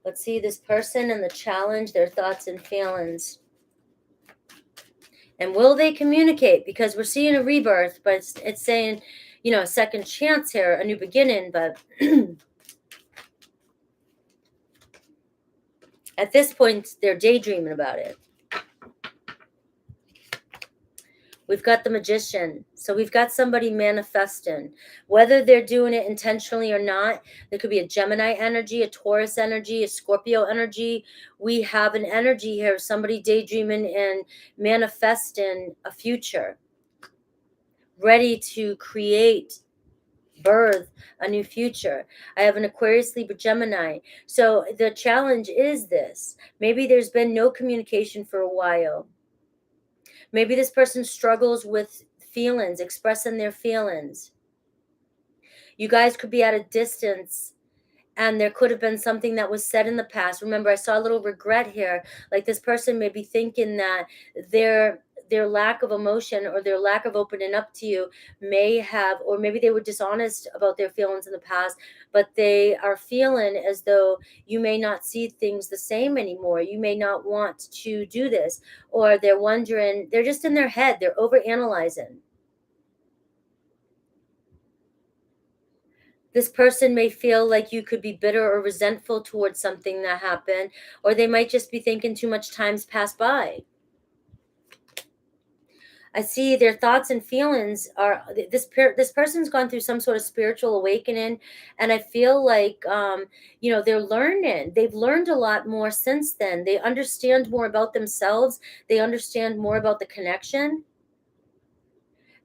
Let's see this person and the challenge, their thoughts and feelings. And will they communicate? Because we're seeing a rebirth, but it's saying, a second chance here, a new beginning. But at this point, they're daydreaming about it. We've got the Magician. So we've got somebody manifesting. Whether they're doing it intentionally or not, there could be a Gemini energy, a Taurus energy, a Scorpio energy. We have an energy here of somebody daydreaming and manifesting a future, ready to create, birth a new future. I have an Aquarius, Libra, Gemini. So the challenge is this. Maybe there's been no communication for a while. Maybe this person struggles with feelings, expressing their feelings. You guys could be at a distance, and there could have been something that was said in the past. Remember, I saw a little regret here. Like this person may be thinking that their lack of emotion or their lack of opening up to you may have, or maybe they were dishonest about their feelings in the past, but they are feeling as though you may not see things the same anymore. You may not want to do this, or they're wondering, they're just in their head, they're overanalyzing. This person may feel like you could be bitter or resentful towards something that happened, or they might just be thinking too much time's passed by. I see their thoughts and feelings are this person's gone through some sort of spiritual awakening, and I feel like they're learning. They've learned a lot more since then. They understand more about themselves. They understand more about the connection,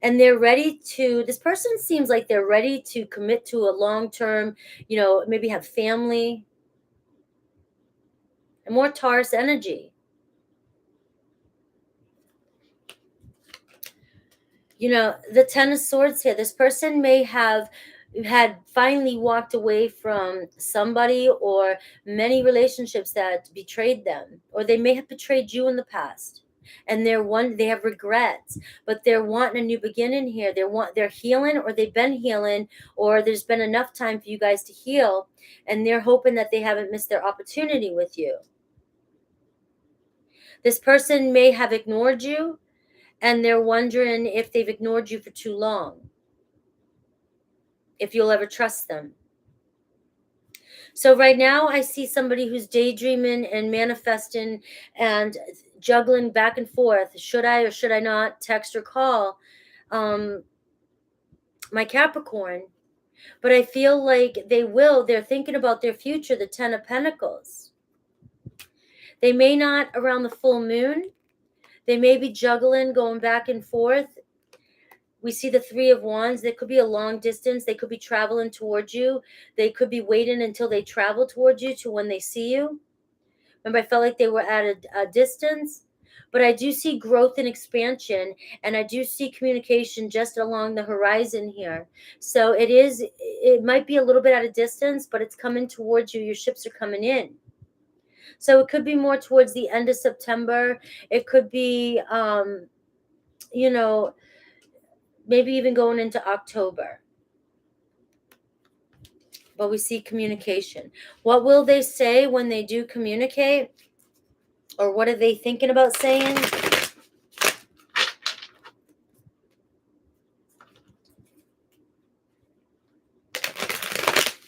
and they're ready to. This person seems like they're ready to commit to a long-term, maybe have family, and more Taurus energy. The Ten of Swords here, this person may have had finally walked away from somebody or many relationships that betrayed them, or they may have betrayed you in the past, and they have regrets, but they're wanting a new beginning here. They're healing, or they've been healing, or there's been enough time for you guys to heal, and they're hoping that they haven't missed their opportunity with you. This person may have ignored you, and they're wondering if they've ignored you for too long, if you'll ever trust them. So right now I see somebody who's daydreaming and manifesting and juggling back and forth. Should I or should I not text or call my Capricorn? But I feel like they're thinking about their future, the Ten of Pentacles. They may not around the full moon. They may be juggling, going back and forth. We see the Three of Wands. There could be a long distance. They could be traveling towards you. They could be waiting until they travel towards you to when they see you. Remember, I felt like they were at a distance. But I do see growth and expansion, and I do see communication just along the horizon here. So it might be a little bit at a distance, but it's coming towards you. Your ships are coming in. So it could be more towards the end of September. It could be, maybe even going into October. But we see communication. What will they say when they do communicate? Or what are they thinking about saying?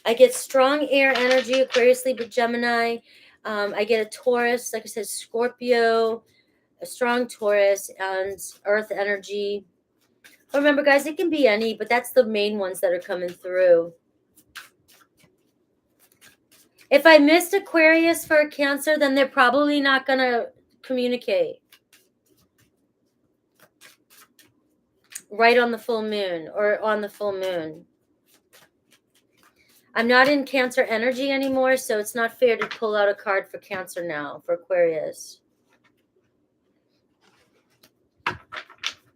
I get strong air energy, Aquarius, Libra, Gemini. I get a Taurus, like I said, Scorpio, a strong Taurus, and Earth energy. Remember, guys, it can be any, but that's the main ones that are coming through. If I missed Aquarius for a Cancer, then they're probably not going to communicate right on the full moon or on the full moon. I'm not in Cancer energy anymore, so it's not fair to pull out a card for Cancer now, for Aquarius.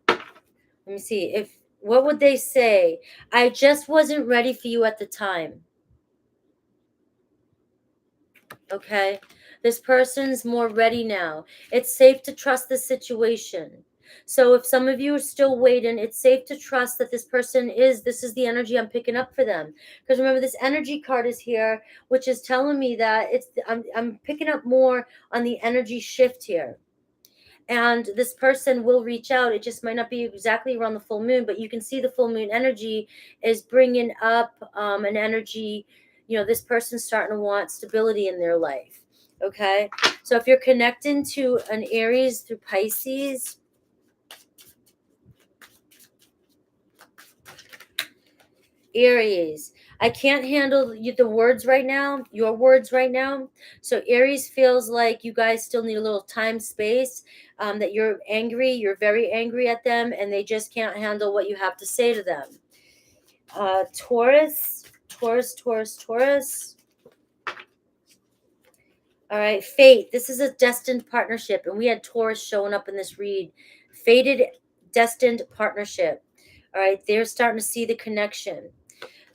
Let me see. What would they say? I just wasn't ready for you at the time. Okay? This person's more ready now. It's safe to trust the situation. So if some of you are still waiting, it's safe to trust that this person this is the energy I'm picking up for them. Because remember, this energy card is here, which is telling me that I'm picking up more on the energy shift here. And this person will reach out. It just might not be exactly around the full moon, but you can see the full moon energy is bringing up an energy. This person's starting to want stability in their life. Okay, so if you're connecting to an Aries through Pisces, Aries, I can't handle the words right now, your words right now. So Aries feels like you guys still need a little time, space, that you're angry, you're very angry at them, and they just can't handle what you have to say to them. Taurus. All right, fate. This is a destined partnership, and we had Taurus showing up in this read. Fated, destined partnership. All right, they're starting to see the connection.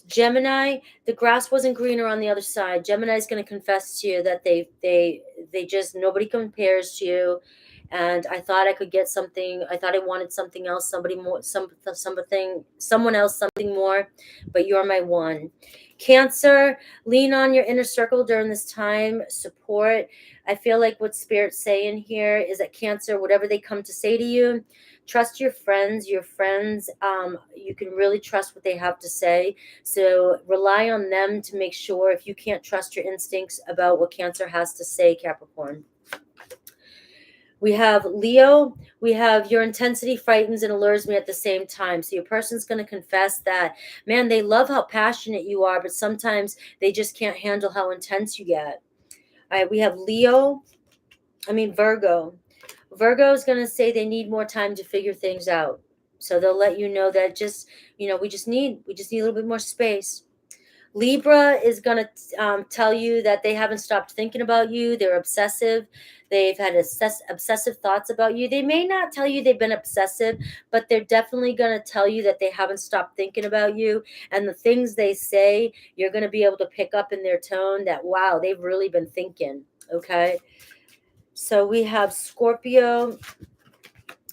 Gemini, the grass wasn't greener on the other side. Gemini is going to confess to you that they just, nobody compares to you. And I thought I could get something. I thought I wanted something else, somebody more, someone else, something more. But you're my one. Cancer, lean on your inner circle during this time. Support. I feel like what Spirit's saying here is that Cancer, whatever they come to say to you, trust your friends. You can really trust what they have to say. So rely on them to make sure, if you can't trust your instincts about what Cancer has to say, Capricorn. We have Leo. We have your intensity frightens and allures me at the same time. So your person's going to confess that, man, they love how passionate you are, but sometimes they just can't handle how intense you get. All right, we have Virgo. Virgo is going to say they need more time to figure things out. So they'll let you know that we just need a little bit more space. Libra is going to tell you that they haven't stopped thinking about you. They're obsessive. They've had obsessive thoughts about you. They may not tell you they've been obsessive, but they're definitely going to tell you that they haven't stopped thinking about you. And the things they say, you're going to be able to pick up in their tone that, wow, they've really been thinking. Okay. So we have Scorpio.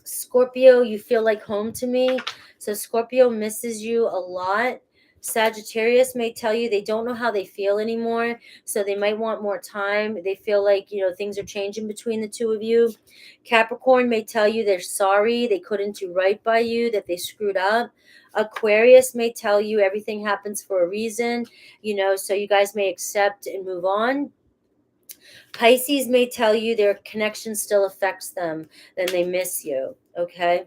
Scorpio, you feel like home to me. So Scorpio misses you a lot. Sagittarius may tell you they don't know how they feel anymore, so they might want more time. They feel like, things are changing between the two of you. Capricorn may tell you they're sorry, they couldn't do right by you, that they screwed up. Aquarius may tell you everything happens for a reason, so you guys may accept and move on. Pisces may tell you their connection still affects them, then they miss you, okay?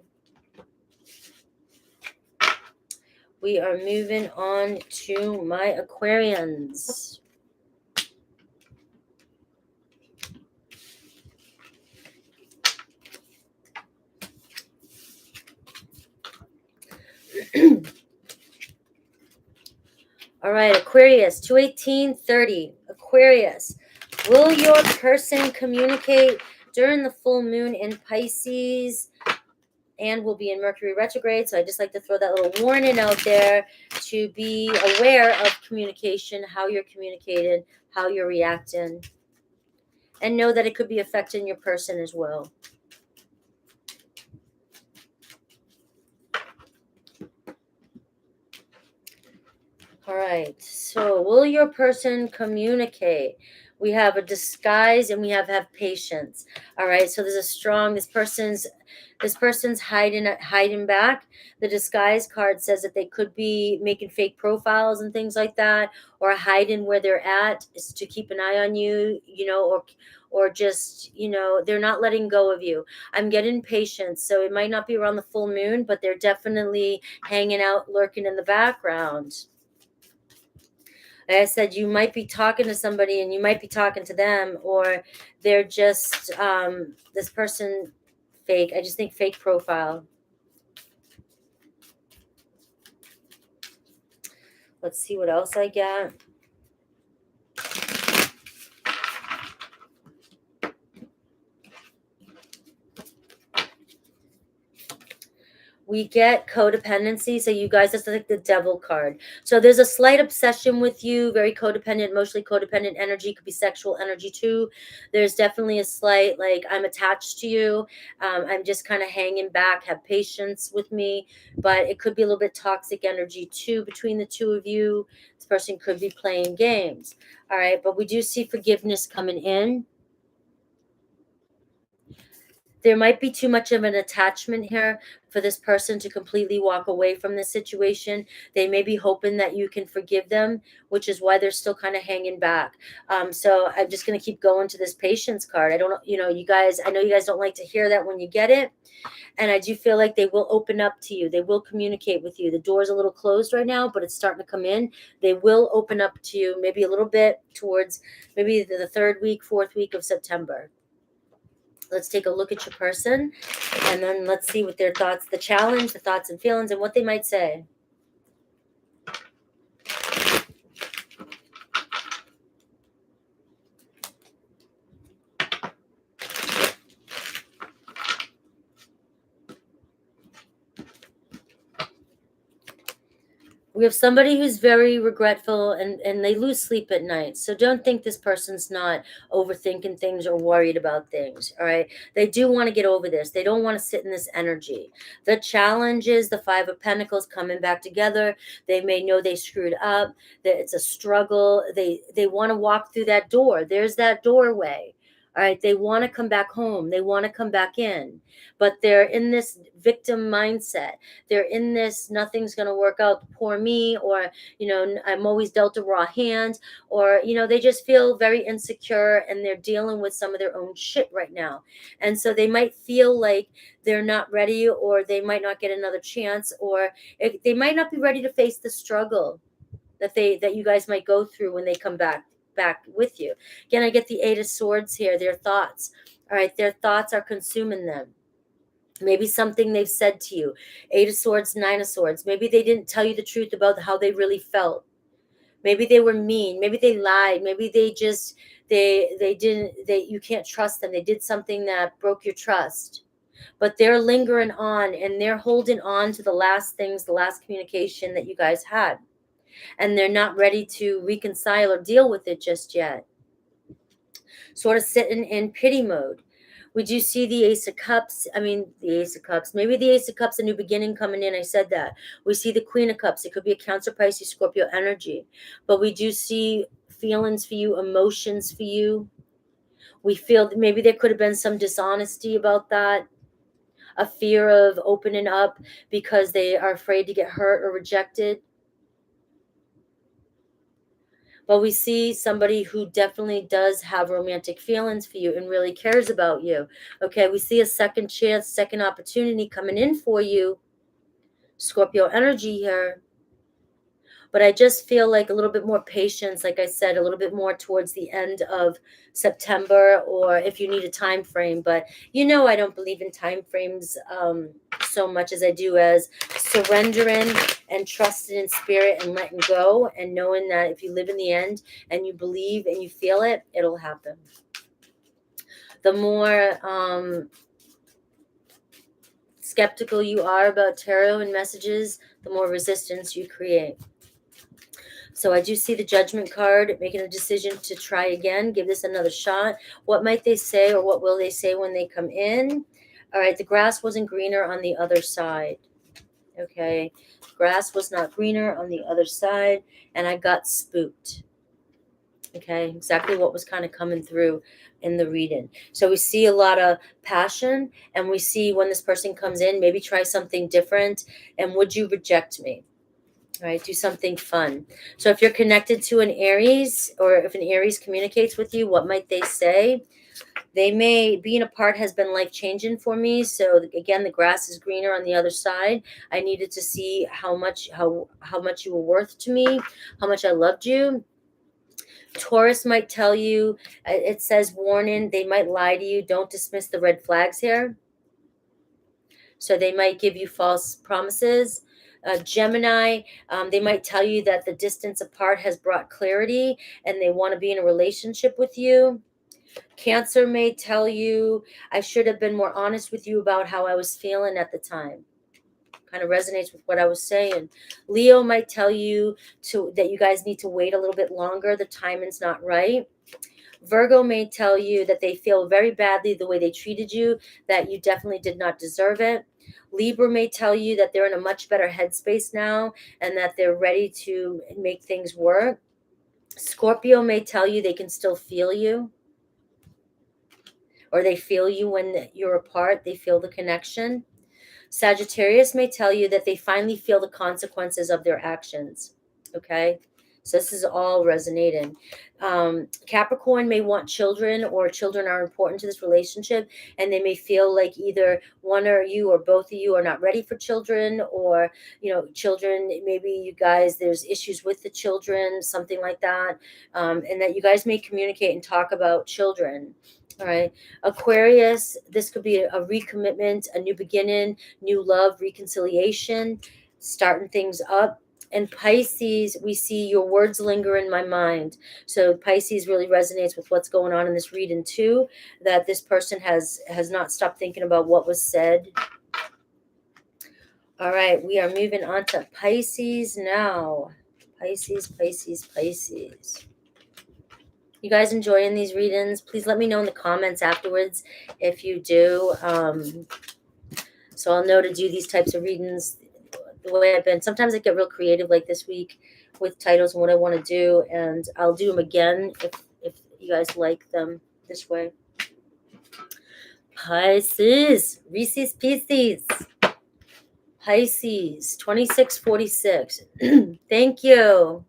We are moving on to my Aquarians. All right, Aquarius, 2/18/30. Aquarius, will your person communicate during the full moon in Pisces? And will be in Mercury retrograde. So I just like to throw that little warning out there to be aware of communication, how you're communicating, how you're reacting, and know that it could be affecting your person as well. All right. So, will your person communicate? We have a disguise and we have patience. All right. So there's a strong this person's hiding back. The disguise card says that they could be making fake profiles and things like that, or hiding where they're at is to keep an eye on you, or just, they're not letting go of you. I'm getting patience. So it might not be around the full moon, but they're definitely hanging out, lurking in the background. Like I said, you might be talking to somebody and you might be talking to them, or they're just this person fake. I just think fake profile. Let's see what else I get. We get codependency. So you guys, that's like the devil card. So there's a slight obsession with you, very codependent, emotionally codependent energy, could be sexual energy too. There's definitely a slight, like, I'm attached to you. I'm just kind of hanging back, have patience with me. But it could be a little bit toxic energy too between the two of you. This person could be playing games. All right. But we do see forgiveness coming in. There might be too much of an attachment here for this person to completely walk away from the situation. They may be hoping that you can forgive them, which is why they're still kind of hanging back. So I'm just going to keep going to this patience card. I don't know, you guys, I know you guys don't like to hear that when you get it. And I do feel like they will open up to you. They will communicate with you. The door's a little closed right now, but it's starting to come in. They will open up to you maybe a little bit towards maybe the third week, fourth week of September. Let's take a look at your person, and then let's see what their thoughts, the challenge, the thoughts and feelings, and what they might say. We have somebody who's very regretful, and they lose sleep at night. So don't think this person's not overthinking things or worried about things. All right. They do want to get over this. They don't want to sit in this energy. The challenge is the Five of Pentacles coming back together. They may know they screwed up, that it's a struggle. They want to walk through that door. There's that doorway. All right. They want to come back home. They want to come back in, but they're in this victim mindset. They're in this, nothing's going to work out, poor me, or I'm always dealt a raw hand, or they just feel very insecure, and they're dealing with some of their own shit right now. And so they might feel like they're not ready, or they might not get another chance, or they might not be ready to face the struggle that you guys might go through when they come back with you. Again, I get the Eight of Swords here, their thoughts. All right, their thoughts are consuming them. Maybe something they've said to you. Eight of Swords, Nine of Swords. Maybe they didn't tell you the truth about how they really felt. Maybe they were mean. Maybe they lied. Maybe they just, you can't trust them. They did something that broke your trust. But they're lingering on, and they're holding on to the last things, the last communication that you guys had. And they're not ready to reconcile or deal with it just yet. Sort of sitting in pity mode. We do see the Ace of Cups. The Ace of Cups. Maybe the Ace of Cups, a new beginning coming in. I said that. We see the Queen of Cups. It could be a Cancer, Pisces, Scorpio energy. But we do see feelings for you, emotions for you. We feel that maybe there could have been some dishonesty about that. A fear of opening up because they are afraid to get hurt or rejected. But we see somebody who definitely does have romantic feelings for you and really cares about you. Okay, we see a second chance, second opportunity coming in for you. Scorpio energy here. But I just feel like a little bit more patience, like I said, a little bit more towards the end of September, or if you need a time frame. But I don't believe in time frames so much as I do as surrendering and trusting in spirit and letting go, and knowing that if you live in the end and you believe and you feel it, it'll happen. The more skeptical you are about tarot and messages, the more resistance you create. So I do see the Judgment card, making a decision to try again, give this another shot. What might they say, or what will they say when they come in? All right, the grass wasn't greener on the other side. Okay, grass was not greener on the other side, and I got spooked. Okay, exactly what was kind of coming through in the reading. So we see a lot of passion, and we see when this person comes in, maybe try something different. And would you reject me? All right, do something fun. So if you're connected to an Aries, or if an Aries communicates with you, what might they say? They may, being apart has been life changing for me. So again, the grass is greener on the other side. I needed to see how much you were worth to me, how much I loved you. Taurus might tell you, it says warning, they might lie to you. Don't dismiss the red flags here. So they might give you false promises. Gemini, they might tell you that the distance apart has brought clarity and they want to be in a relationship with you. Cancer may tell you, I should have been more honest with you about how I was feeling at the time. Kind of resonates with what I was saying. Leo might tell you that you guys need to wait a little bit longer. The timing's not right. Virgo may tell you that they feel very badly the way they treated you, that you definitely did not deserve it. Libra may tell you that they're in a much better headspace now and that they're ready to make things work. Scorpio may tell you they can still feel you, or they feel you when you're apart. They feel the connection. Sagittarius may tell you that they finally feel the consequences of their actions. Okay. So this is all resonating. Capricorn may want children, or children are important to this relationship, and they may feel like either one or you or both of you are not ready for children, or children, maybe you guys, there's issues with the children, something like that, and that you guys may communicate and talk about children. All right. Aquarius, this could be a recommitment, a new beginning, new love, reconciliation, starting things up. And Pisces, we see your words linger in my mind. So Pisces really resonates with what's going on in this reading too, that this person has not stopped thinking about what was said. All right, we are moving on to Pisces now. Pisces, Pisces, Pisces. You guys enjoying these readings? Please let me know in the comments afterwards if you do. So I'll know to do these types of readings the way I've been. Sometimes I get real creative, like this week, with titles and what I want to do, and I'll do them again if you guys like them this way. Pisces, Reese's Pieces. Pisces, 2646. Thank you.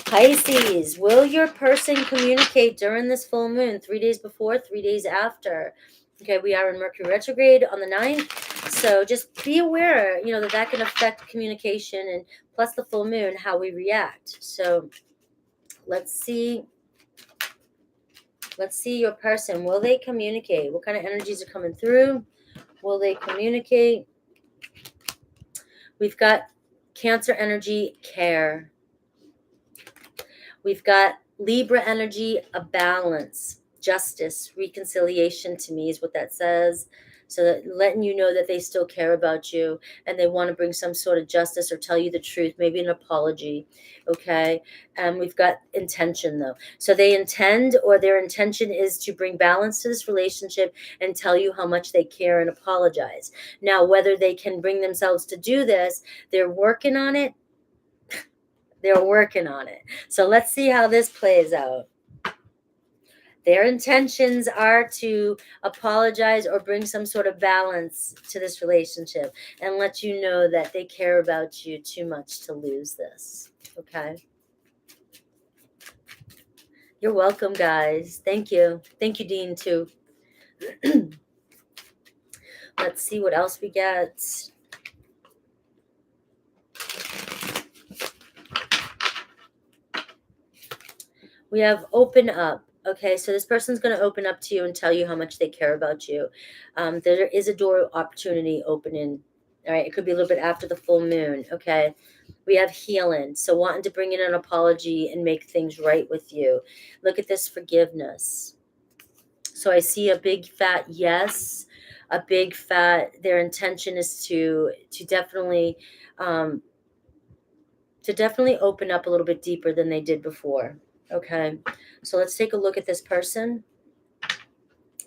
Pisces, will your person communicate during this full moon? 3 days before, 3 days after. Okay, we are in Mercury retrograde on the 9th. So just be aware, that can affect communication, and plus the full moon, how we react. So let's see your person. Will they communicate? What kind of energies are coming through? Will they communicate? We've got Cancer energy, care. We've got Libra energy, a balance, justice, reconciliation, to me is what that says. So that letting you know that they still care about you and they want to bring some sort of justice or tell you the truth, maybe an apology. Okay. And we've got intention though. So they intend, or their intention is to bring balance to this relationship and tell you how much they care and apologize. Now, whether they can bring themselves to do this, they're working on it. They're working on it. So let's see how this plays out. Their intentions are to apologize or bring some sort of balance to this relationship and let you know that they care about you too much to lose this. Okay. You're welcome, guys. Thank you. Thank you, Dean, too. Let's see what else we get. We have open up. Okay, so this person's going to open up to you and tell you how much they care about you. There is a door opportunity opening. All right, it could be a little bit after the full moon. Okay, we have healing. So wanting to bring in an apology and make things right with you. Look at this forgiveness. So I see a big fat yes, a big fat, their intention is to definitely open up a little bit deeper than they did before. Okay, so let's take a look at this person.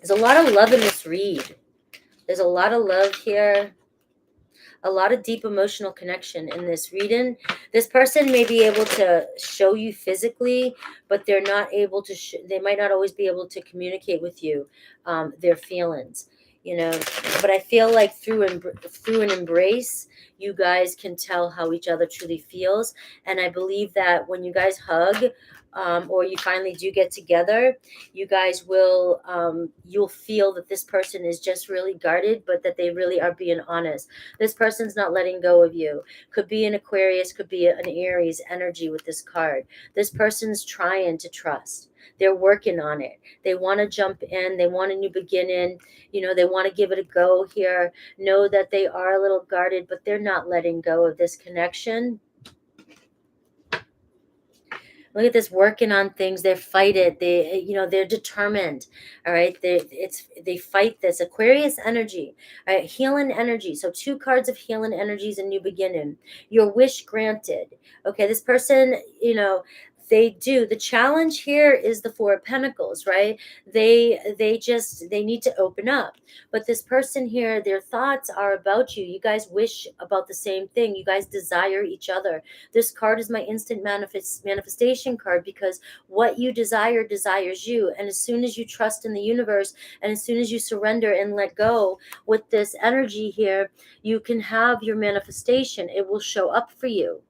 There's a lot of love in this read. There's a lot of love here. A lot of deep emotional connection in this reading. This person may be able to show you physically, but they're not able to, they might not always be able to communicate with you their feelings, you know. But I feel like through an embrace, you guys can tell how each other truly feels. And I believe that when you guys hug, or you finally do get together, you guys will, you'll feel that this person is just really guarded, but that they really are being honest. This person's not letting go of you. Could be an Aquarius, could be an Aries energy with this card. This person's trying to trust. They're working on it. They want to jump in. They want a new beginning. You know, they want to give it a go here. Know that they are a little guarded, but they're not letting go of this connection. Look at this, working on things. They fight it. They, you know, they're determined. All right. They fight this Aquarius energy, all right, healing energy. So 2 cards of healing energies and new beginning. Your wish granted. Okay. This person, you know, they do. The challenge here is the 4 of Pentacles, right? They need to open up. But this person here, their thoughts are about you. You guys wish about the same thing. You guys desire each other. This card is my instant manifestation card, because what you desire desires you. And as soon as you trust in the universe, and as soon as you surrender and let go with this energy here, you can have your manifestation. It will show up for you.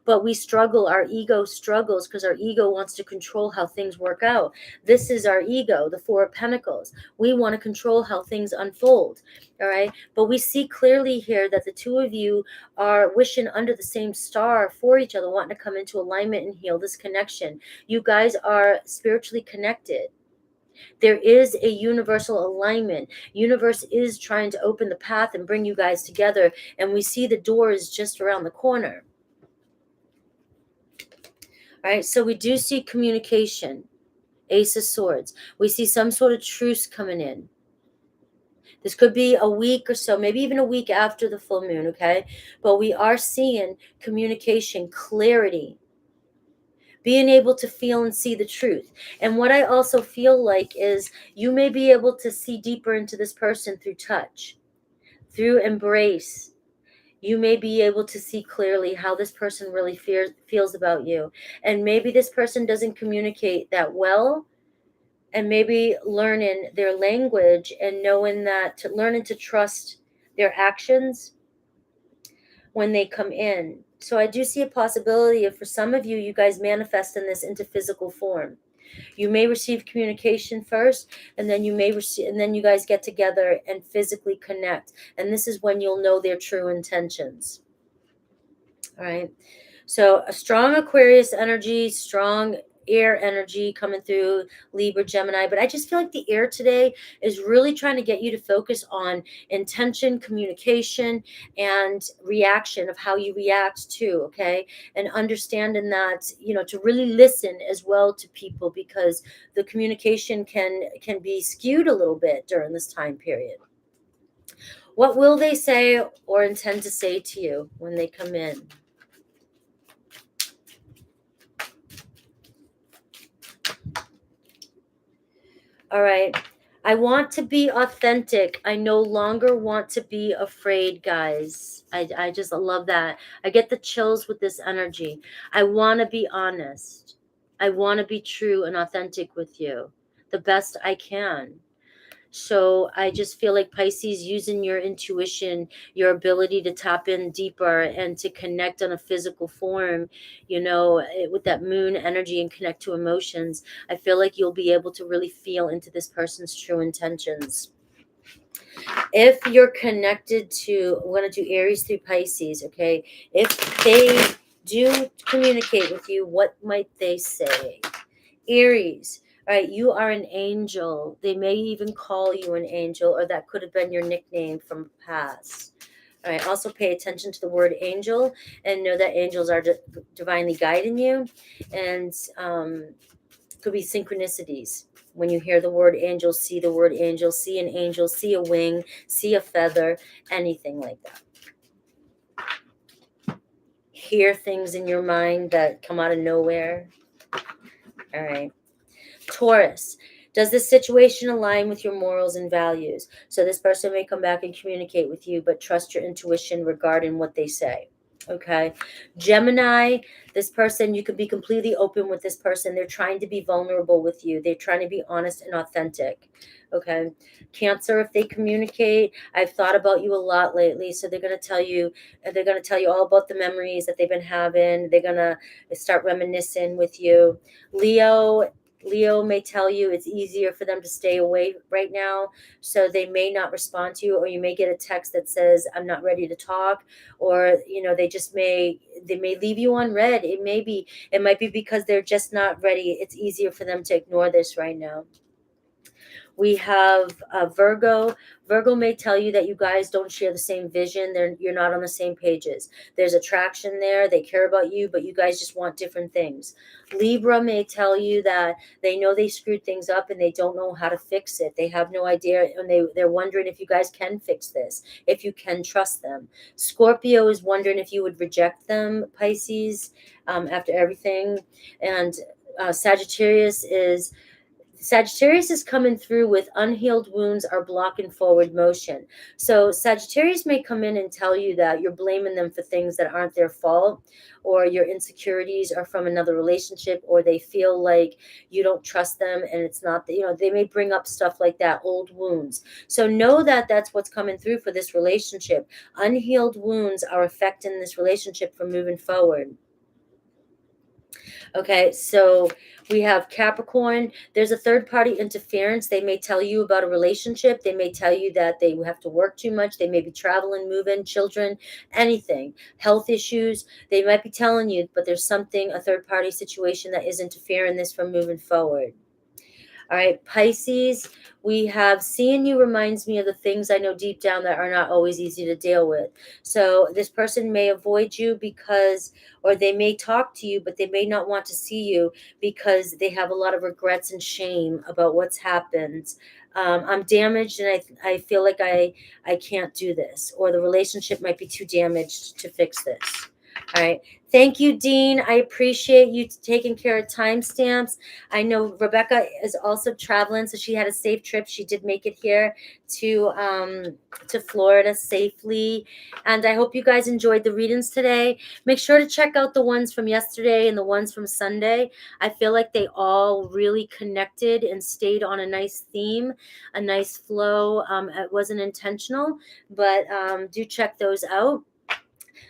But we struggle, our ego struggles, because our ego wants to control how things work out. This is our ego, the 4 of Pentacles. We want to control how things unfold. All right. But we see clearly here that the 2 of you are wishing under the same star for each other, wanting to come into alignment and heal this connection. You guys are spiritually connected. There is a universal alignment. Universe is trying to open the path and bring you guys together. And we see the door is just around the corner. All right, so we do see communication, Ace of Swords. We see some sort of truce coming in. This could be a week or so, maybe even a week after the full moon, okay? But we are seeing communication, clarity, being able to feel and see the truth. And what I also feel like is you may be able to see deeper into this person through touch, through embrace. You may be able to see clearly how this person really feels about you. And maybe this person doesn't communicate that well, and maybe learning their language and knowing that, learning to trust their actions when they come in. So I do see a possibility of, for some of you, you guys manifesting this into physical form. You may receive communication first, and then you may receive, and then you guys get together and physically connect. And this is when you'll know their true intentions. All right. So a strong Aquarius energy, strong air energy coming through Libra, Gemini. But I just feel like the air today is really trying to get you to focus on intention, communication, and reaction of how you react to, okay? And understanding that, you know, to really listen as well to people, because the communication can be skewed a little bit during this time period. What will they say or intend to say to you when they come in? All right. I want to be authentic. I no longer want to be afraid, guys. I just love that. I get the chills with this energy. I want to be honest. I want to be true and authentic with you the best I can. So I just feel like Pisces, using your intuition, your ability to tap in deeper and to connect on a physical form, you know, with that moon energy and connect to emotions. I feel like you'll be able to really feel into this person's true intentions. If you're connected to, I'm going to do Aries through Pisces, okay? If they do communicate with you, what might they say? Aries, right? You are an angel. They may even call you an angel, or that could have been your nickname from the past. All right. Also pay attention to the word angel and know that angels are divinely guiding you, and could be synchronicities. When you hear the word angel, see the word angel, see an angel, see a wing, see a feather, anything like that. Hear things in your mind that come out of nowhere. All right. Taurus. Does this situation align with your morals and values? So this person may come back and communicate with you, but trust your intuition regarding what they say. Okay. Gemini, this person, you could be completely open with this person. They're trying to be vulnerable with you. They're trying to be honest and authentic. Okay. Cancer, if they communicate, I've thought about you a lot lately. So they're going to tell you, all about the memories that they've been having. They're going to start reminiscing with you. Leo may tell you it's easier for them to stay away right now, so they may not respond to you, or you may get a text that says, I'm not ready to talk, or they may leave you unread. It might be because they're just not ready. It's easier for them to ignore this right now. We have Virgo. Virgo may tell you that you guys don't share the same vision. You're not on the same pages. There's attraction there. They care about you, but you guys just want different things. Libra may tell you that they know they screwed things up and they don't know how to fix it. They have no idea, and they're wondering if you guys can fix this, if you can trust them. Scorpio is wondering if you would reject them, Pisces, after everything. And Sagittarius is coming through with unhealed wounds are blocking forward motion. So Sagittarius may come in and tell you that you're blaming them for things that aren't their fault, or your insecurities are from another relationship, or they feel like you don't trust them and it's not that, they may bring up stuff like that, old wounds. So know that that's what's coming through for this relationship. Unhealed wounds are affecting this relationship from moving forward. Okay, so we have Capricorn. There's a third party interference. They may tell you about a relationship. They may tell you that they have to work too much. They may be traveling, moving, children, anything, health issues. They might be telling you, but there's a third party situation that is interfering this from moving forward. All right, Pisces, we have seeing you reminds me of the things I know deep down that are not always easy to deal with. So this person may avoid you or they may talk to you, but they may not want to see you because they have a lot of regrets and shame about what's happened. I'm damaged and I feel like I can't do this, or the relationship might be too damaged to fix this. All right. Thank you, Dean. I appreciate you taking care of timestamps. I know Rebecca is also traveling, so she had a safe trip. She did make it here to Florida safely. And I hope you guys enjoyed the readings today. Make sure to check out the ones from yesterday and the ones from Sunday. I feel like they all really connected and stayed on a nice theme, a nice flow. It wasn't intentional, but do check those out.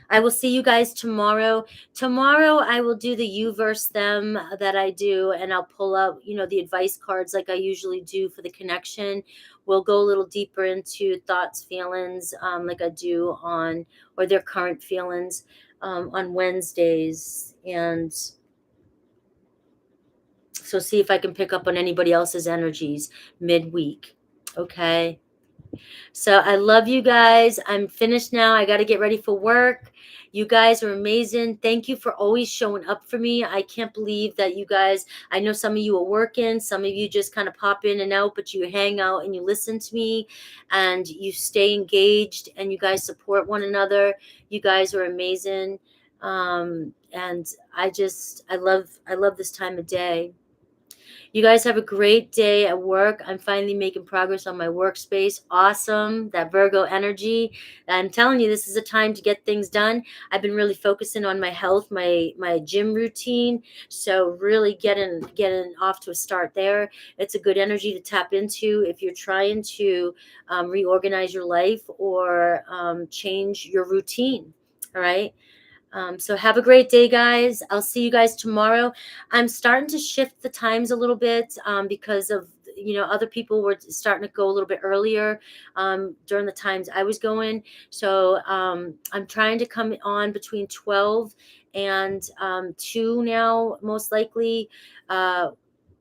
I will see you guys tomorrow. Tomorrow I will do the you verse them that I do, and I'll pull up, the advice cards like I usually do for the connection. We'll go a little deeper into thoughts, feelings, like I do or their current feelings on Wednesdays. And so see if I can pick up on anybody else's energies midweek. Okay. So I love you guys. I'm finished now. I got to get ready for work. You guys are amazing. Thank you for always showing up for me. I can't believe that you guys, I know some of you are working. Some of you just kind of pop in and out, but you hang out and you listen to me and you stay engaged and you guys support one another. You guys are amazing. And I love this time of day. You guys have a great day at work. I'm finally making progress on my workspace. Awesome. That Virgo energy. I'm telling you, this is a time to get things done. I've been really focusing on my health, my gym routine. So really getting off to a start there. It's a good energy to tap into if you're trying to reorganize your life or change your routine. All right. So have a great day, guys. I'll see you guys tomorrow. I'm starting to shift the times a little bit because of, other people were starting to go a little bit earlier during the times I was going. So I'm trying to come on between 12 and 2 now, most likely.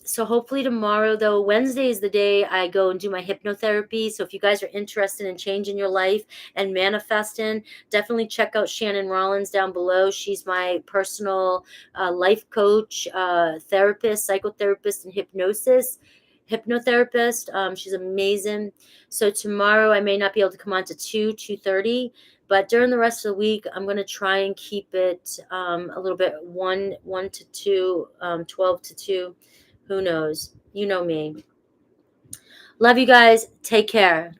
So hopefully tomorrow, though, Wednesday is the day I go and do my hypnotherapy. So if you guys are interested in changing your life and manifesting, definitely check out Shannon Rollins down below. She's my personal life coach, therapist, psychotherapist, and hypnotherapist. She's amazing. So tomorrow I may not be able to come on to 2:30, but during the rest of the week, I'm going to try and keep it a little bit 1 to 2, 12 to 2. Who knows? You know me. Love you guys. Take care.